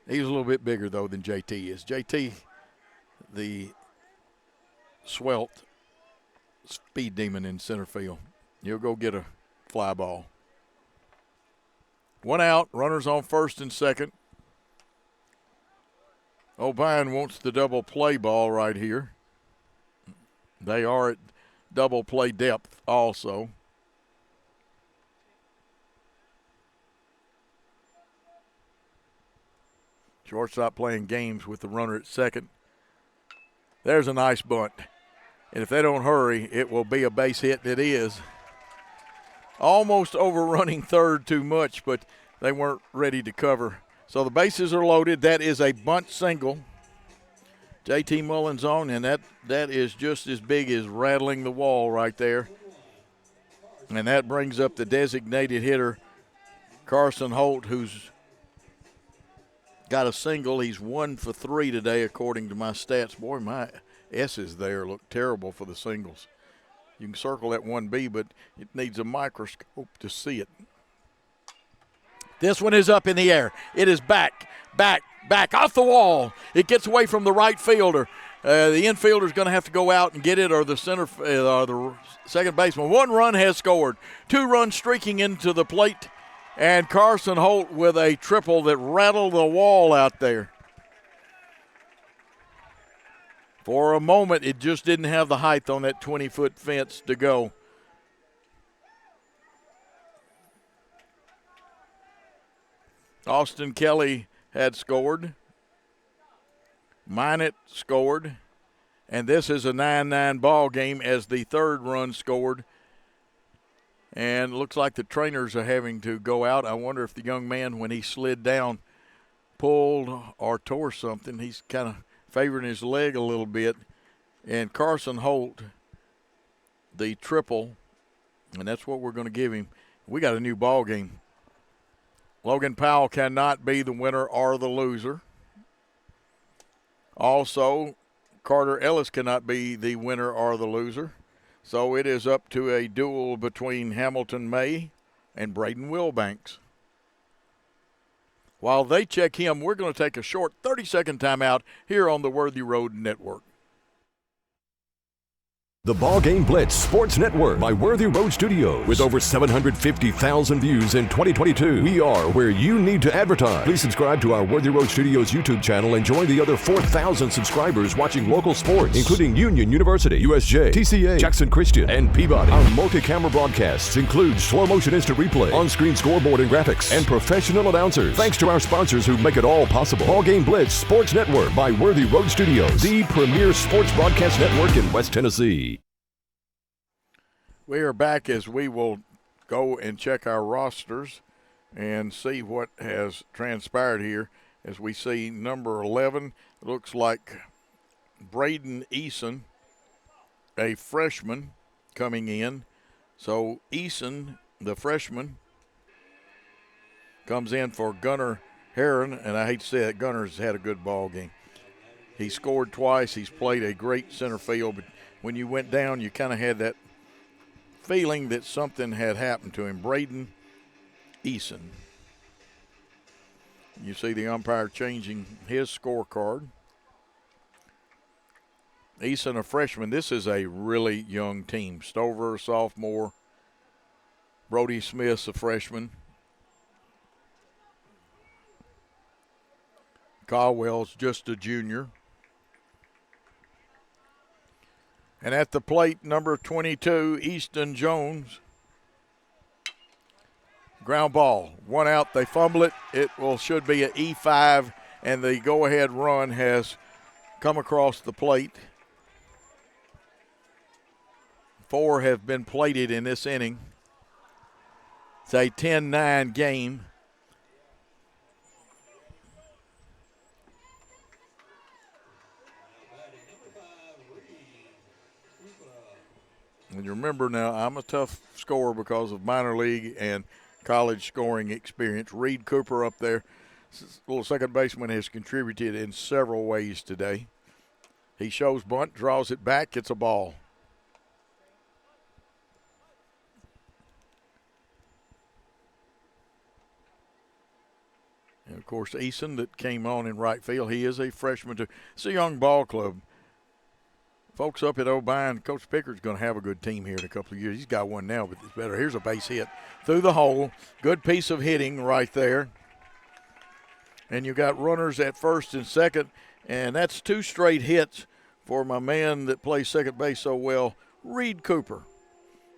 He was a little bit bigger, though, than J.T. is. J.T., the svelte speed demon in center field. He'll go get a fly ball. 1 out, runners on first and second. Obion wants the double play ball right here. They are at double play depth also. Shortstop playing games with the runner at second. There's a nice bunt. And if they don't hurry, it will be a base hit. It is. Almost overrunning third too much, but they weren't ready to cover. So the bases are loaded. That is a bunt single. J.T. Mullins on, and that is just as big as rattling the wall right there. And that brings up the designated hitter, Carson Holt, who's got a single. He's 1 for 3 today, according to my stats. Boy, my S's there look terrible for the singles. You can circle that 1B, but it needs a microscope to see it. This one is up in the air. It is back, off the wall. It gets away from the right fielder. The infielder's going to have to go out and get it, or the the second baseman. 1 run has scored. 2 runs streaking into the plate, and Carson Holt with a triple that rattled the wall out there. For a moment, it just didn't have the height on that 20-foot fence to go. Austin Kelly had scored. Minot scored. And this is a 9-9 ball game as the third run scored. And it looks like the trainers are having to go out. I wonder if the young man, when he slid down, pulled or tore something. He's kind of favoring his leg a little bit. And Carson Holt, the triple, and that's what we're going to give him. We got a new ball game. Logan Powell cannot be the winner or the loser. Also, Carter Ellis cannot be the winner or the loser. So it is up to a duel between Hamilton May and Braden Wilbanks. While they check him, we're going to take a short 30-second timeout here on the Worthy Road Network. The Ball Game Blitz Sports Network by Worthy Road Studios. With over 750,000 views in 2022, we are where you need to advertise. Please subscribe to our Worthy Road Studios YouTube channel and join the other 4,000 subscribers watching local sports, including Union University, USJ, TCA, Jackson Christian, and Peabody. Our multi-camera broadcasts include slow-motion instant replay, on-screen scoreboard and graphics, and professional announcers. Thanks to our sponsors who make it all possible. Ball Game Blitz Sports Network by Worthy Road Studios, the premier sports broadcast network in West Tennessee. We are back as we will go and check our rosters and see what has transpired here. As we see number 11, looks like Braden Eason, a freshman, coming in. So Eason, the freshman, comes in for Gunnar Heron, and I hate to say it, Gunner's had a good ball game. He scored twice. He's played a great center field, but when you went down, you kind of had that feeling that something had happened to him. Braden Eason. You see the umpire changing his scorecard. Eason, a freshman. This is a really young team. Stover, a sophomore. Brody Smith's a freshman. Caldwell's just a junior. And at the plate, number 22, Easton Jones. Ground ball. 1 out. They fumble it. It should be an E5, and the go-ahead run has come across the plate. 4 have been plated in this inning. It's a 10-9 game. And you remember now, I'm a tough scorer because of minor league and college scoring experience. Reed Cooper up there, little second baseman, has contributed in several ways today. He shows bunt, draws it back, gets a ball. And, of course, Eason that came on in right field, he is a freshman too. It's a young ball club. Folks up at Obion, Coach Pickett's going to have a good team here in a couple of years. He's got one now, but it's better. Here's a base hit through the hole. Good piece of hitting right there. And you got runners at first and second, and that's 2 straight hits for my man that plays second base so well, Reed Cooper.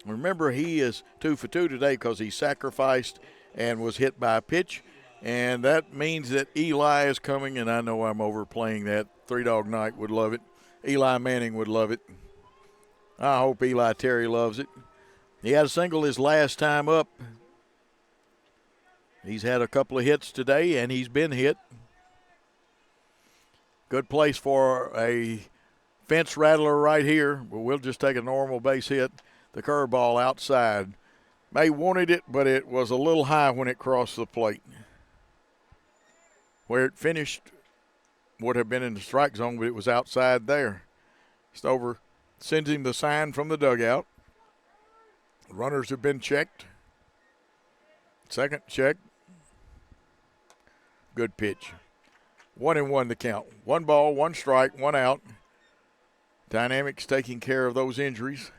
Remember, he is 2 for 2 today because he sacrificed and was hit by a pitch. And that means that Eli is coming, and I know I'm overplaying that. Three Dog Night would love it. Eli Manning would love it. I hope Eli Terry loves it. He had a single his last time up. He's had a couple of hits today, and he's been hit. Good place for a fence rattler right here, but we'll just take a normal base hit. The curveball outside. May wanted it, but it was a little high when it crossed the plate. Where it finished would have been in the strike zone, but it was outside there. Stover sends him the sign from the dugout. Runners have been checked. Second check. Good pitch. 1-1 the count. 1 ball, 1 strike, 1 out. Dynamics taking care of those injuries.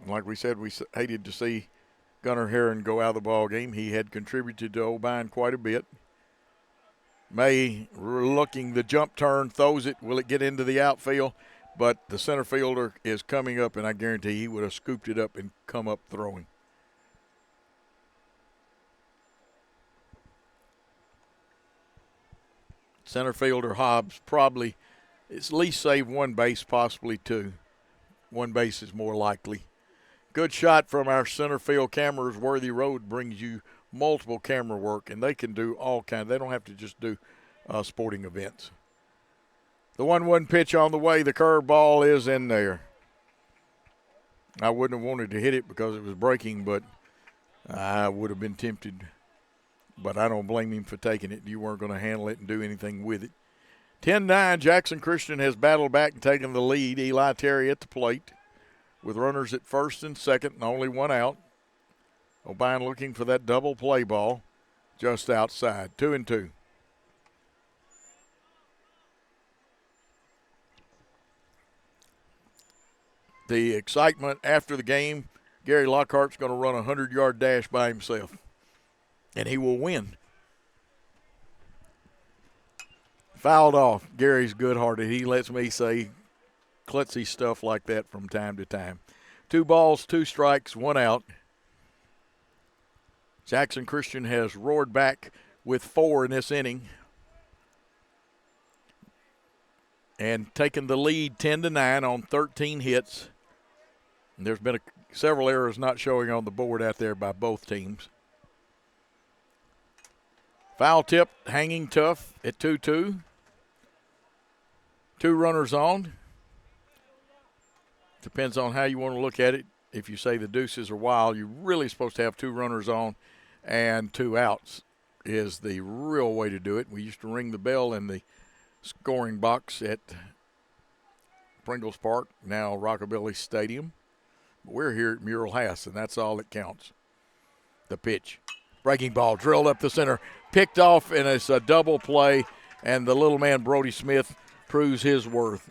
Like we said, we hated to see Gunnar Herron go out of the ball game. He had contributed to Obion quite a bit. May looking the jump turn, throws it. Will it get into the outfield? But the center fielder is coming up, and I guarantee he would have scooped it up and come up throwing. Center fielder Hobbs probably at least save 1 base, possibly 2. 1 base is more likely. Good shot from our center field cameras. Worthy Road brings you multiple camera work, and they can do all kinds. They don't have to just do sporting events. The 1-1 pitch on the way. The curveball is in there. I wouldn't have wanted to hit it because it was breaking, but I would have been tempted. But I don't blame him for taking it. You weren't going to handle it and do anything with it. 10-9, Jackson Christian has battled back and taken the lead. Eli Terry at the plate with runners at first and second and only 1 out. Obion looking for that double play ball just outside. 2-2. The excitement after the game, Gary Lockhart's going to run a 100-yard dash by himself, and he will win. Fouled off. Gary's good-hearted. He lets me say klutzy stuff like that from time to time. 2 balls, 2 strikes, 1 out. Jackson Christian has roared back with 4 in this inning and taken the lead 10-9 on 13 hits. And there's been several errors not showing on the board out there by both teams. Foul tip, hanging tough at 2-2. 2 runners on. Depends on how you want to look at it. If you say the deuces are wild, you're really supposed to have 2 runners on and 2 outs is the real way to do it. We used to ring the bell in the scoring box at Pringles Park, now Rockabilly Stadium. But we're here at Mural House, and that's all that counts. The pitch. Breaking ball drilled up the center, picked off, and it's a double play, and the little man Brody Smith proves his worth.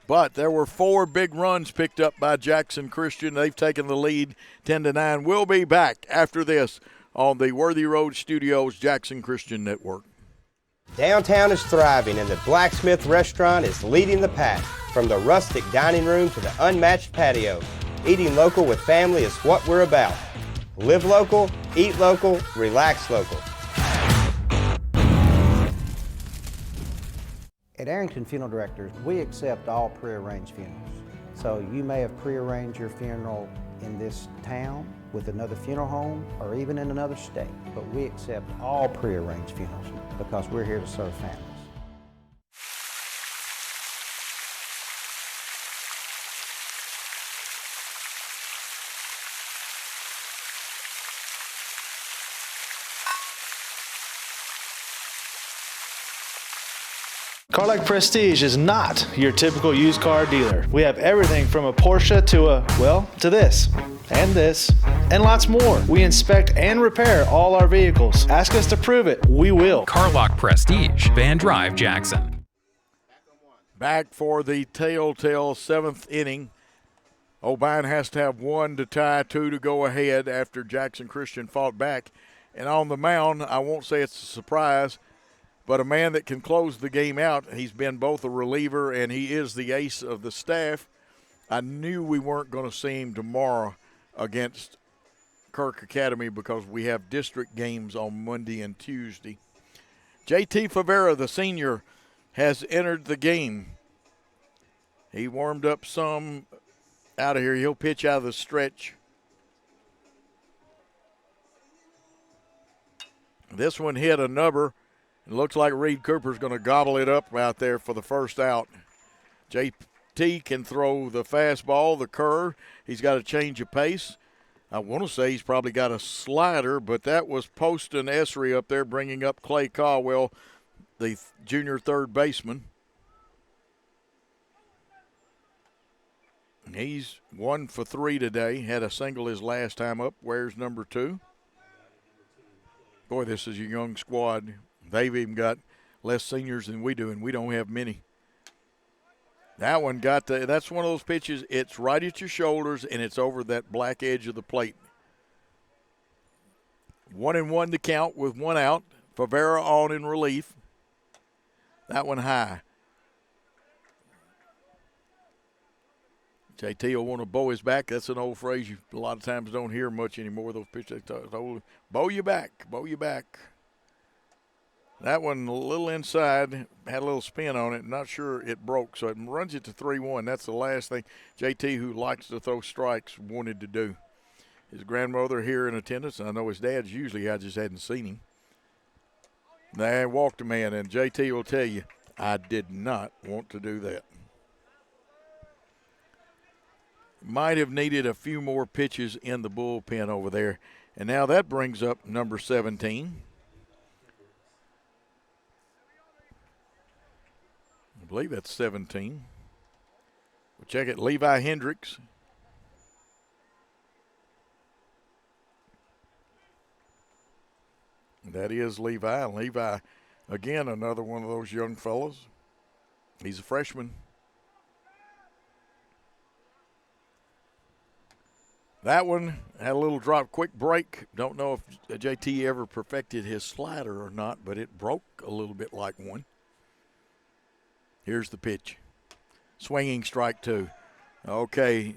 But there were 4 big runs picked up by Jackson Christian. They've taken the lead 10-9. We'll be back after this on the Worthy Road Studios Jackson Christian Network. Downtown is thriving, and the Blacksmith Restaurant is leading the pack. From the rustic dining room to the unmatched patio, eating local with family is what we're about. Live local, eat local, relax local. At Arrington Funeral Directors, we accept all prearranged funerals. So you may have prearranged your funeral in this town with another funeral home or even in another state, but we accept all prearranged funerals because we're here to serve families. Carlac Prestige is not your typical used car dealer. We have everything from a Porsche to this, and lots more. We inspect and repair all our vehicles. Ask us to prove it. We will. Carlac Prestige, Van Drive, Jackson. Back for the telltale 7th inning. Obion has to have 1 to tie, 2 to go ahead after Jackson Christian fought back. And on the mound, I won't say it's a surprise, but a man that can close the game out. He's been both a reliever and he is the ace of the staff. I knew we weren't going to see him tomorrow against Kirk Academy because we have district games on Monday and Tuesday. J.T. Favera, the senior, has entered the game. He warmed up some out of here. He'll pitch out of the stretch. This one hit a number. It looks like Reed Cooper's going to gobble it up out there for the first out. J.T. can throw the fastball, the curve. He's got a change of pace. I want to say he's probably got a slider, but that was Poston Esri up there bringing up Clay Caldwell, the junior third baseman. He's 1 for 3 today. Had a single his last time up. Where's number 2? Boy, this is a young squad. They've even got less seniors than we do, and we don't have many. That one that's one of those pitches, it's right at your shoulders, and it's over that black edge of the plate. 1-1 the count with 1 out. Favera on in relief. That one high. JT will want to bow his back. That's an old phrase you a lot of times don't hear much anymore. Those pitches, bow your back, bow your back. That one a little inside, had a little spin on it. Not sure it broke, so it runs it to 3-1. That's the last thing JT, who likes to throw strikes, wanted to do. His grandmother here in attendance, and I know his dad's usually, I just hadn't seen him. They walked a man, and JT will tell you, I did not want to do that. Might have needed a few more pitches in the bullpen over there. And now that brings up number 17. I believe that's 17. We'll check it. Levi Hendricks. That is Levi. And Levi, again, another one of those young fellows. He's a freshman. That one had a little drop, quick break. Don't know if JT ever perfected his slider or not, but it broke a little bit like one. Here's the pitch. Swinging strike 2. Okay,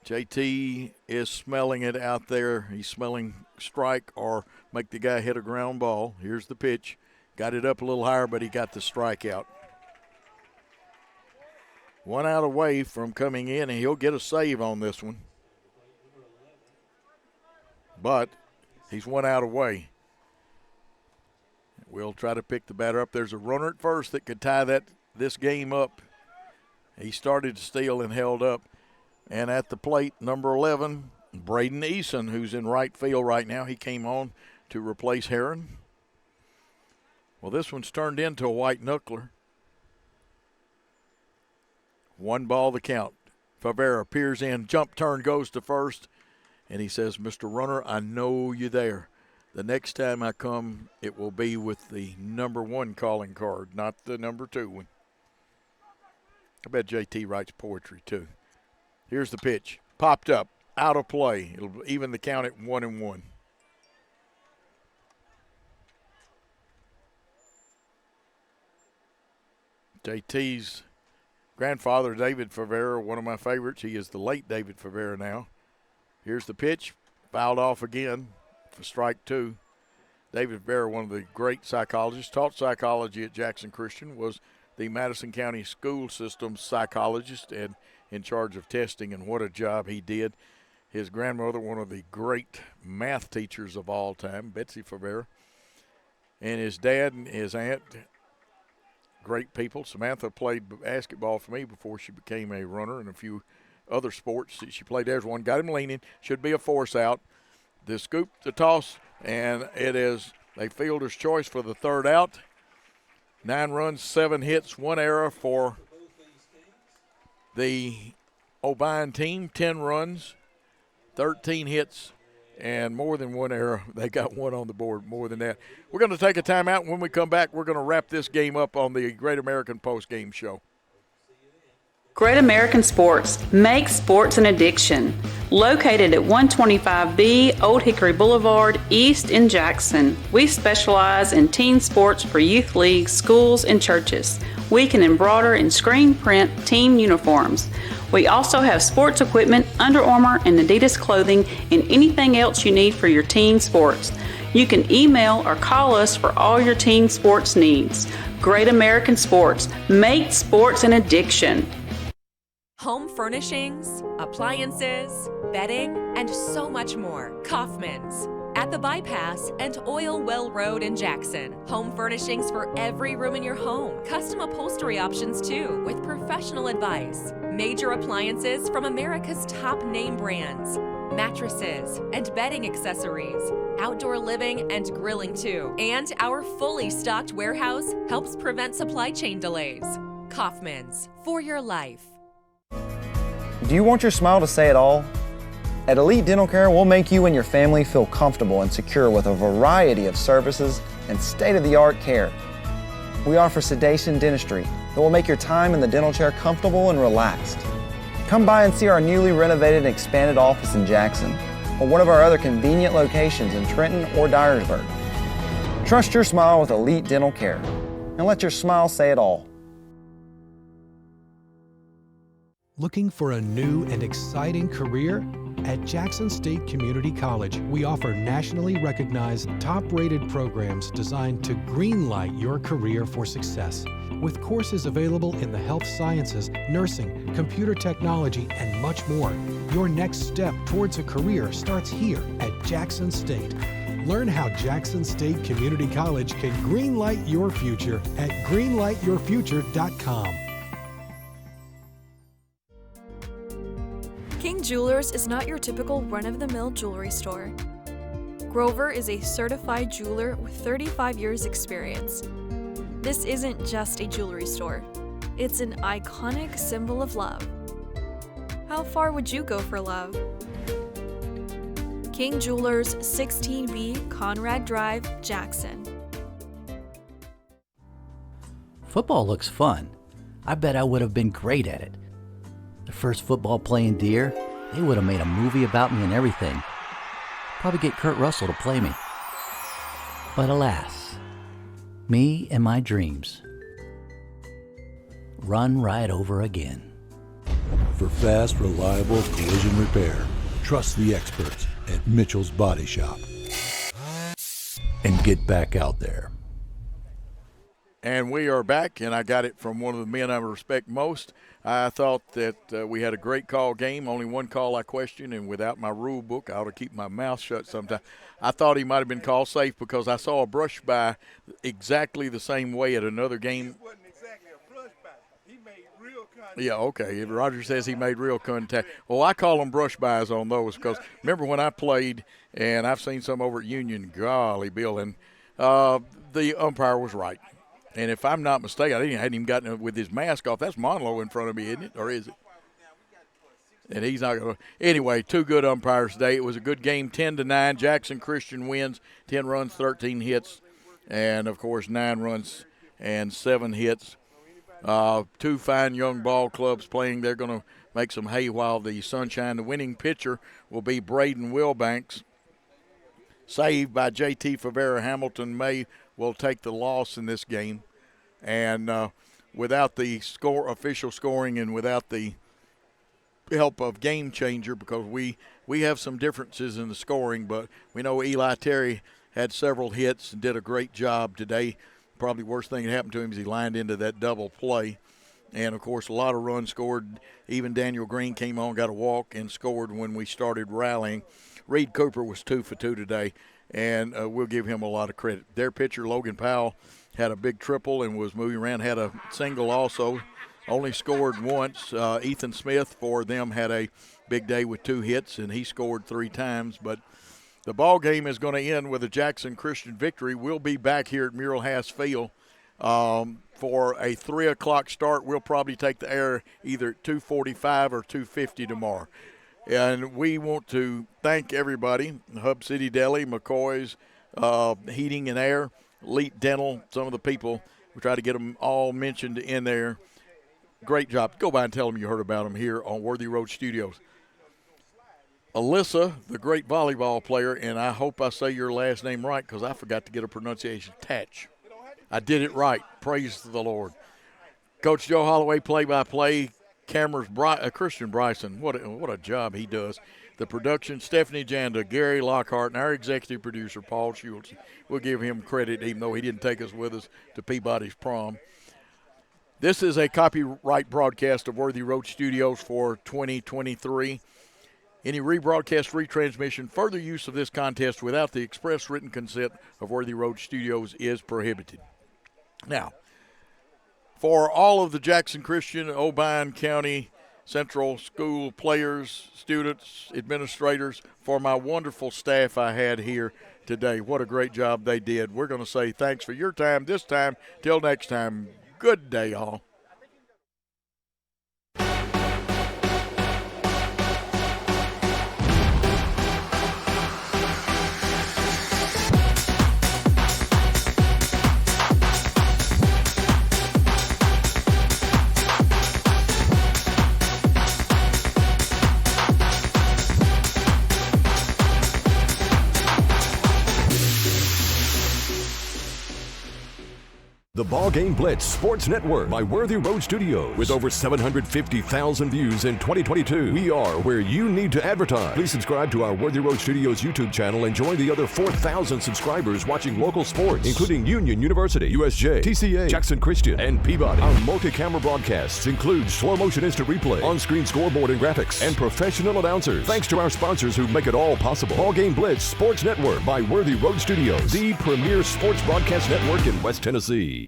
JT is smelling it out there. He's smelling strike or make the guy hit a ground ball. Here's the pitch. Got it up a little higher, but he got the strikeout. 1 out away from coming in, and he'll get a save on this one. But he's 1 out away. We'll try to pick the batter up. There's a runner at first that could tie this game up. He started to steal and held up. And at the plate, number 11, Braden Eason, who's in right field right now. He came on to replace Heron. Well, this one's turned into a white knuckler. 1 ball the count. Favera peers in, jump turn goes to first. And he says, Mr. Runner, I know you're there. The next time I come, it will be with the number 1 calling card, not the number 2 one. I bet JT writes poetry, too. Here's the pitch. Popped up. Out of play. It'll even the count at 1-1. JT's grandfather, David Favera, one of my favorites. He is the late David Favera now. Here's the pitch, fouled off again for strike 2. David Favera, one of the great psychologists, taught psychology at Jackson Christian, was the Madison County school system psychologist and in charge of testing, and what a job he did. His grandmother, one of the great math teachers of all time, Betsy Favera, and his dad and his aunt, great people. Samantha played basketball for me before she became a runner and a few other sports that she played. There's one, got him leaning, should be a force out. The scoop, the toss, and it is a fielder's choice for the 3rd out. 9 runs, 7 hits, 1 error for the Obion team. 10 runs, 13 hits, and more than 1 error. They got 1 on the board, more than that. We're going to take a timeout. When we come back, we're going to wrap this game up on the Great American Post Game Show. Great American Sports. Make sports an addiction. Located at 125B Old Hickory Boulevard, East in Jackson. We specialize in teen sports for youth leagues, schools, and churches. We can embroider and screen print team uniforms. We also have sports equipment, Under Armour, and Adidas clothing, and anything else you need for your teen sports. You can email or call us for all your teen sports needs. Great American Sports. Make sports an addiction. Home furnishings, appliances, bedding, and so much more. Kaufman's. At the Bypass and Oil Well Road in Jackson. Home furnishings for every room in your home. Custom upholstery options too, with professional advice. Major appliances from America's top name brands. Mattresses and bedding accessories. Outdoor living and grilling too. And our fully stocked warehouse helps prevent supply chain delays. Kaufman's, for your life. Do you want your smile to say it all? At Elite Dental Care, we'll make you and your family feel comfortable and secure with a variety of services and state-of-the-art care. We offer sedation dentistry that will make your time in the dental chair comfortable and relaxed. Come by and see our newly renovated and expanded office in Jackson or one of our other convenient locations in Trenton or Dyersburg. Trust your smile with Elite Dental Care and let your smile say it all. Looking for a new and exciting career? At Jackson State Community College, we offer nationally recognized, top-rated programs designed to greenlight your career for success. With courses available in the health sciences, nursing, computer technology, and much more, your next step towards a career starts here at Jackson State. Learn how Jackson State Community College can greenlight your future at greenlightyourfuture.com. King Jewelers is not your typical run-of-the-mill jewelry store. Grover is a certified jeweler with 35 years experience. This isn't just a jewelry store. It's an iconic symbol of love. How far would you go for love? King Jewelers, 16B Conrad Drive, Jackson. Football looks fun. I bet I would have been great at it. The first football playing deer, they would have made a movie about me and everything. Probably get Kurt Russell to play me. But alas, me and my dreams run right over again. For fast, reliable collision repair, trust the experts at Mitchell's Body Shop. And get back out there. And we are back, and I got it from one of the men I respect most. I thought that we had a great call game. Only one call I questioned, and without my rule book, I ought to keep my mouth shut sometimes. I thought he might have been called safe because I saw a brush by exactly the same way at another game. It wasn't exactly a brush by. He made real contact. Yeah, okay. Roger says he made real contact. Well, I call them brush bys on those because remember when I played, and I've seen some over at Union, golly, Bill, and the umpire was right. And if I'm not mistaken, I hadn't even gotten it with his mask off. That's Monlow in front of me, isn't it? Or is it? And he's not going to. Anyway, two good umpires today. It was a good game, 10-9. Jackson Christian wins, 10 runs, 13 hits. And, of course, 9 runs and 7 hits. Two fine young ball clubs playing. They're going to make some hay while the sunshine. The winning pitcher will be Braden Wilbanks. Saved by J.T. Favera. Hamilton May will take the loss in this game. And without the official scoring and without the help of Game Changer, because we have some differences in the scoring, but we know Eli Terry had several hits and did a great job today. Probably worst thing that happened to him is he lined into that double play. And, of course, a lot of runs scored. Even Daniel Green came on, got a walk, and scored when we started rallying. Reed Cooper was 2 for 2 today, and we'll give him a lot of credit. Their pitcher, Logan Powell, had a big triple and was moving around, had a single also, only scored once. Ethan Smith for them had a big day with 2 hits, and he scored 3 times. But the ball game is going to end with a Jackson Christian victory. We'll be back here at Mural Hass Field for a 3 o'clock start. We'll probably take the air either at 2:45 or 2:50 tomorrow. And we want to thank everybody, Hub City Deli, McCoy's, Heating and Air, Elite Dental, some of the people. We try to get them all mentioned in there. Great job. Go by and tell them you heard about them here on Worthy Road Studios. Alyssa, the great volleyball player, and I hope I say your last name right because I forgot to get a pronunciation. Tatch. I did it right. Praise the Lord. Coach Joe Holloway, play-by-play. Cameras, Christian Bryson. What a job he does. The production, Stephanie Janda, Gary Lockhart, and our executive producer, Paul Schultz. We'll give him credit, even though he didn't take us with us to Peabody's prom. This is a copyright broadcast of Worthy Road Studios for 2023. Any rebroadcast, retransmission, further use of this contest without the express written consent of Worthy Road Studios is prohibited. Now, for all of the Jackson Christian, Obion County Central School players, students, administrators, for my wonderful staff I had here today, what a great job they did. We're going to say thanks for your time this time. Till next time, good day, all. The Ball Game Blitz Sports Network by Worthy Road Studios. With over 750,000 views in 2022, we are where you need to advertise. Please subscribe to our Worthy Road Studios YouTube channel and join the other 4,000 subscribers watching local sports, including Union University, USJ, TCA, Jackson Christian, and Peabody. Our multi-camera broadcasts include slow motion instant replay, on-screen scoreboard and graphics, and professional announcers. Thanks to our sponsors who make it all possible. Ball Game Blitz Sports Network by Worthy Road Studios, the premier sports broadcast network in West Tennessee.